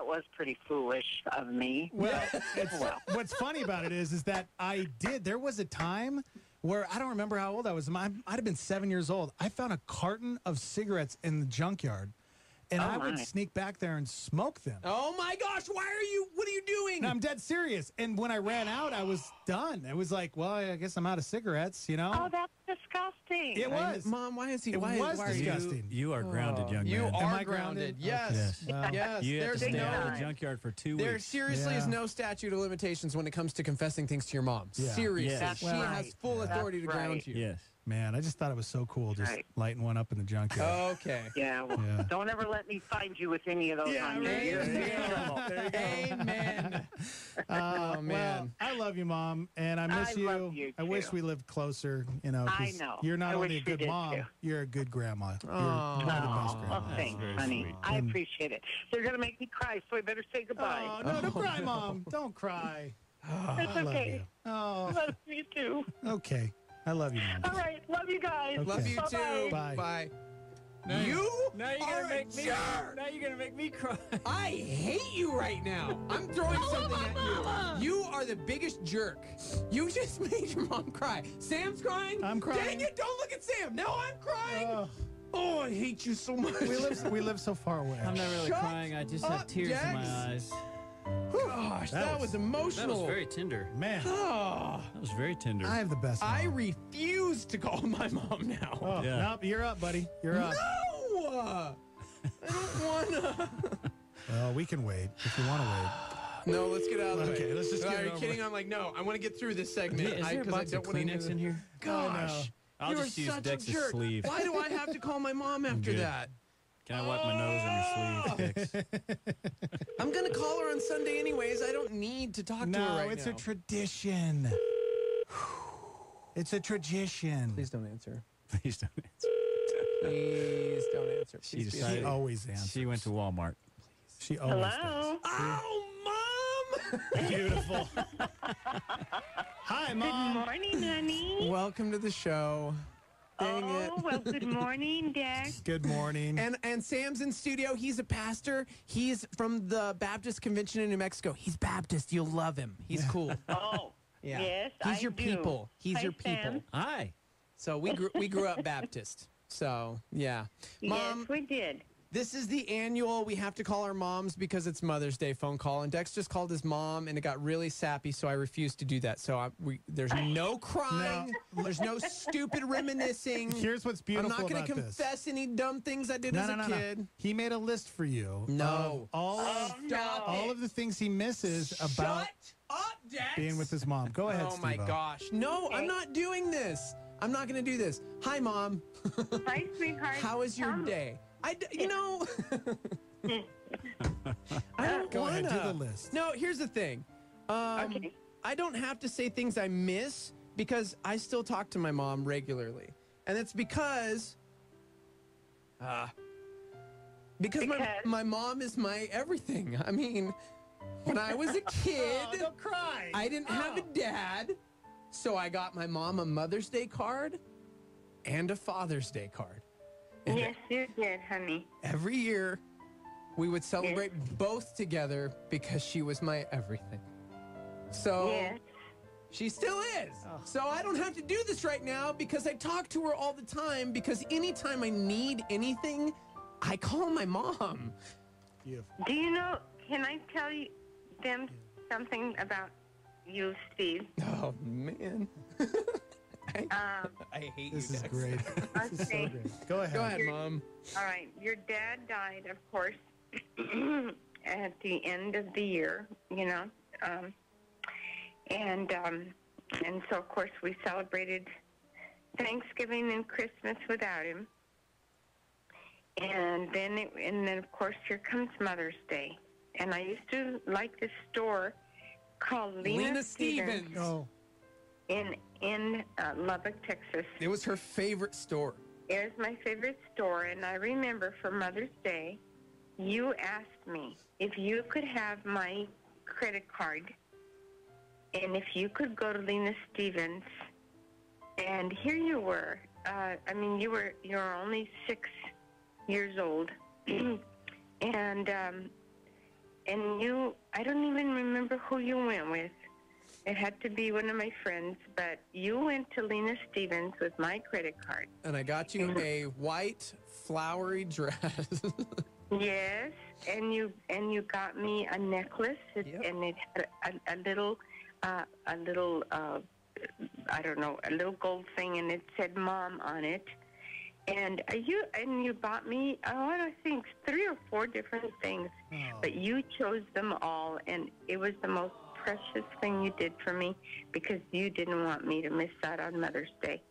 was pretty foolish of me. Well, what's funny about it is that I did. There was a time where I don't remember how old I was. I'd have been 7 years old. I found a carton of cigarettes in the junkyard, and I would sneak back there and smoke them. Oh, my gosh. What are you doing? No, I'm dead serious. And when I ran out, I was done. It was like, well, I guess I'm out of cigarettes, you know? Oh, that's disgusting. It was. Mom, why is he? It why was are you? disgusting. You are grounded, young You man. are Am I grounded. grounded? Yes. Okay. Yes. You have to There's stay out of no. the junkyard for 2 There weeks. seriously is Yeah. no statute of limitations when it comes to confessing things to your mom. Yeah. Seriously. Yes. She That's has right. full authority to That's ground right. you. Yes. Man, I just thought it was so cool just Right. lighting one up in the junkyard. Okay. Yeah, well, Yeah. don't ever let me find you with any of those on you. right. You're in There you go. trouble. There you go. Amen. Oh, man. Well, I love you, Mom, and I miss I love you, I wish too. we lived closer, you know. 'cause I know. You're not I only wish a we good did, mom, too. you're a good grandma. You're Aw. one of the best Oh, grandmas. thanks, very honey. sweet. I appreciate it. They're going to make me cry, so I better say goodbye. Oh, no, don't cry, Mom. Don't cry. It's I love okay. you. Oh, Love you too. okay. I love you, Mom. All right. Love you guys. Okay. Love you too. Bye. Bye. Now You Now you're are gonna make a me. jerk. Now you're gonna make me cry. I hate you right now. I'm throwing something at you. You are the biggest jerk. You just made your mom cry. Sam's crying. I'm crying. Dang it! Don't look at Sam. Now I'm crying. Oh, Oh, I hate you so much. we live so far away. I'm not really Shut crying. I just have up, tears in my Dex. eyes. Gosh, that was That emotional. was very tender. Man, Oh, That was very tender. I have the best mom. I refuse to call my mom now. Oh, Yeah. nope, you're up, buddy. You're up. No! I don't wanna. Well, we can wait if you want to wait. No, let's get out of the way. Okay, let's just get Are it you over kidding? with. I'm like, no, I want to get through this segment. Is there a 'cause I box of don't wanna Kleenex do in here? Gosh. I'll You're just use such a Dex's jerk. sleeve. Why do I have to call my mom after good. that? Can I wipe my nose on your sleeve, Dex? I'm going to call her on Sunday anyways. I don't need to talk to her No, right it's now. a tradition. It's a tradition. Please don't answer. Please don't answer. Please don't answer. She Please be decided. She always answers. She went to Walmart. She always Hello. Oh, Mom! does. Beautiful. Hi, Good Mom. morning, honey. Welcome to the show. Dang it. well, good morning, Dex. Good morning. And Sam's in studio. He's a pastor. He's from the Baptist Convention in New Mexico. He's Baptist. You'll love him. He's cool. Oh, Yeah. yes, He's I your do. people. He's Hi, your people. Sam. Hi. So we grew up Baptist. So yeah. Mom, Yes, we did. this is the annual we have to call our moms because it's Mother's Day phone call, and Dex just called his mom, and it got really sappy, so I refused to do that. So there's no crying, there's no stupid reminiscing. Here's what's beautiful I'm not about gonna this. confess any dumb things I did as a kid. He made a list for you. No. Of all of the things he misses about Shut up, Dex. being with his mom. Go ahead, Oh my Steve-O. gosh. No, I'm not doing this. I'm not going to do this. Hi, Mom. Hi, sweetheart. How was your day? You know, I don't Go ahead, do wanna. the list. No, here's the thing. I don't have to say things I miss because I still talk to my mom regularly. And it's because my mom is my everything. I mean, when I was a kid, Oh, don't cry. I didn't have a dad, so I got my mom a Mother's Day card and a Father's Day card. And Yes, you did, honey. every year, we would celebrate both together because she was my everything. So Yes. she still is. So I don't have to do this right now because I talk to her all the time because anytime I need anything, I call my mom. Beautiful. Do you know, can I tell you them something about you, Steve? Oh, man. I hate This you, is Dex. great. This is so Okay. great. Go ahead. Go ahead, Mom. All right. Your dad died, of course, at the end of the year, you know. And so, of course, we celebrated Thanksgiving and Christmas without him. And then, of course, here comes Mother's Day. And I used to like this store called Lena Stevens Oh. in Lubbock, Texas. It was her favorite store. It was my favorite store, and I remember for Mother's Day, you asked me if you could have my credit card and if you could go to Lena Stevens. And here you were. You were only 6 years old, and you. I don't even remember who you went with. It had to be one of my friends, but you went to Lena Stevens with my credit card. And I got you a white flowery dress. Yes, and you got me a necklace, and it had a little I don't know, a little gold thing, and it said "Mom" on it. And you bought me, I think 3 or 4 different things, but you chose them all, and it was the most precious thing you did for me because you didn't want me to miss out on Mother's Day.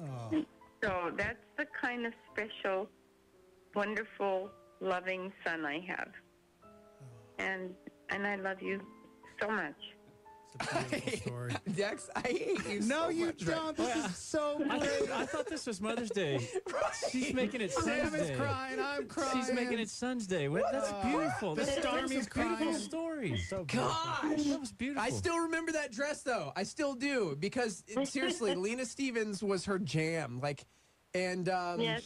Oh. So that's the kind of special, wonderful, loving son I have. And I love you so much. It's a beautiful story. Dex, I hate you No, so you much. don't. This is so I great. thought this was Mother's Day. She's making it Son's Sam is Day. crying. I'm crying. She's making it Son's Day. That's beautiful. The That's Stormy's a beautiful crying. story. So beautiful. Gosh, That was beautiful. I still remember that dress though. I still do because seriously, Lena Stevens was her jam. Yes.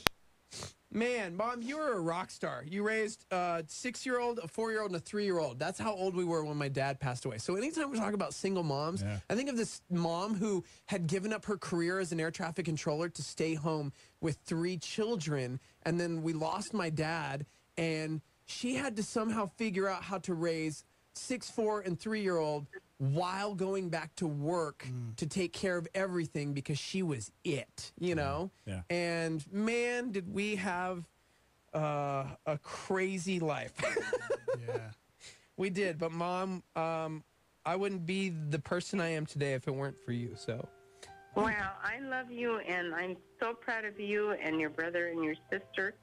Man, Mom, you were a rock star. You raised a 6-year-old, a 4-year-old, and a 3-year-old. That's how old we were when my dad passed away. So anytime we talk about single moms, I think of this mom who had given up her career as an air traffic controller to stay home with 3 children, and then we lost my dad, and she had to somehow figure out how to raise 6, 4, and 3-year-old while going back to work to take care of everything because she was it, you know? Yeah. And man, did we have a crazy life. Yeah. We did. But Mom, I wouldn't be the person I am today if it weren't for you. So. Wow, I love you, and I'm so proud of you and your brother and your sister.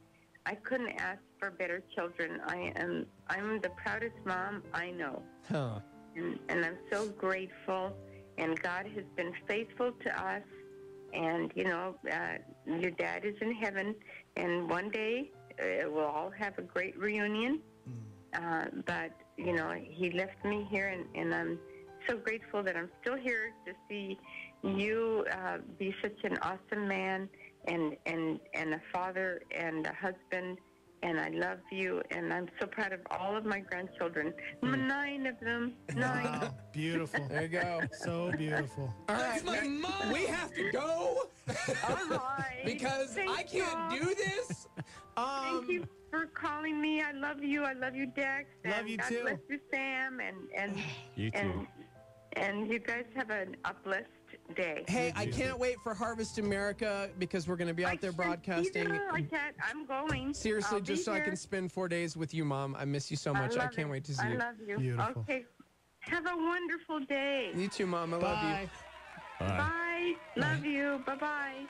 I couldn't ask for better children. I'm the proudest mom I know. Huh. And I'm so grateful, and God has been faithful to us, and, your dad is in heaven, and one day we'll all have a great reunion, but, he left me here, and I'm so grateful that I'm still here to see you be such an awesome man a father and a husband. And I love you, and I'm so proud of all of my grandchildren. 9 of them. 9. Wow, beautiful. There you go. So beautiful. All right, my mom. we have to go All right. because Thanks, I can't Mom. do this. Thank you for calling me. I love you. I love you, Dex. Love and you God too. bless you, Sam. And You too. and you guys have a blessed day. Hey, I can't wait for Harvest America because we're going to be out there broadcasting. I can't. I'm going. Seriously, I'll just be so I here. can spend 4 days with you, Mom. I miss you so much. I can't wait to see I you. love you. Beautiful. Okay. Have a wonderful day. You too, Mom. I love you. Bye. Bye. Love you. Bye-bye.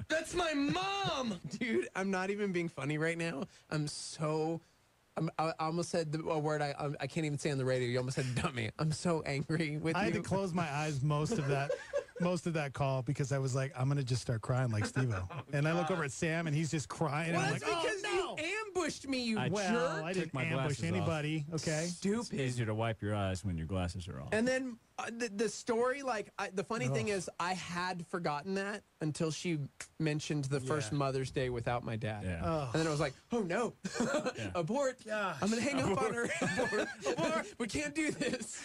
That's my mom! Dude, I'm not even being funny right now. I almost said a word I can't even say on the radio. You almost said dummy. I'm so angry with I you. had to close my eyes most of that call because I was like, I'm gonna just start crying like Steve-O. And I look over at Sam and he's just crying. Well, and I'm that's like, because oh, no. you ambushed me, you jerk. I didn't my ambush glasses anybody. Okay. It's Stupid. easier to wipe your eyes when your glasses are on. And then the story, like, the funny thing is, I had forgotten that until she mentioned the first Mother's Day without my dad. Yeah. Oh. And then I was like, oh no, abort. I'm going to hang up on her. Abort. We can't do this.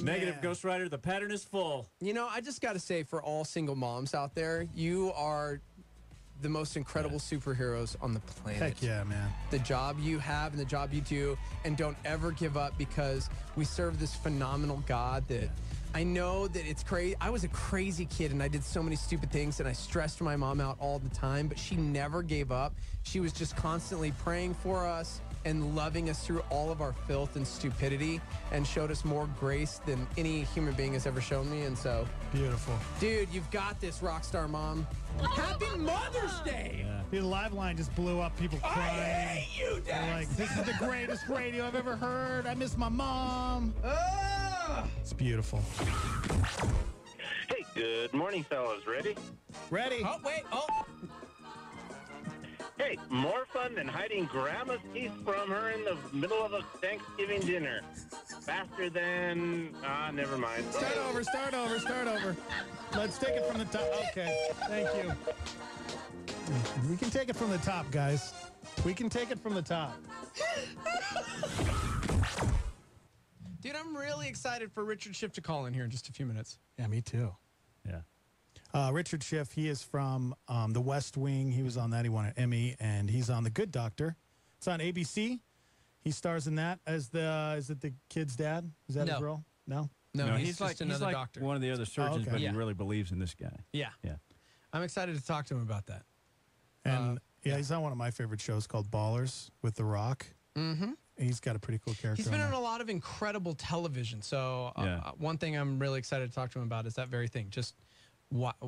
Negative Ghost Rider, the pattern is full. You know, I just got to say, for all single moms out there, you are the most incredible superheroes on the planet. Heck yeah, man. The job you have and the job you do, and don't ever give up because we serve this phenomenal God that I know that it's crazy. I was a crazy kid and I did so many stupid things and I stressed my mom out all the time, but she never gave up. She was just constantly praying for us and loving us through all of our filth and stupidity and showed us more grace than any human being has ever shown me. And so, beautiful. Dude, you've got this, rock star mom. Happy Mother's Day! Yeah. The live line just blew up. People crying. I hate you, Dex! They're like, this is the greatest radio I've ever heard. I miss my mom. It's beautiful. Hey, good morning, fellas. Ready? Ready. Oh, wait. Oh. Hey, more fun than hiding Grandma's teeth from her in the middle of a Thanksgiving dinner. Faster than... never mind. Start over. Let's take it from the top. Okay, thank you. We can take it from the top, guys. We can take it from the top. Dude, I'm really excited for Richard Schiff to call in here in just a few minutes. Yeah, me too. Yeah. Richard Schiff, he is from The West Wing. He was on that. He won an Emmy, and he's on The Good Doctor. It's on ABC. He stars in that as is it the kid's dad? Is that his role? No? No, he's just another doctor. One of the other surgeons, okay. but Yeah. he really believes in this guy. Yeah. Yeah. I'm excited to talk to him about that. And he's on one of my favorite shows called Ballers with The Rock. Mm-hmm. He's got a pretty cool character. He's been on on there. a lot of incredible television. So one thing I'm really excited to talk to him about is that very thing. Just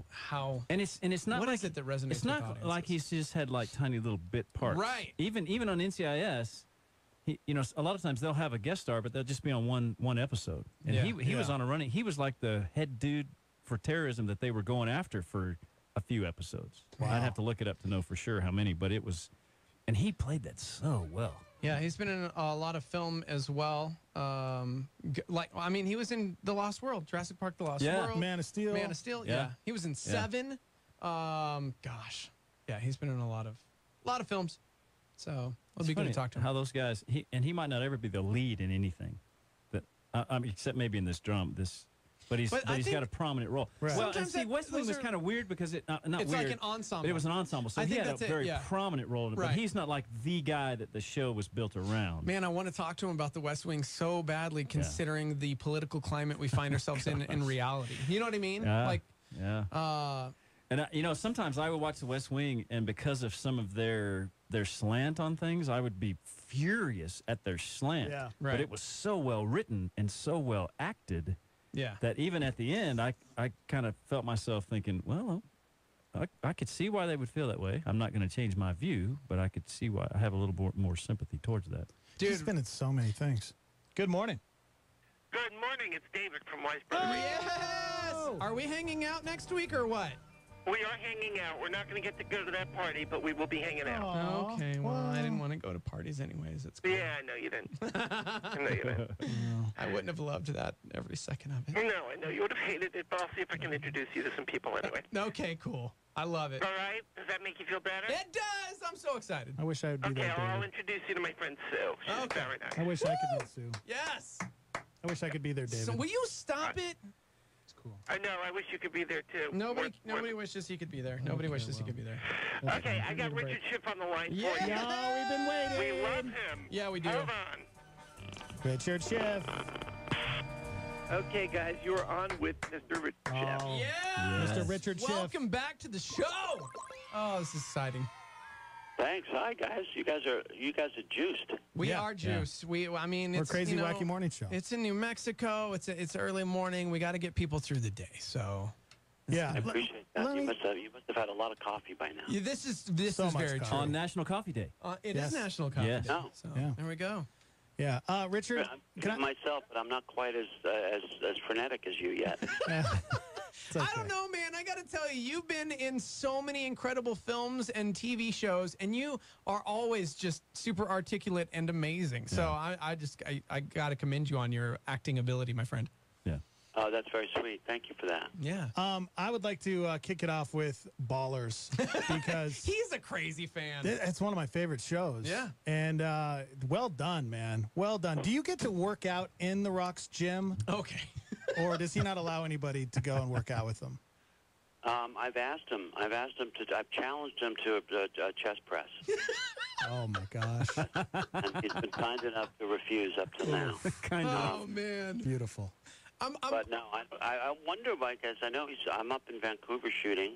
how and it's not what like is it that resonates it's with not audiences? like he's just had like tiny little bit parts. Right. Even on NCIS, a lot of times they'll have a guest star, but they'll just be on one episode. And he was on a running. He was like the head dude for terrorism that they were going after for a few episodes. Wow. I'd have to look it up to know for sure how many, but it was, and he played that so well. Yeah, he's been in a lot of film as well. He was in The Lost World, Jurassic Park: The Lost World, Man of Steel. Yeah. He was in Seven. Gosh, yeah, he's been in a lot of films. So it'll be good to talk to him. How those guys, he might not ever be the lead in anything, that except maybe in this but he's got a prominent role. Right. Well, and see, West Wing was kind of weird because it's like weird, an ensemble. but it was an ensemble, so I he think had a that's it, very yeah. prominent role in it. Right. But he's not like the guy that the show was built around. Man, I want to talk to him about the West Wing so badly, considering the political climate we find ourselves in reality. You know what I mean? And sometimes I would watch the West Wing, and because of some of their slant on things, I would be furious at their slant. Yeah. Right. But it was so well written and so well acted. Yeah. That even at the end, I kind of felt myself thinking, well, I could see why they would feel that way. I'm not going to change my view, but I could see why. I have a little more sympathy towards that. Dude, he's been in so many things. Good morning. Good morning. It's David from Weiss Brothers. Yes! Are we hanging out next week or what? We are hanging out. We're not going to get to go to that party, but we will be hanging out. Okay, well, I didn't want to go to parties anyways. It's cool. Yeah, I know you didn't. I know you didn't. I wouldn't have loved that every second of it. No, I know you would have hated it, but I'll see if I can introduce you to some people anyway. Okay, cool. I love it. All right? Does that make you feel better? It does. I'm so excited. I wish I would be Okay, there, well, I'll David. introduce you to my friend Sue. She's very nice. I wish I could meet Sue. Yes. I wish I could be there, David. So will you stop it? It's cool. I know. I wish you could be there, too. Nobody wishes he could be there. Nobody wishes he could be there. Okay, I got Richard Schiff on the line Yeah. for you. No, we've been waiting. We love him. Yeah, we do. Hold on. Richard Schiff. Okay, guys, you're on with Mr. Richard Schiff. Oh, Yes. Mr. Richard Schiff. Welcome back to the show. Oh, this is exciting. Thanks. Hi, guys. You guys are juiced. We are juiced. I mean, We're it's Crazy you know, Wacky Morning Show. It's in New Mexico. It's early morning. We got to get people through the day. So yeah, I appreciate that. You must have had a lot of coffee by now. Yeah, this is So much very coffee. true. On National Coffee Day. It is Yes. National Coffee Yes. Day. No. So Yeah. there we go. Yeah. Richard, I'm can I? myself, but I'm not quite as frenetic as you yet. It's okay. I don't know, man. I got to tell you, you've been in so many incredible films and TV shows, and you are always just super articulate and amazing. So I got to commend you on your acting ability, my friend. Yeah. Oh, that's very sweet. Thank you for that. Yeah. I would like to kick it off with Ballers because He's a crazy fan. it's one of my favorite shows. Yeah. And well done, man. Well done. Do you get to work out in The Rock's gym? Okay. Or does he not allow anybody to go and work out with him? I've asked him. I've challenged him to a chest press, Oh, my gosh. and he's been kind enough to refuse up to now. Oh, man. Beautiful. But no, I wonder, because I know I'm up in Vancouver shooting,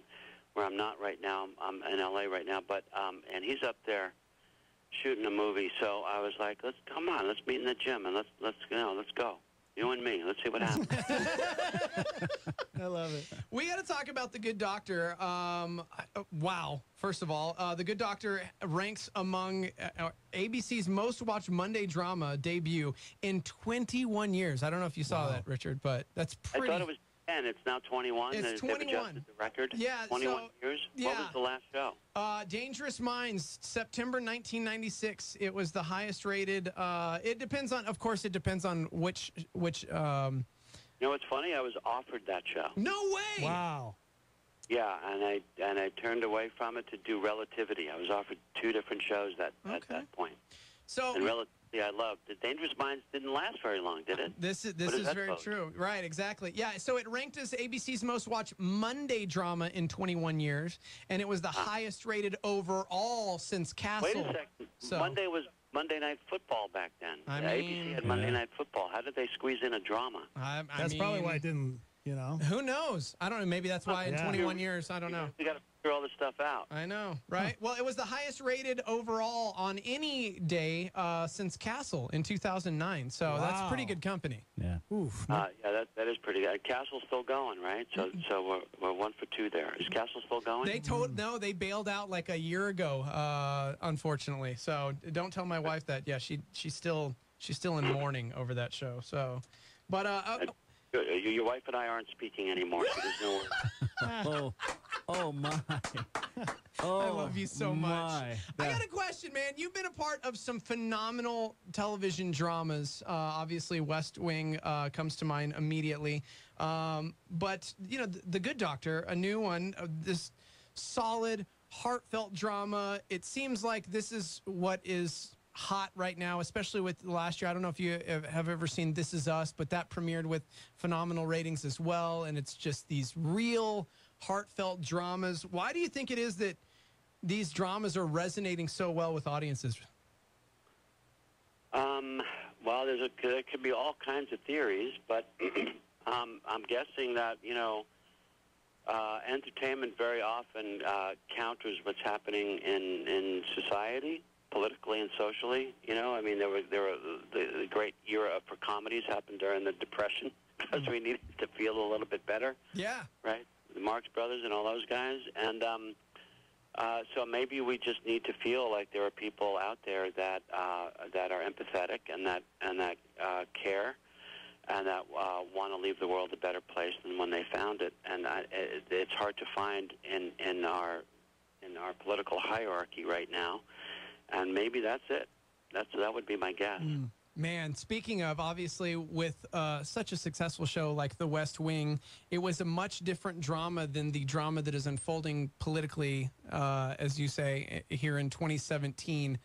where I'm not right now. I'm in LA right now, but and he's up there shooting a movie. So I was like, let's meet in the gym and let's go. You and me. Let's see what happens. I love it. We got to talk about The Good Doctor. Wow. First of all, The Good Doctor ranks among ABC's most watched Monday drama debut in 21 years. I don't know if you saw that, Richard, but that's pretty. I thought it was 10. It's now 21. It's They've 21. adjusted the record. Yeah, 21 years. What was the last show? Dangerous Minds, September 1996. It was the highest rated. It depends on which. You know what's funny? I was offered that show. No way. Wow. Yeah, and I turned away from it to do Relativity. I was offered 2 different shows at that point. So and Relativity I loved. The Dangerous Minds didn't last very long, did it? This is that very vote? true. Right, exactly. Yeah, so it ranked as ABC's most watched Monday drama in 21 years, and it was the highest rated overall since Castle. Wait a second. So, Monday was Monday Night Football back then. ABC had Monday Night Football. How did they squeeze in a drama? That's probably why I didn't, Who knows? I don't know. Maybe that's why in 21 years, I don't know. You got to figure all this stuff out. I know, right? Well, it was the highest rated overall on any day since Castle in 2009. So that's pretty good company. Yeah. Oof. Yeah, that is pretty good. Castle's still going, right? So we're 1 for 2 there. Is Castle still going? No, they bailed out like a year ago, unfortunately. So don't tell my wife that. Yeah, she's still in mourning over that show. So, but your wife and I aren't speaking anymore. So there's no. Oh my. I love you so much. My. I got a question, man. You've been a part of some phenomenal television dramas. Obviously, West Wing comes to mind immediately. But, The Good Doctor, a new one, this solid, heartfelt drama. It seems like this is what is hot right now, especially with last year. I don't know if you have ever seen This Is Us, but that premiered with phenomenal ratings as well. And it's just these real heartfelt dramas. Why do you think it is that these dramas are resonating so well with audiences? Well, there could be all kinds of theories, but I'm guessing that, entertainment very often counters what's happening in society, politically and socially. The great era for comedies happened during the Depression because we needed to feel a little bit better. Yeah. Right? The Marx Brothers and all those guys. And so maybe we just need to feel like there are people out there that are empathetic and that care and that want to leave the world a better place than when they found it. And it's hard to find in our political hierarchy right now. And maybe that's it. That would be my guess. Man, speaking of, obviously, with such a successful show like The West Wing, it was a much different drama than the drama that is unfolding politically, as you say, here in 2017.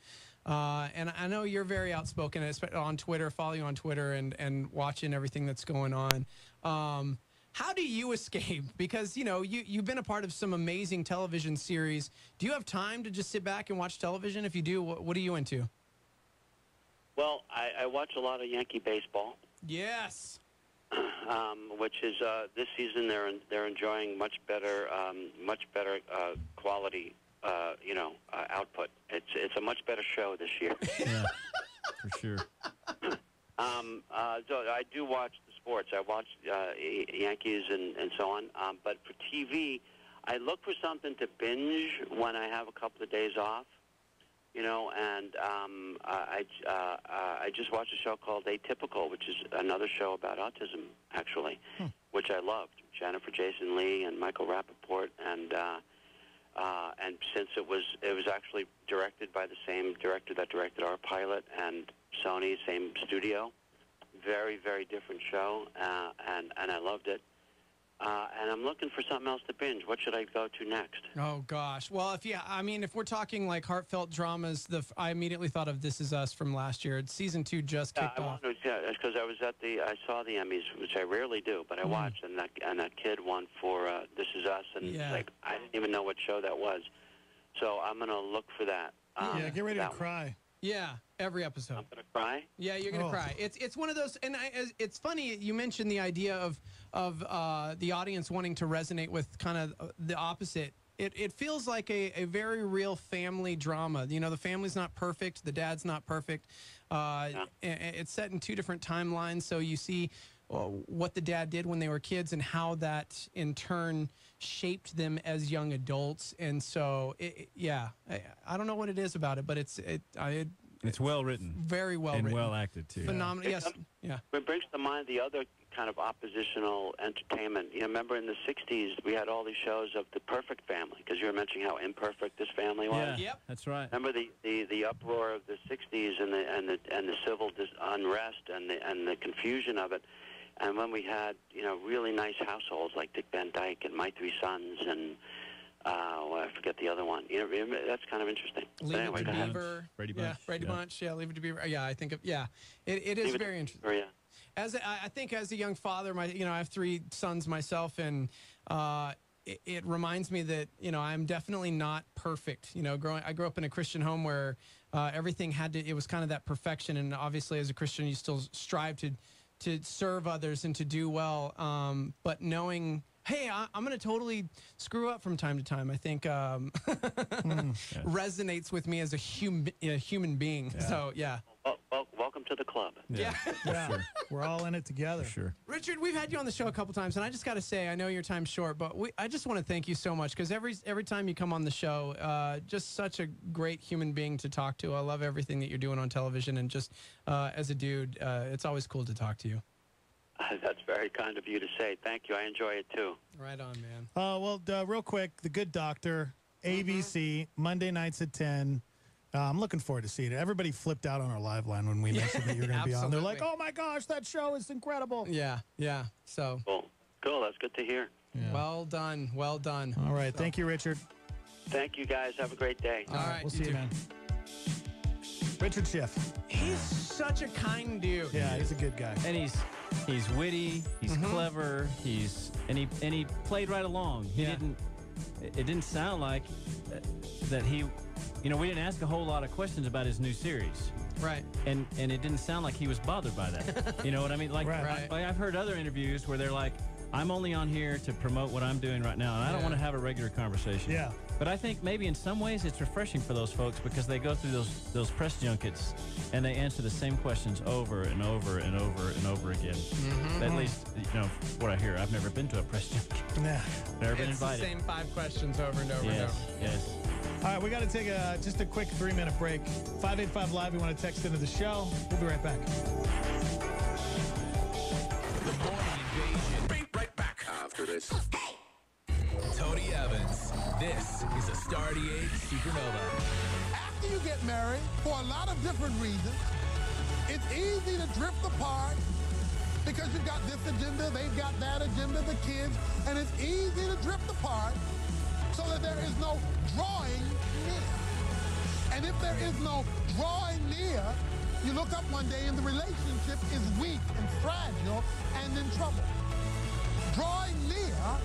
And I know you're very outspoken on Twitter, follow you on Twitter and watching everything that's going on. How do you escape? Because, you know, you've been a part of some amazing television series. Do you have time to just sit back and watch television? If you do, what are you into? Well, I watch a lot of Yankee baseball. Yes. Which is this season they're enjoying much better quality output. It's a much better show this year. Yeah, for sure. So I do watch the sports. I watch Yankees and so on. But for TV, I look for something to binge when I have a couple of days off. You know, and I just watched a show called Atypical, which is another show about autism, actually, which I loved. Jennifer Jason Leigh and Michael Rappaport, and since it was actually directed by the same director that directed our pilot, and Sony, same studio, very, very different show, and I loved it. And I'm looking for something else to binge. What should I go to next? Oh gosh. Well, if we're talking like heartfelt dramas, I immediately thought of This Is Us from last year. Season 2 just kicked off. Yeah, because I saw the Emmys, which I rarely do, but I watched, and that kid won for This Is Us, and like I didn't even know what show that was. So I'm gonna look for that. Yeah, get ready to cry. Yeah, every episode. I'm gonna cry. Yeah, you're gonna cry. It's one of those, and it's funny you mentioned the idea of the audience wanting to resonate with kind of the opposite. It feels like a very real family drama. You know, the family's not perfect, the dad's not perfect. It's set in two different timelines, so you see what the dad did when they were kids and how that in turn shaped them as young adults. And so I don't know what it is about it, but it's well written, very well and written, well acted too. Phenomenal. Yes. Yeah. It brings to mind the other kind of oppositional entertainment. You know, remember in the '60s we had all these shows of the perfect family, because you were mentioning how imperfect this family was. Yeah, yep. That's right. Remember the uproar of the '60s and the civil unrest and the confusion of it. And when we had, you know, really nice households like Dick Van Dyke and My Three Sons and I forget the other one. You know, that's kind of interesting. Leave but anyway, It to Beaver. Brady Bunch. Yeah, Brady Bunch. Yeah, Leave It to Beaver. Yeah, I think it is very interesting. Yeah. I think as a young father, I have 3 sons myself, and it reminds me that, you know, I'm definitely not perfect. You know, I grew up in a Christian home where everything it was kind of that perfection, and obviously as a Christian you still strive to serve others and to do well, but knowing, hey, I'm going to totally screw up from time to time, I think resonates with me as a human being. Yeah. So, yeah. Well, welcome to the club. Yeah. Sure. We're all in it together. Sure. Richard, we've had you on the show a couple times, and I just got to say, I know your time's short, but I just want to thank you so much, because every time you come on the show, just such a great human being to talk to. I love everything that you're doing on television, and just as a dude, it's always cool to talk to you. That's very kind of you to say. Thank you. I enjoy it, too. Right on, man. Well, real quick, The Good Doctor, ABC, Monday nights at 10. I'm looking forward to seeing it. Everybody flipped out on our live line when we mentioned that you're going to be on. They're like, oh, my gosh, that show is incredible. Yeah. So Cool. That's good to hear. Yeah. Well done. Well done. All right. Thank you, Richard. Thank you, guys. Have a great day. All right. We'll see you, man. Richard Schiff. He's such a kind dude. Yeah, he's a good guy. And he's witty, he's clever, and he played right along. It didn't sound like that he, you know, we didn't ask a whole lot of questions about his new series. Right. And it didn't sound like he was bothered by that. You know what I mean? Like, right. I've heard other interviews where they're like, I'm only on here to promote what I'm doing right now, and I don't want to have a regular conversation. Yeah. But I think maybe in some ways it's refreshing for those folks, because they go through those press junkets and they answer the same questions over and over and over and over again. At least, you know, what I hear. I've never been to a press junket. Yeah. Never been invited. It's the same 5 questions over and over and over. Yes. All right, we got to take just a quick 3-minute break. 585 Live, you want to text into the show. We'll be right back. The Morning Invasion. Be right back after this. Tony Evans. This is a Star 88 Supernova. After you get married, for a lot of different reasons, It's easy to drift apart because you've got this agenda, they've got that agenda, the kids, and it's easy to drift apart so that there is no drawing near. And if there is no drawing near, you look up one day and the relationship is weak and fragile and in trouble. Drawing near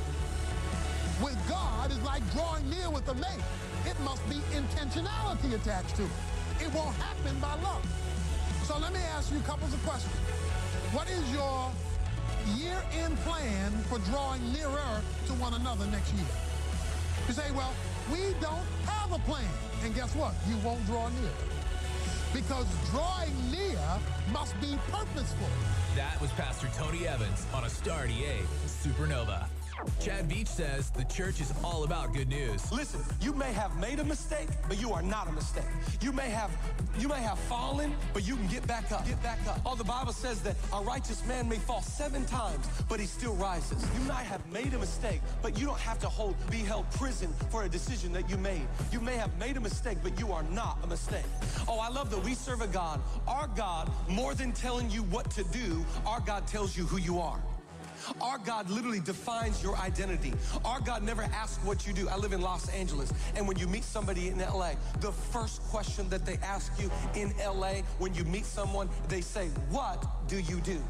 with God is like drawing near with a mate. It must be intentionality attached to it. It won't happen by luck. So let me ask you a couple of questions. What is your year-end plan for drawing nearer to one another next year? You say, well, we don't have a plan. And guess what? You won't draw near. Because drawing near must be purposeful. That was Pastor Tony Evans on a Star 88 Supernova. Chad Beach says the church is all about good news. Listen, you may have made a mistake, but you are not a mistake. You may have fallen, but you can get back up. Get back up. Oh, the Bible says that a righteous man may fall 7 times, but he still rises. You might have made a mistake, but you don't have to be held prison for a decision that you made. You may have made a mistake, but you are not a mistake. Oh, I love that we serve a God. Our God, more than telling you what to do, our God tells you who you are. Our God literally defines your identity. Our God never asks what you do. I live in Los Angeles, and when you meet somebody in LA, the first question that they ask you in LA when you meet someone, they say, what do you do?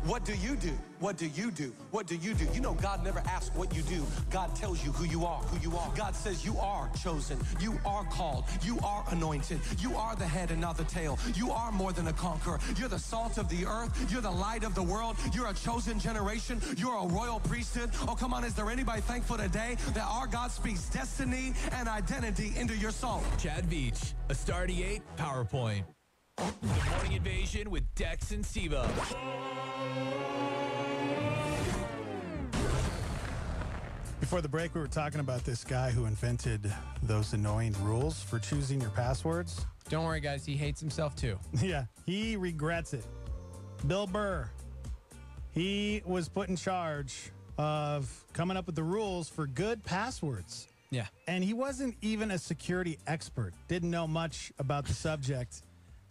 What do you do? What do you do? What do you do? You know, God never asks what you do. God tells you who you are, who you are. God says you are chosen. You are called. You are anointed. You are the head and not the tail. You are more than a conqueror. You're the salt of the earth. You're the light of the world. You're a chosen generation. You're a royal priesthood. Oh, come on. Is there anybody thankful today that our God speaks destiny and identity into your soul? Chad Beach, a Star 88 PowerPoint. The Morning Invasion with Dex and Sivo. Before the break, we were talking about this guy who invented those annoying rules for choosing your passwords. Don't worry, guys. He hates himself, too. Yeah, he regrets it. Bill Burr, he was put in charge of coming up with the rules for good passwords. Yeah. And he wasn't even a security expert, didn't know much about the subject.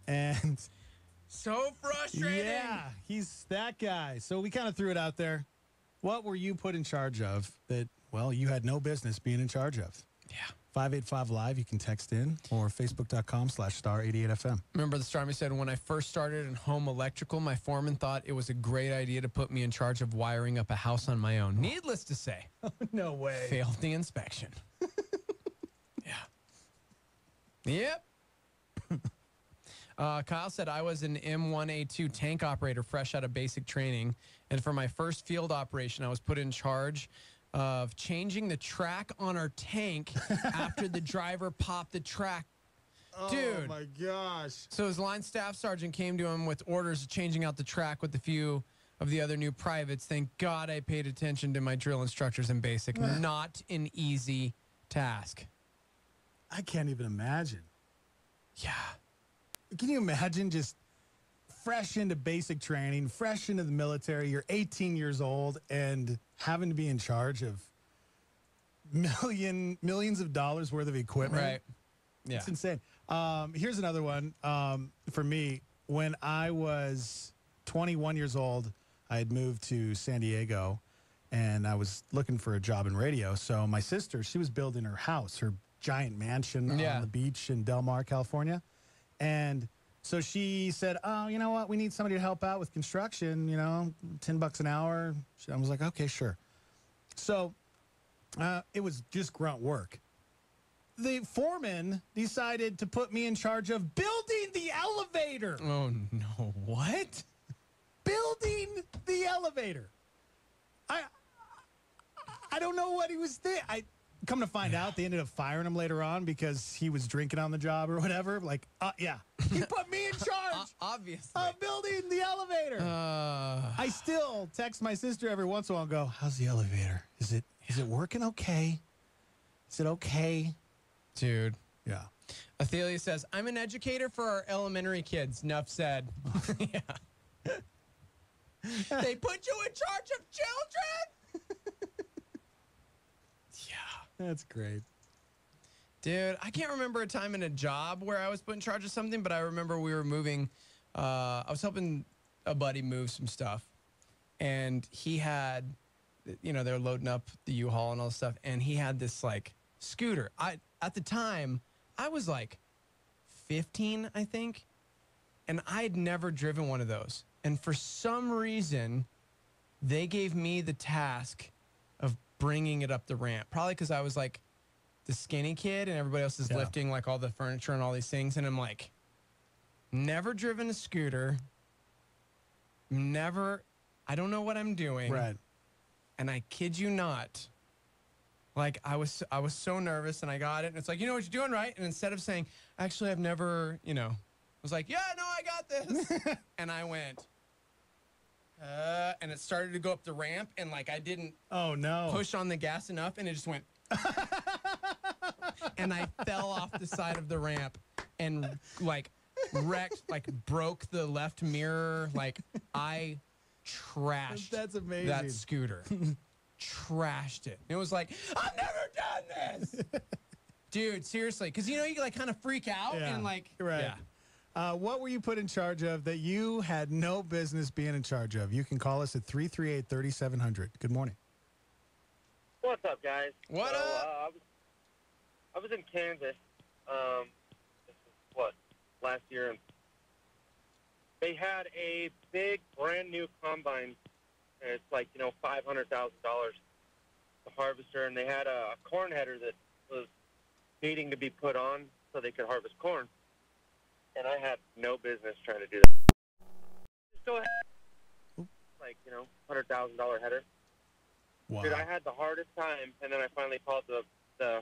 And so frustrating. Yeah, he's that guy. So we kind of threw it out there. What were you put in charge of that, well, you had no business being in charge of? Yeah. 585 Live, you can text in, or facebook.com/star88FM. Remember the Stormy said, when I first started in home electrical, my foreman thought it was a great idea to put me in charge of wiring up a house on my own. Needless to say. No way. Failed the inspection. Yeah. Yep. Kyle said, I was an M1A2 tank operator fresh out of basic training. And for my first field operation, I was put in charge of changing the track on our tank after the driver popped the track. Dude. Oh, my gosh. So his line staff sergeant came to him with orders of changing out the track with a few of the other new privates. Thank God I paid attention to my drill instructors in basic. Not an easy task. I can't even imagine. Yeah. Can you imagine just fresh into basic training, fresh into the military, you're 18 years old and having to be in charge of millions of dollars worth of equipment? Right. Yeah. It's insane. Here's another one for me. When I was 21 years old, I had moved to San Diego and I was looking for a job in radio. So my sister, she was building her house, her giant mansion on the beach in Del Mar, California. And so she said, oh, you know what? We need somebody to help out with construction, you know, $10 an hour. I was like, okay, sure. So it was just grunt work. The foreman decided to put me in charge of building the elevator. Oh, no. What? Building the elevator. I don't know what he was thinking. Come to find out, they ended up firing him later on because he was drinking on the job or whatever. Like, yeah, he put me in charge obviously of building the elevator. I still text my sister every once in a while and go, how's the elevator? Is it working okay? Is it okay? Dude. Yeah. Athelia says, I'm an educator for our elementary kids. Enough said. Yeah. They put you in charge of children? That's great. Dude, I can't remember a time in a job where I was put in charge of something, but I remember we were moving I was helping a buddy move some stuff, and he had, you know, they're loading up the U-Haul and all this stuff, and he had this like scooter. At the time, I was like 15, I think, and I had never driven one of those. And for some reason, they gave me the task of bringing it up the ramp. Probably because I was like the skinny kid and everybody else is lifting like all the furniture and all these things. And I'm like, never driven a scooter. Never, I don't know what I'm doing. Right. And I kid you not, like I was so nervous, and I got it, and it's like, you know what you're doing, right? And instead of saying, actually, I've never, you know, I was like, yeah, no, I got this. And I went, and it started to go up the ramp, and like I didn't push on the gas enough, and it just went. And I fell off the side of the ramp and like wrecked, like broke the left mirror. Like I trashed that scooter. Trashed it. It was like, I've never done this. Dude, seriously. Because, you know, you like kind of freak out and like. Right. Yeah. What were you put in charge of that you had no business being in charge of? You can call us at 338-3700. Good morning. What's up, guys? What up? I was in Kansas. This is last year, and they had a big, brand new combine. And it's like, you know, $500,000 the harvester, and they had a corn header that was needing to be put on so they could harvest corn. And I had no business trying to do that. Just go ahead. Like, you know, $100,000 header. Wow. Dude, I had the hardest time, and then I finally called the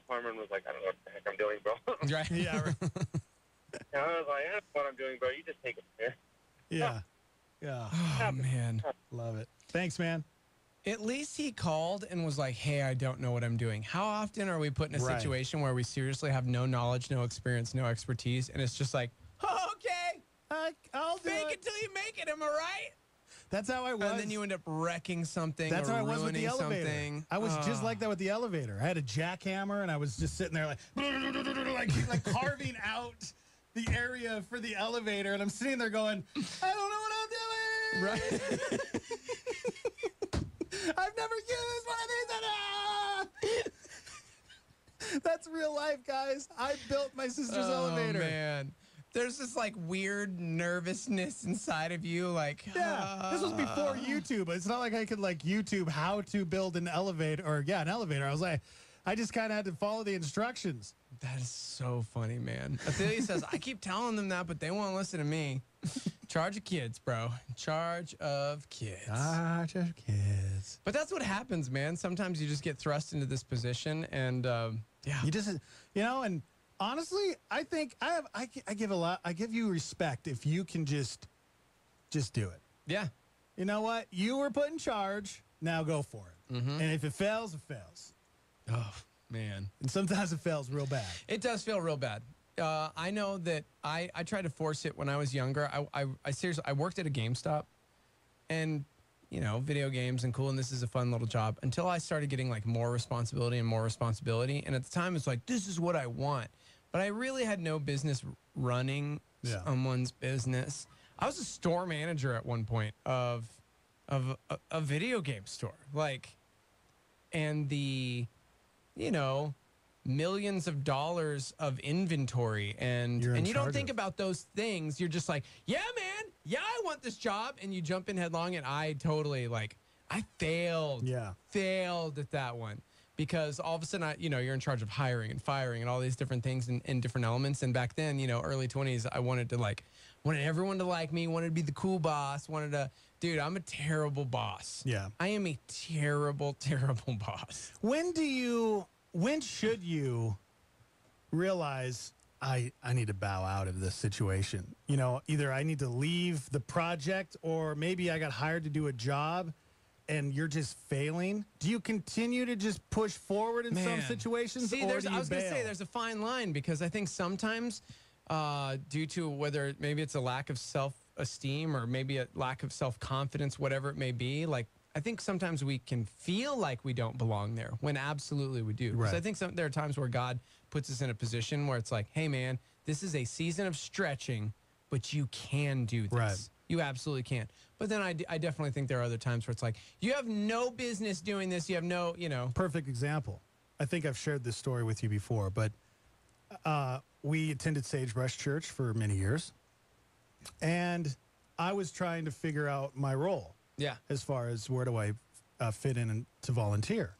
farmer and was like, I don't know what the heck I'm doing, bro. Right. Yeah. Right. And I was like, I don't know what I'm doing, bro. You just take it from here. Yeah. Yeah. Oh, man. Love it. Thanks, man. At least he called and was like, hey, I don't know what I'm doing. How often are we put in a situation where we seriously have no knowledge, no experience, no expertise, and it's just like, oh, okay, I'll do fake it till you make it, am I right? That's how I was. And then you end up wrecking something. That's or how I was with the ruining elevator. Something. I was just like that with the elevator. I had a jackhammer, and I was just sitting there like carving out the area for the elevator, and I'm sitting there going, I don't know what I'm doing. Right. I've never used one of these. That's real life, guys. I built my sister's elevator. Oh, man. There's this, like, weird nervousness inside of you, like... Yeah, this was before YouTube. It's not like I could, like, YouTube how to build an elevator, or, an elevator. I was like, I just kind of had to follow the instructions. That is so funny, man. Ophelia says, I keep telling them that, but they won't listen to me. Charge of kids, bro. Charge of kids. Charge of kids. But that's what happens, man. Sometimes you just get thrust into this position, and, yeah. You just, you know, and... Honestly, I think I give you respect if you can just do it. Yeah. You know what? You were put in charge. Now go for it. Mm-hmm. And if it fails, it fails. Oh, man. And sometimes it fails real bad. It does feel real bad. I know that I tried to force it when I was younger. I seriously, I worked at a GameStop, and, you know, video games and cool, and this is a fun little job, until I started getting, like, more responsibility. And at the time, it's like, this is what I want. But I really had no business running someone's business. I was a store manager at one point of a video game store. Like, and the, you know, millions of dollars of inventory. And you don't think about those things. You're just like, yeah, man. Yeah, I want this job. And you jump in headlong. And I totally, like, I failed. Yeah. Failed at that one. Because all of a sudden, you know, you're in charge of hiring and firing and all these different things in different elements. And back then, you know, early 20s, I wanted everyone to like me, wanted to be the cool boss, dude, I'm a terrible boss. Yeah. I am a terrible, terrible boss. When should you realize I need to bow out of this situation? You know, either I need to leave the project, or maybe I got hired to do a job and you're just failing. Do you continue to just push forward in some situations? See, or do you I was going to bail? say there's a fine line, because I think sometimes due to whether maybe it's a lack of self-esteem or maybe a lack of self-confidence, whatever it may be, like I think sometimes we can feel like we don't belong there when absolutely we do. Because I think there are times where God puts us in a position where it's like, hey, man, this is a season of stretching, but you can do this. Right. You absolutely can. But then I definitely think there are other times where it's like, you have no business doing this. You have no, Perfect example. I think I've shared this story with you before, but we attended Sagebrush Church for many years, and I was trying to figure out my role. Yeah. As far as where do I fit in and to volunteer?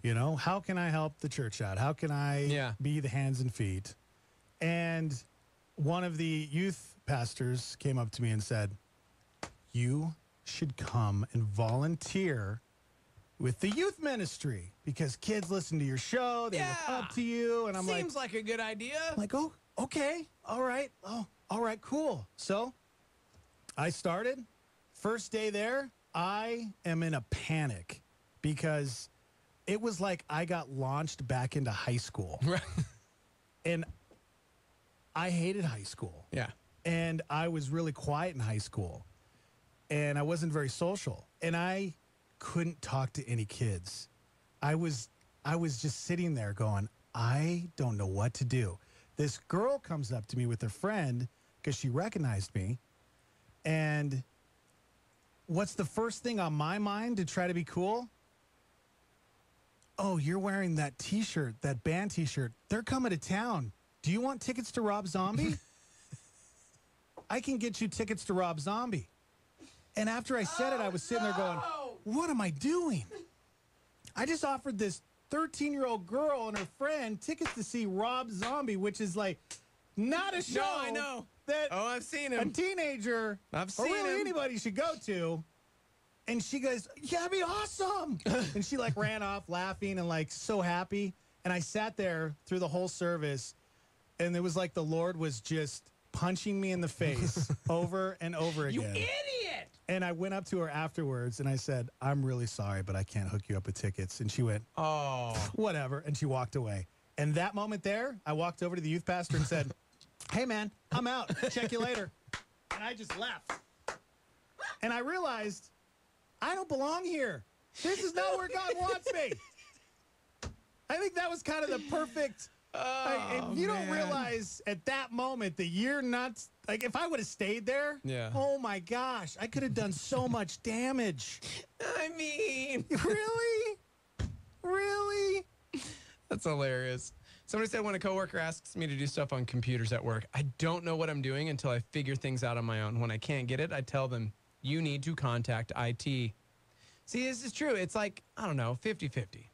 How can I help the church out? How can I be the hands and feet? And one of the youth pastors came up to me and said, you should come and volunteer with the youth ministry because kids listen to your show. They look up to you. And I'm Seems like a good idea. I'm like, oh, okay. All right. Oh, all right, cool. So I started. First day there, I am in a panic because it was like I got launched back into high school. Right. And I hated high school. Yeah. And I was really quiet in high school. And I wasn't very social. And I couldn't talk to any kids. I was just sitting there going, I don't know what to do. This girl comes up to me with her friend because she recognized me. And what's the first thing on my mind to try to be cool? Oh, you're wearing that T-shirt, that band T-shirt. They're coming to town. Do you want tickets to Rob Zombie? I can get you tickets to Rob Zombie. And after I said it, I was sitting there going, what am I doing? I just offered this 13-year-old girl and her friend tickets to see Rob Zombie, which is like not a show. No, I know. I've seen him. A teenager I've seen or really him. anybody should go to. And she goes, yeah, it'd be awesome. And she like ran off laughing and like so happy. And I sat there through the whole service, and it was like the Lord was just punching me in the face over and over again. You idiot! And I went up to her afterwards and I said, I'm really sorry, but I can't hook you up with tickets. And she went, oh, whatever. And she walked away. And that moment there, I walked over to the youth pastor and said, hey, man, I'm out. Check you later. And I just left. And I realized I don't belong here. This is not where God wants me. I think that was kind of the perfect. And you don't realize at that moment that you're not like, if I would have stayed there, oh my gosh, I could have done so much damage. I mean, really? That's hilarious. Somebody said when a coworker asks me to do stuff on computers at work, I don't know what I'm doing until I figure things out on my own. When I can't get it, I tell them, you need to contact IT. See, this is true. It's like, I don't know, 50-50.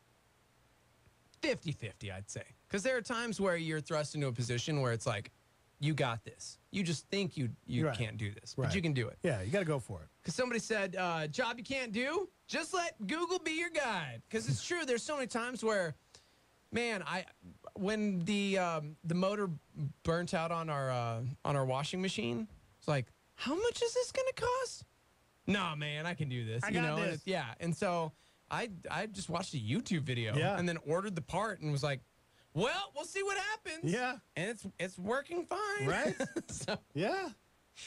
50-50, I'd say. Because there are times where you're thrust into a position where it's like, you got this. You just think you Right. can't do this, Right. but you can do it. Yeah, you got to go for it. Because somebody said, job you can't do, just let Google be your guide. Because it's true. There's so many times where, man, when the motor burnt out on our washing machine, it's like, how much is this going to cost? Nah, man, I can do this. I you got know, this. And yeah. And so I just watched a YouTube video and then ordered the part and was like, well, we'll see what happens. Yeah. And it's working fine. Right? So yeah.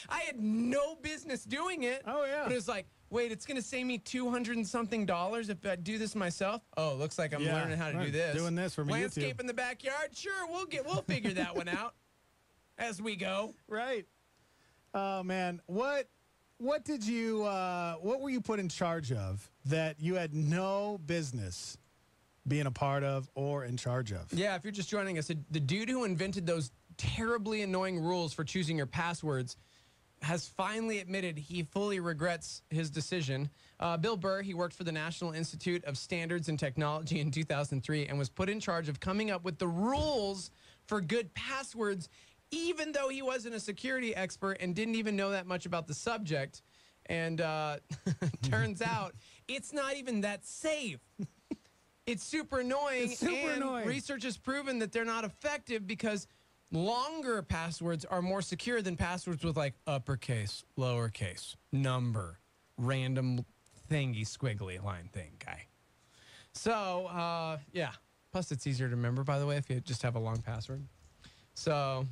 I had no business doing it. Oh, yeah. But it was like, wait, it's going to save me $200 and something if I do this myself. Oh, looks like I'm learning how to do this. Doing this from Landscape YouTube. in the backyard. Sure, we'll figure that one out as we go. Right. Oh man, what did you what were you put in charge of that you had no business being a part of or in charge of? Yeah, if you're just joining us, the dude who invented those terribly annoying rules for choosing your passwords has finally admitted he fully regrets his decision. Bill Burr, he worked for the National Institute of Standards and Technology in 2003 and was put in charge of coming up with the rules for good passwords, even though he wasn't a security expert and didn't even know that much about the subject. And turns out it's not even that safe. It's super annoying. It's super annoying. Research has proven that they're not effective because longer passwords are more secure than passwords with like uppercase, lowercase, number, random thingy, squiggly line thing guy. So, yeah. Plus, it's easier to remember, by the way, if you just have a long password. So,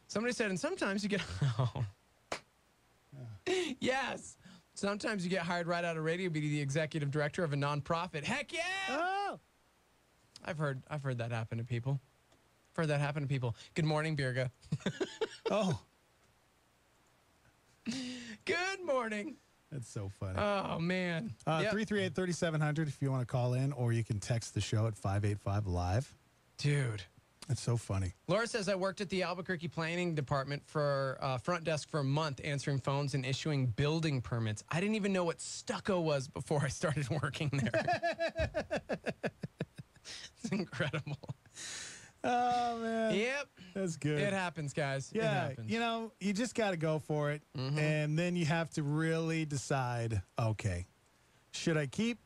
somebody said, and sometimes you get... Yes. Sometimes you get hired right out of radio, be the executive director of a nonprofit. Heck yeah! Oh! I've heard that happen to people. I've heard that happen to people. Good morning, Birga. Oh. Good morning. That's so funny. Oh, man. Yep. 338-3700 if you want to call in, or you can text the show at 585-LIVE. Dude. That's so funny. Laura says, I worked at the Albuquerque Planning Department for front desk for a month, answering phones and issuing building permits. I didn't even know what stucco was before I started working there. It's incredible. Oh, man. Yep. That's good. It happens, guys. It Yeah, happens. you know, you just got to go for it. And then you have to really decide, okay, should I keep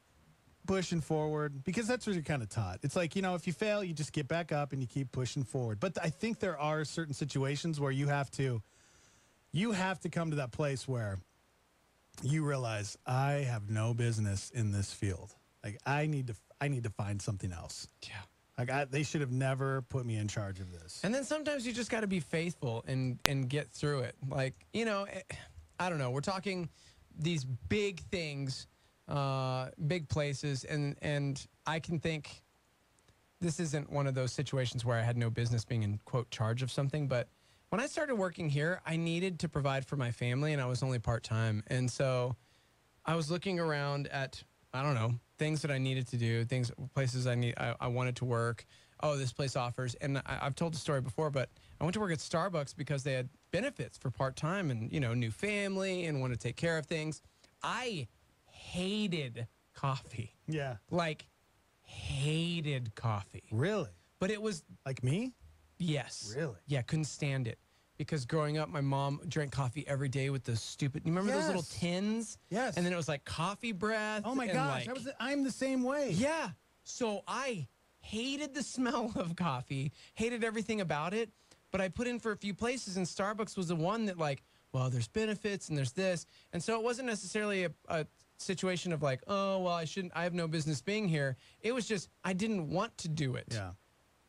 pushing forward? Because that's what you're kind of taught. It's like, you know, if you fail, you just get back up and you keep pushing forward. But I think there are certain situations where you have to come to that place where you realize I have no business in this field. Like I need to find something else. Yeah. Like they should have never put me in charge of this. And then sometimes you just got to be faithful and get through it. Like, you know, I don't know. We're talking these big things, big places, and I can think this isn't one of those situations where I had no business being in, quote, charge of something. But when I started working here, I needed to provide for my family, and I was only part-time. And so I was looking around at, I don't know, things that I needed to do, places I wanted to work. Oh, this place offers. And I've told the story before, but I went to work at Starbucks because they had benefits for part-time and, you know, new family and want to take care of things. I hated coffee. Yeah. Like, hated coffee. Really? But it was... Like me? Yes. Really? Yeah, couldn't stand it. Because growing up, my mom drank coffee every day with the stupid... You remember those little tins? Yes. And then it was like coffee breath. Oh, my and gosh. like- I'm the same way. Yeah. So I hated the smell of coffee, hated everything about it, but I put in for a few places, and Starbucks was the one that, like, well, there's benefits and there's this. And so it wasn't necessarily a situation of like, oh, well, I have no business being here. It was just I didn't want to do it. Yeah.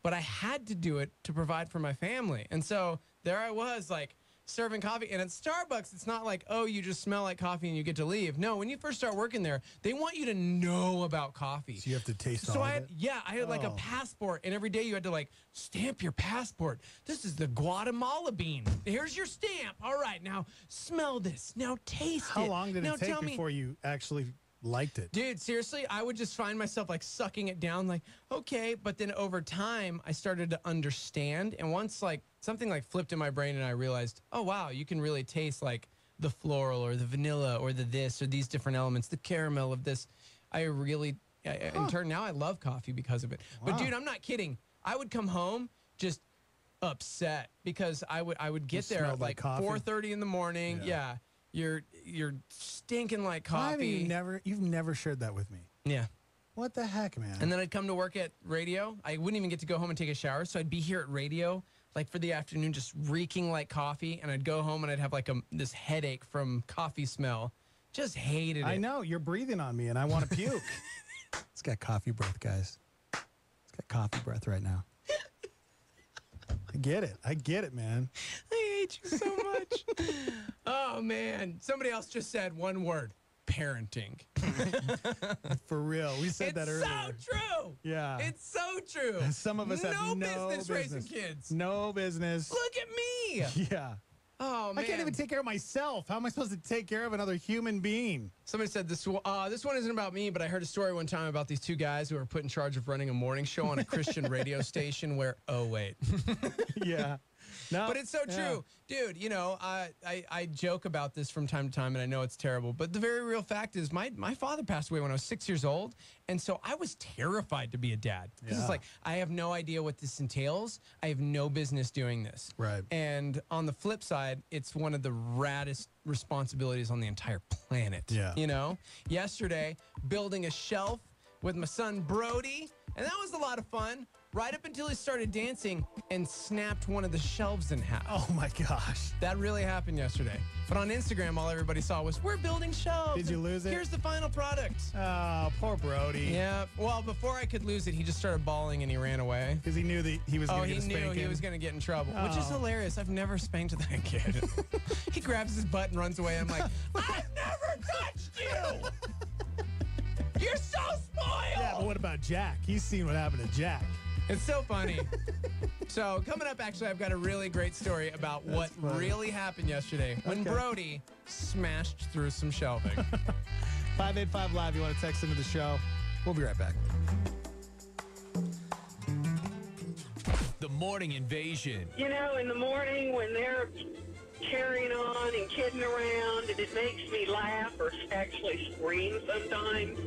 But I had to do it to provide for my family. And so there I was, like, serving coffee. And at Starbucks, it's not like, oh, you just smell like coffee and you get to leave. No, when you first start working there, they want you to know about coffee. So you have to taste So all I of had, it? yeah, I had like a Oh. passport, and every day you had to like stamp your passport. This is the Guatemala bean. Here's your stamp. All right, now smell this. Now taste it. How long did now it take tell me, before you actually liked it? dude, seriously, I would just find myself like sucking it down, like, okay. But then over time, I started to understand. And once like something like flipped in my brain and I realized, oh, wow, you can really taste like the floral or the vanilla or the this or these different elements, the caramel of this. I really, in turn, now I love coffee because of it. But Wow. dude, I'm not kidding. I would come home just upset because I would get You there smelled at like like coffee? 4:30 in the morning. Yeah. You're stinking like Why have coffee. you've never shared that with me. Yeah. What the heck, man? And then I'd come to work at radio. I wouldn't even get to go home and take a shower. So I'd be here at radio, like for the afternoon, just reeking like coffee. And I'd go home and I'd have like this headache from coffee smell. Just hated it. I know. You're breathing on me, and I want to puke. It's got coffee breath, guys. It's got coffee breath right now. I get it. I get it, man. I hate you so much. Oh, man. Somebody else just said one word. Parenting. For real. We said that earlier. It's so true. Yeah. It's so true. Some of us have no business raising kids. No business. Look at me. Yeah. Oh, man. I can't even take care of myself. How am I supposed to take care of another human being? Somebody said this one isn't about me, but I heard a story one time about these two guys who were put in charge of running a morning show on a Christian radio station where, oh, wait. Yeah. No, but it's so true. Dude, you know, I joke about this from time to time, and I know it's terrible, but the very real fact is my father passed away when I was 6 years old, and so I was terrified to be a dad. Because it's like, I have no idea what this entails. I have no business doing this. Right. And on the flip side, it's one of the raddest responsibilities on the entire planet. Yeah. You know? Yesterday, building a shelf with my son Brody, and that was a lot of fun. Right up until he started dancing and snapped one of the shelves in half. Oh my gosh. That really happened yesterday. But on Instagram, all everybody saw was, we're building shelves. Did you lose it? Here's the final product. Oh, poor Brody. Yeah. Well, before I could lose it, he just started bawling and he ran away. Because he knew that he was going to get a spanking. Oh, he knew he was going to get in trouble, which is Oh. hilarious. I've never spanked that kid. He grabs his butt and runs away. I'm like, I've never touched you. You're so spoiled. Yeah, but what about Jack? He's seen what happened to Jack. It's so funny. So coming up, actually, I've got a really great story about what really happened yesterday when Brody smashed through some shelving. 585 Live, you want to text into the show? We'll be right back. The Morning Invasion. You know, in the morning when they're carrying on and kidding around, and it makes me laugh or actually scream sometimes.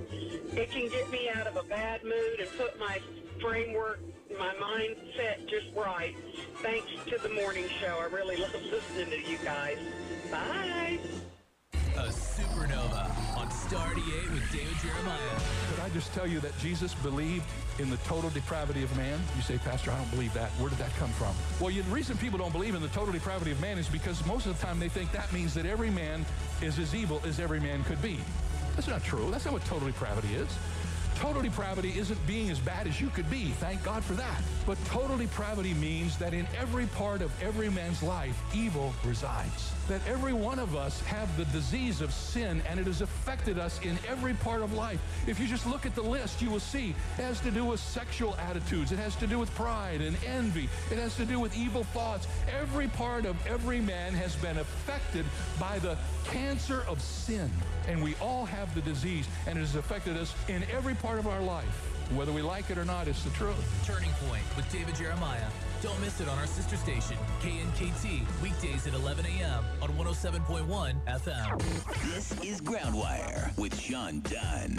It can get me out of a bad mood and put my framework, my mindset just right. Thanks to the morning show. I really love listening to you guys. Bye. A supernova on Star 88 with David Jeremiah. Could I just tell you that Jesus believed in the total depravity of man? You say, Pastor, I don't believe that. Where did that come from? Well, the reason people don't believe in the total depravity of man is because most of the time they think that means that every man is as evil as every man could be. That's not true. That's not what total depravity is. Total depravity isn't being as bad as you could be. Thank God for that. But total depravity means that in every part of every man's life, evil resides. That every one of us have the disease of sin, and it has affected us in every part of life. If you just look at the list, you will see it has to do with sexual attitudes. It has to do with pride and envy. It has to do with evil thoughts. Every part of every man has been affected by the cancer of sin. And we all have the disease, and it has affected us in every part of our life. Whether we like it or not, it's the truth. Turning Point with David Jeremiah. Don't miss it on our sister station, KNKT, weekdays at 11 a.m. on 107.1 FM. This is Groundwire with Sean Dunn.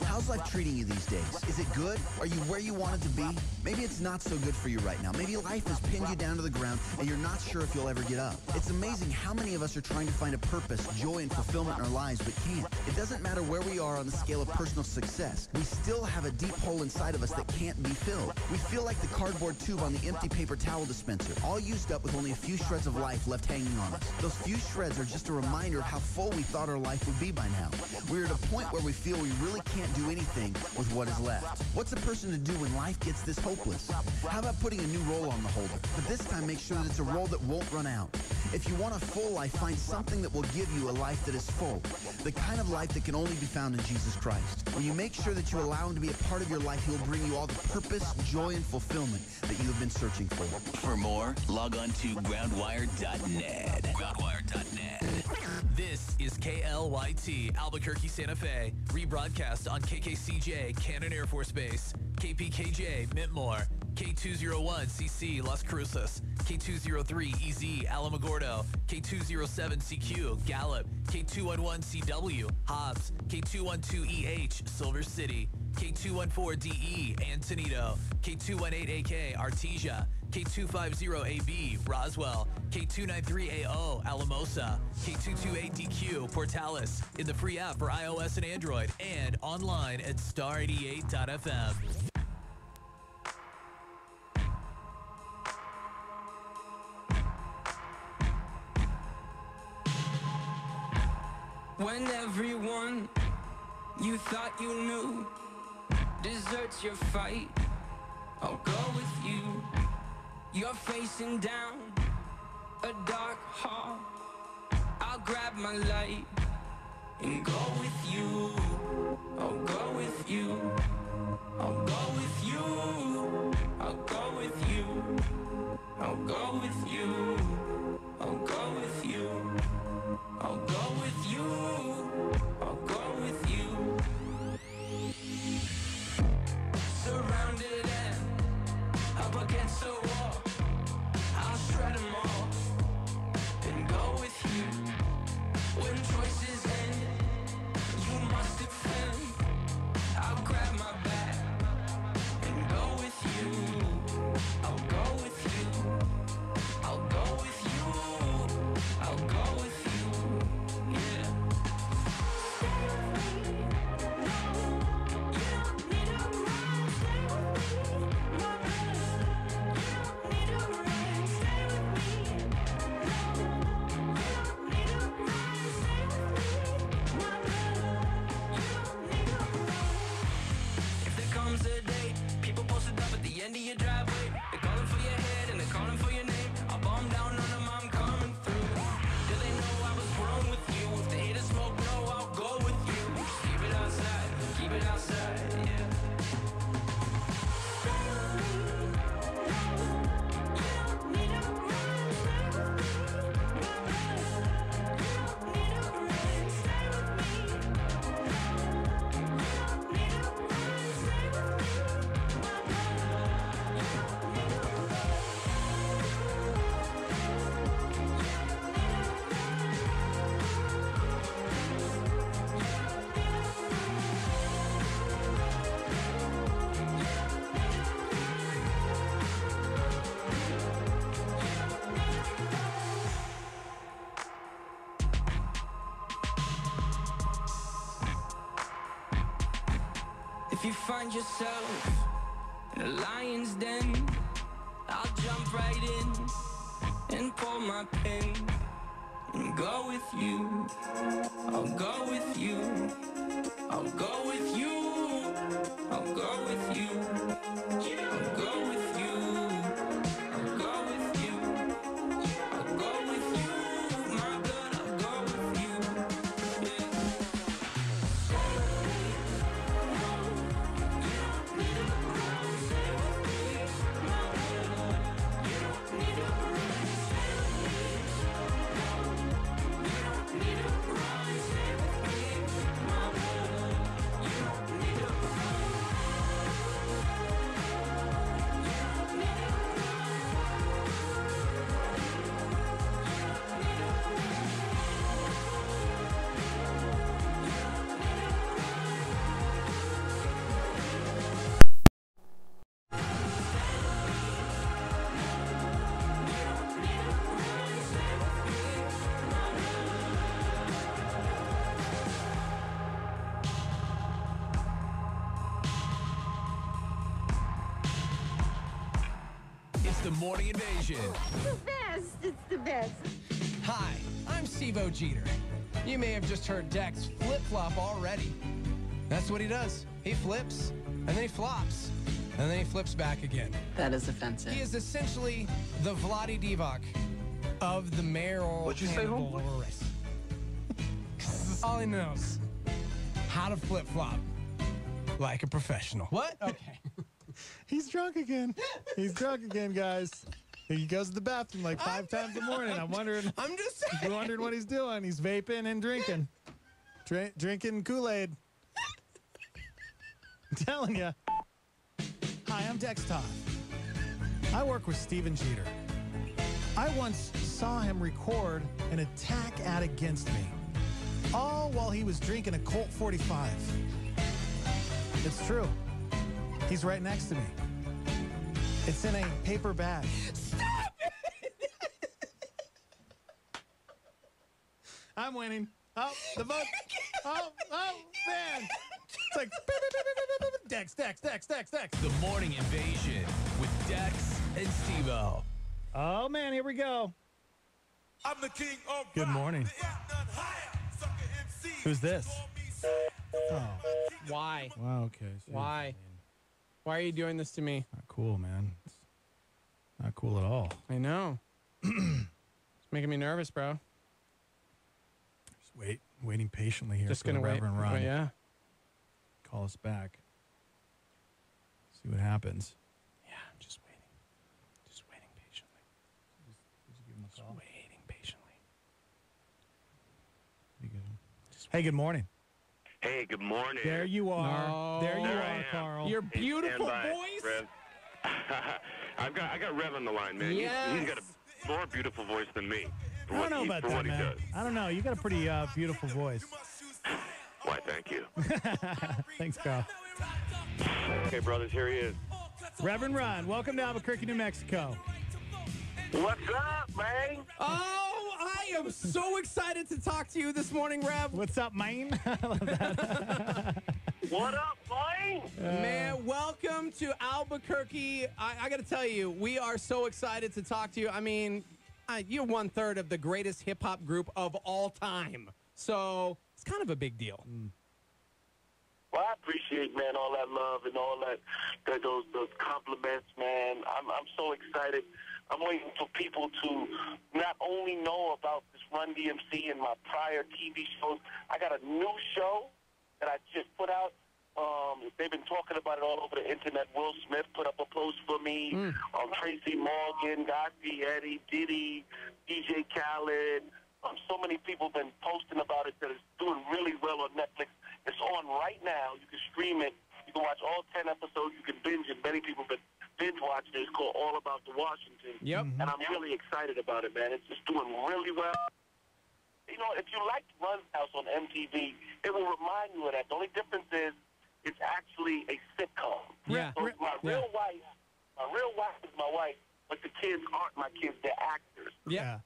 How's life treating you these days? Is it good? Are you where you wanted to be? Maybe it's not so good for you right now. Maybe life has pinned you down to the ground and you're not sure if you'll ever get up. It's amazing how many of us are trying to find a purpose, joy, and fulfillment in our lives but can't. It doesn't matter where we are on the scale of personal success. We still have a deep hole inside of us that can't be filled. We feel like the cardboard tube on the empty paper towel dispenser, all used up with only a few shreds of life left hanging on us. Those few shreds are just a reminder of how full we thought our life would be by now. We're at a point where we feel we really can't do anything with what is left. What's a person to do when life gets this hopeless? How about putting a new role on the holder? But this time make sure that it's a role that won't run out. If you want a full life, find something that will give you a life that is full. The kind of life that can only be found in Jesus Christ. When you make sure that you allow him to be a part of your life, he will bring you all the purpose, joy, and fulfillment that you have been searching for. For more, log on to groundwire.net. Groundwire.net. This is KLYT, Albuquerque, Santa Fe. Rebroadcast on KKCJ, Cannon Air Force Base. KPKJ, Mintmore. K201CC, Las Cruces. K203EZ, Alamogordo. K207CQ, Gallup. K211CW, Hobbs. K212EH, Silver City. K214DE, Antonito. K218AK, Artesia. K250AB, Roswell. K293AO, Alamosa. K228DQ, Portales. In the free app for iOS and Android. And online at star88.fm. When everyone you thought you knew deserts your fight, I'll go with you. You're facing down a dark hall, I'll grab my light and go with you. I'll go with you. I'll go with you. I'll go with you. I'll go with you. I'll go with you. I'll go with you. I'll go with you. Surrounded and up against the wall, I'll shred them all and go with you. When choices end, you must defend. I'll grab my bag and go with you. I'll go with you. I'll go with you. you find yourself in a lion's den, I'll jump right in and pull my pin and go with you. I'll go with you. I'll go with you. I'll go with you. I'll go with you. I'll go with you. I'll go with you. My blood, I'll go with you. It's the Morning Invasion. The best. It's the best. Hi, I'm Steve-O Jeter. You may have just heard Dex flip-flop already. That's what he does. He flips, and then he flops, and then he flips back again. That is offensive. He is essentially the Vlade Divac of the mayoral. What'd you say, homeboy? All he knows, how to flip-flop like a professional. What? Okay. He's drunk again. He's drunk again, guys. He goes to the bathroom like 5 times a morning. I'm wondering. I'm just saying. Wondering what he's doing. He's vaping and drinking. Drinking Kool-Aid. I'm telling you. Hi, I'm Dex Todd. I work with Steven Jeter. I once saw him record an attack ad against me, all while he was drinking a Colt 45. It's true. He's right next to me. It's in a paper bag. Stop it! I'm winning. Oh, the vote. Oh, man. It's like Dex. The Morning Invasion with Dex and Steve-O. Oh, man, here we go. I'm the king of Good morning. Who's this? Oh. Why? Wow, okay. So Why? Why are you doing this to me? Not cool, man. It's not cool at all. I know. It's making me nervous, bro. Just waiting patiently here Just for the gonna wait. Reverend Ron. Oh, yeah. Call us back. See what happens. Yeah, I'm just waiting. Just waiting patiently. Just give him a call. Waiting patiently. Hey, good morning. Hey, good morning. There you are. No. There you There are, I am. Carl. Your beautiful Stand by, voice. Rev. I got Rev on the line, man. Yes. He's got a more beautiful voice than me. For I don't what know he- about for that, what he man. does. I don't know. You got a pretty beautiful voice. Why, thank you. Thanks, Carl. Okay, brothers, here he is. Reverend Ron, welcome to Albuquerque, New Mexico. What's up, man? Oh, I am so excited to talk to you this morning, Rev. What's up, man? I love that. What up, man? Man, welcome to Albuquerque. I got to tell you, we are so excited to talk to you. I mean, you're 1/3 of the greatest hip-hop group of all time. So it's kind of a big deal. Well, I appreciate, man, all that love and all those compliments, man. I'm so excited. I'm waiting for people to not only know about this Run DMC and my prior TV shows. I got a new show that I just put out. They've been talking about it all over the internet. Will Smith put up a post for me. Tracy Morgan, Gotti, Eddie, Diddy, DJ Khaled. So many people have been posting about it that it's doing really well on Netflix. It's on right now. You can stream it. You can watch all 10 episodes. You can binge it. Many people have been binge watching it. It's called All About the Washington. Yep. And I'm really excited about it, man. It's just doing really well. You know, if you liked Run's House on MTV, it will remind you of that. The only difference is it's actually a sitcom. Yeah. So my real wife is my wife, but the kids aren't my kids. They're actors. Yeah.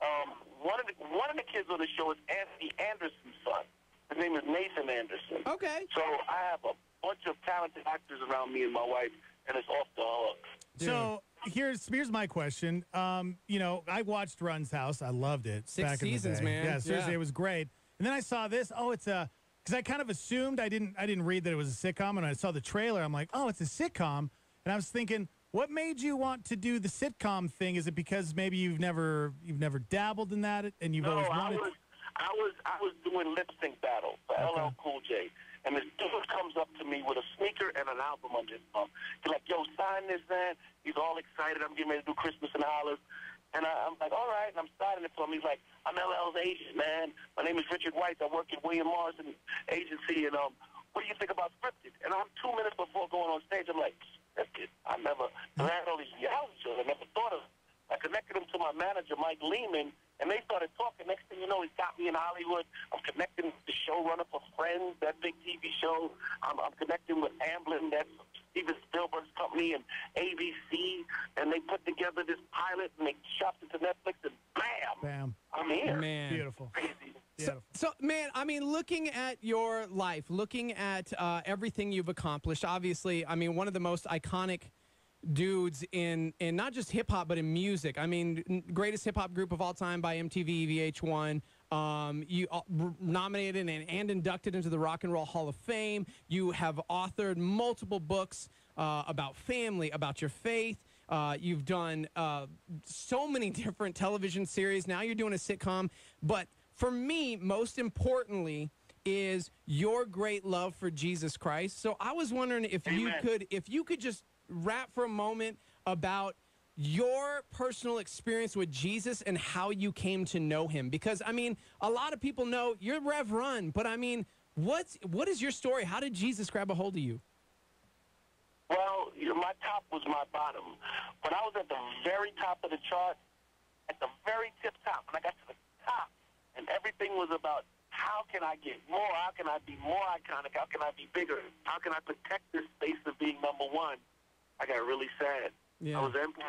One of the kids on the show is Anthony Anderson's son. His name is Nathan Anderson. Okay. So I have a bunch of talented actors around me and my wife, and it's off the hook. So here's my question. You know, I watched Run's House. I loved it. 6 back seasons, in the day. man. Yeah, seriously, Yeah. it was great. And then I saw this. Oh, it's a because I kind of assumed I didn't read that it was a sitcom, and I saw the trailer. I'm like, oh, it's a sitcom, and I was thinking, what made you want to do the sitcom thing? Is it because maybe you've never dabbled in that, and you've always wanted? I was doing lip sync battle for LL Cool J, and this dude comes up to me with a sneaker and an album under his thumb. He's like, "Yo, sign this, man." He's all excited. I'm getting ready to do Christmas in Hollis, and I'm like, "All right," and I'm signing it for him. He's like, "I'm LL's agent, man. My name is Richard White. I work at William Morrison Agency, and what do you think about scripted?" And I'm 2 minutes before going on stage, I'm like, scripted? I had all these reality shows. I never thought of it. I connected him to my manager, Mike Lehman, and they started talking. Next thing you know, he's got me in Hollywood. I'm connecting with the showrunner for Friends, that big TV show. I'm connecting with Amblin, that's Steven Spielberg's company, and ABC, and they put together this pilot, and they shopped it to Netflix, and bam, I'm here. Man. Beautiful. So, man, I mean, looking at your life, looking at everything you've accomplished, obviously, I mean, one of the most iconic dudes in not just hip hop but in music. I mean, greatest hip hop group of all time by MTV VH1. You nominated and inducted into the Rock and Roll Hall of Fame. You have authored multiple books about family, about your faith. You've done so many different television series. Now you're doing a sitcom. But for me, most importantly, is your great love for Jesus Christ. So I was wondering if you could just rap for a moment about your personal experience with Jesus and how you came to know him. Because, I mean, a lot of people know you're Rev Run, but, I mean, what is your story? How did Jesus grab a hold of you? Well, my top was my bottom. When I was at the very top of the chart, at the very tip top, when I got to the top, and everything was about how can I get more, how can I be more iconic, how can I be bigger, how can I protect this space of being number one, I got really sad. Yeah. I was empty.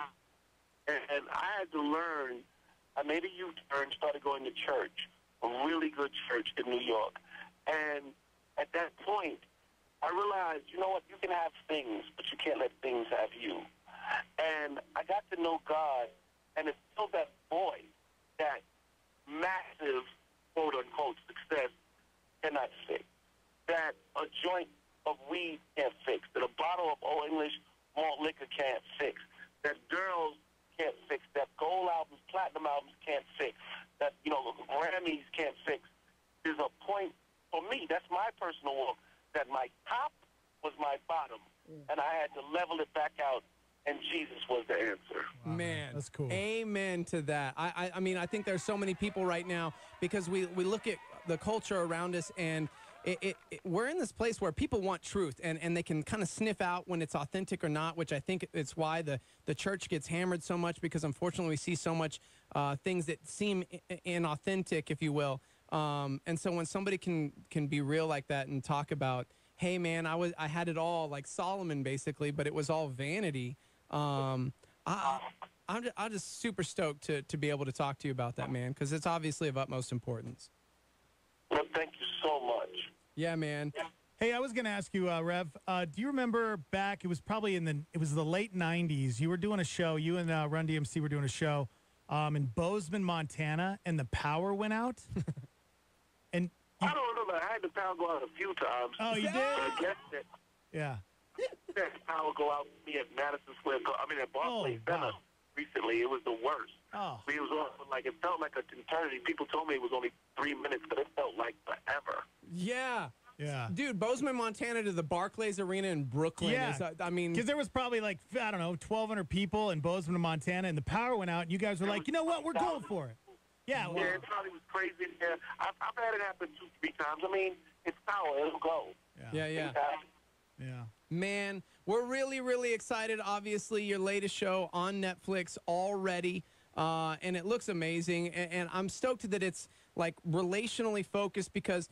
And I had to learn. I made a U-turn, started going to church, a really good church in New York. And at that point, I realized, you know what, you can have things, but you can't let things have you. And I got to know God, and it's still that void, that massive, quote-unquote, success cannot fix, that a joint of weed can't fix, that a bottle of Old English malt liquor can't fix, that girls can't fix, that gold albums, platinum albums can't fix, that, Grammys can't fix. There's a point, for me, that's my personal walk, that my top was my bottom, and I had to level it back out, and Jesus was the answer. Wow, man, that's cool. Amen to that. I mean, I think there's so many people right now because we look at the culture around us, and we're in this place where people want truth, and they can kind of sniff out when it's authentic or not, which I think it's why the church gets hammered so much, because unfortunately we see so much things that seem inauthentic, if you will. And so when somebody can be real like that and talk about, hey man, I had it all, like Solomon basically, but it was all vanity. I'm just super stoked to be able to talk to you about that, man, because it's obviously of utmost importance. Well, thank you so much. Yeah, man. Hey, I was going to ask you, Rev, do you remember back, it was the late 90s, you were doing a show, you and Run DMC were doing a show in Bozeman, Montana, and the power went out? And I don't remember. I had the power go out a few times. Oh, you did? I guess that Yeah. the power go out for me at Madison Square, at Barclays Center recently. It was the worst. Oh. It was it felt like an eternity. People told me it was only 3 minutes, but it felt like forever. Yeah. Yeah. Dude, Bozeman, Montana to the Barclays Arena in Brooklyn. Yeah. I mean, because there was probably 1,200 people in Bozeman, Montana, and the power went out, and you guys were like, you know what, we're going for it. Yeah. Well, Yeah, it probably was crazy. Yeah, I've had it happen 2-3 times. I mean, it's power. It'll go. Yeah. Yeah. Man, we're really, really excited. Obviously, your latest show on Netflix already, and it looks amazing. And I'm stoked that it's like relationally focused because,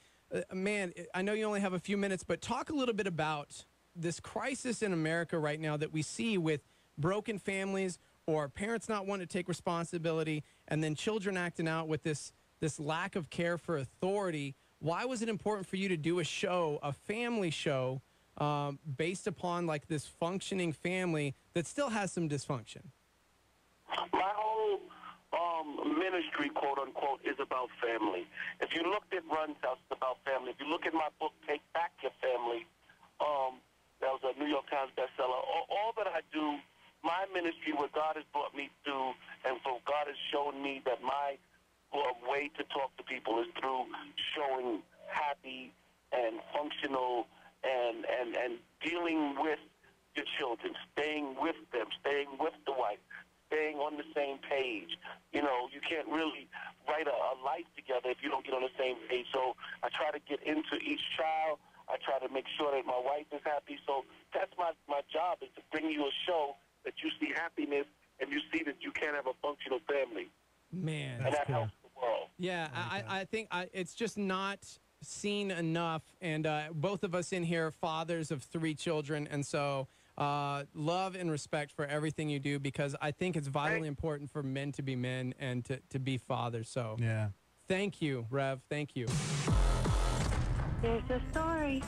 man, I know you only have a few minutes, but talk a little bit about this crisis in America right now that we see with broken families or parents not wanting to take responsibility, and then children acting out with this lack of care for authority. Why was it important for you to do a show, a family show, based upon like this functioning family that still has some dysfunction? My whole ministry, quote unquote, is about family. If you looked at Run's House, it's about family. If you look at my book, Take Back Your Family, that was a New York Times bestseller. All that I do, my ministry, what God has brought me to, and so God has shown me that my way to talk to people is through showing happy and functional and dealing with your children, staying with them, staying with the wife, staying on the same page. You know, you can't really write a life together if you don't get on the same page. So I try to get into each child. I try to make sure that my wife is happy. So that's my job, is to bring you a show that you see happiness and you see that you can have a functional family. Man, and that helps the world. Yeah, I think it's just not seen enough. And both of us in here are fathers of 3 children. And so love and respect for everything you do, because I think it's vitally important for men to be men and to be fathers. So yeah, thank you, Rev. Thank you. There's a story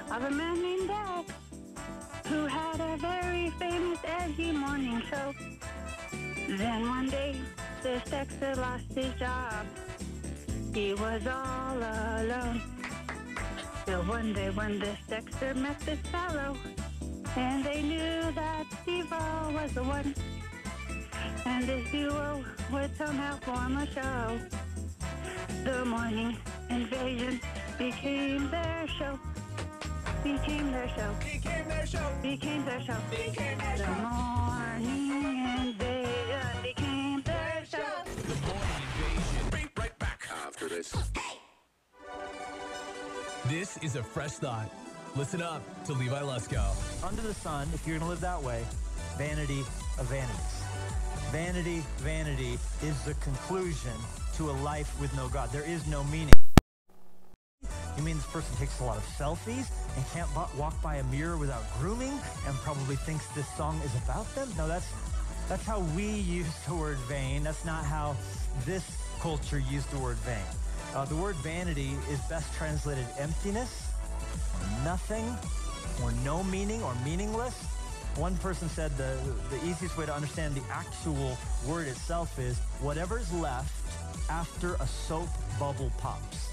of a man named Dad who had a very famous edgy morning show. Then one day, this Dexter lost his job. He was all alone. So one day when this Dexter met this fellow, and they knew that Steve-O was the one, and this duo would somehow form a show. The Morning Invasion became their show. Became their show. Became their show. Became their show. Became their show. The Morning Invasion became their show. The Morning Invasion. Be right back after this. This is a fresh thought. Listen up to Levi Lusko. Under the sun, if you're going to live that way, vanity of vanities. Vanity, vanity is the conclusion to a life with no God. There is no meaning. You mean this person takes a lot of selfies and can't walk by a mirror without grooming and probably thinks this song is about them? No, that's how we use the word vain. That's not how this culture used the word vain. The word vanity is best translated emptiness, or nothing, or no meaning, or meaningless. One person said the easiest way to understand the actual word itself is whatever's left after a soap bubble pops.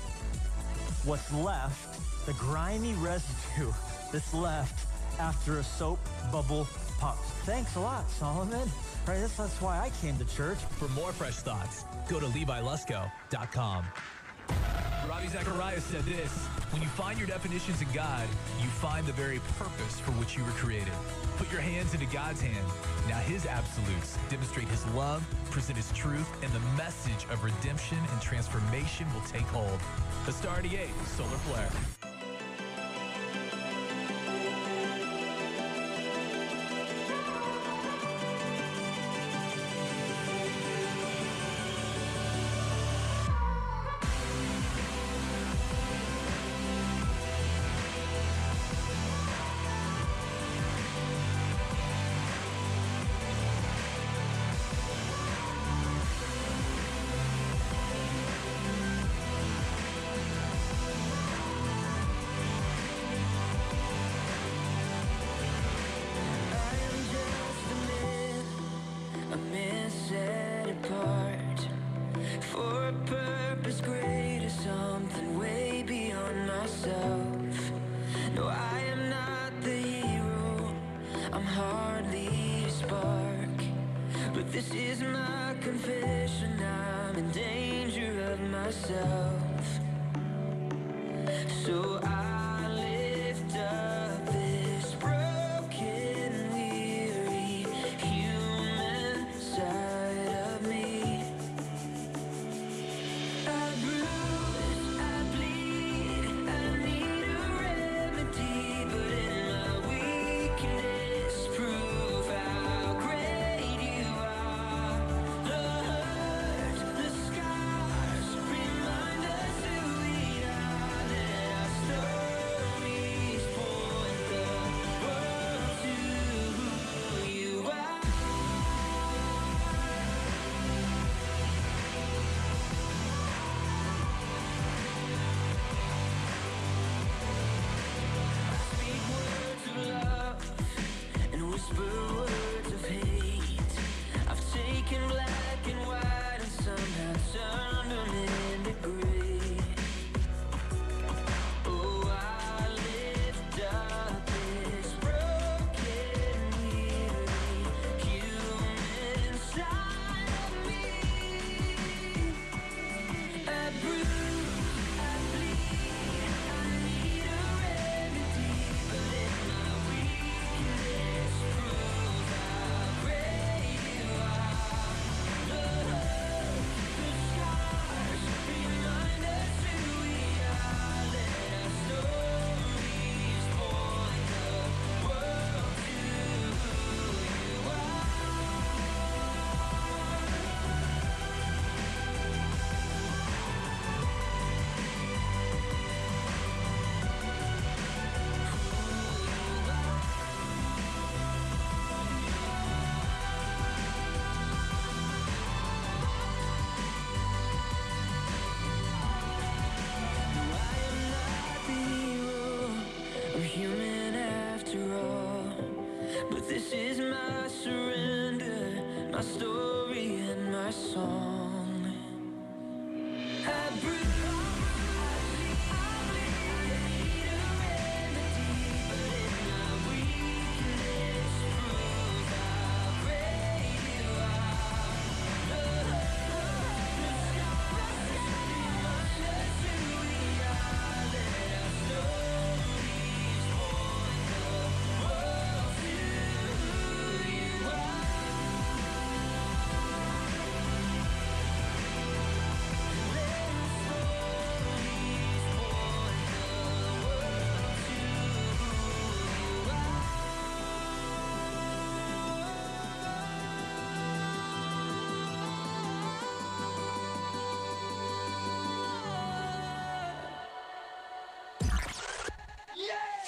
What's left, the grimy residue that's left after a soap bubble pops. Thanks a lot, Solomon. Right, that's why I came to church. For more fresh thoughts, go to LeviLusko.com. Ravi Zacharias said this: when you find your definitions in God, you find the very purpose for which you were created. Put your hands into God's hand. Now his absolutes demonstrate his love, present his truth, and the message of redemption and transformation will take hold. The Star 88, Solar Flare. This is my confession, I'm in danger of myself. So I lift up this broken, weary, human side of me. I bruise, I bleed, I need a remedy, but in my weakness, prove how great you are. The hurt, the scars remind us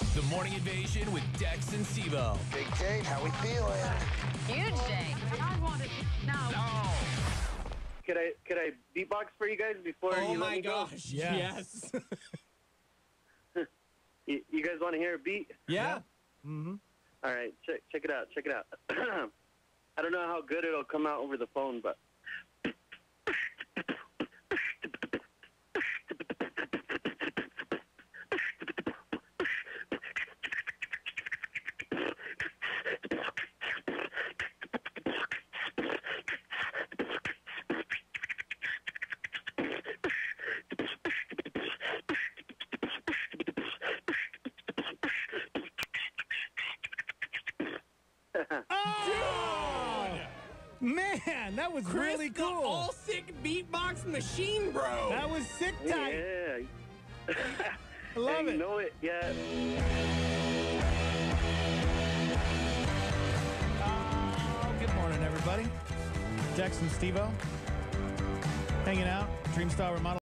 The Morning Invasion with Dex and Steve-O. Big Dave, how we feeling? Huge day. I want it now. Could I beatbox for you guys before you let me go? Yes. You guys want to hear a beat? Yeah. Mm-hmm. All right, check it out. Check it out. I don't know how good it'll come out over the phone, but. Man, that was really cool. The all sick beatbox machine, bro. That was sick tight. Yeah. I love it. You know it, yeah. Good morning, everybody. Dex and Steve-O hanging out. Dreamstyle Remodel.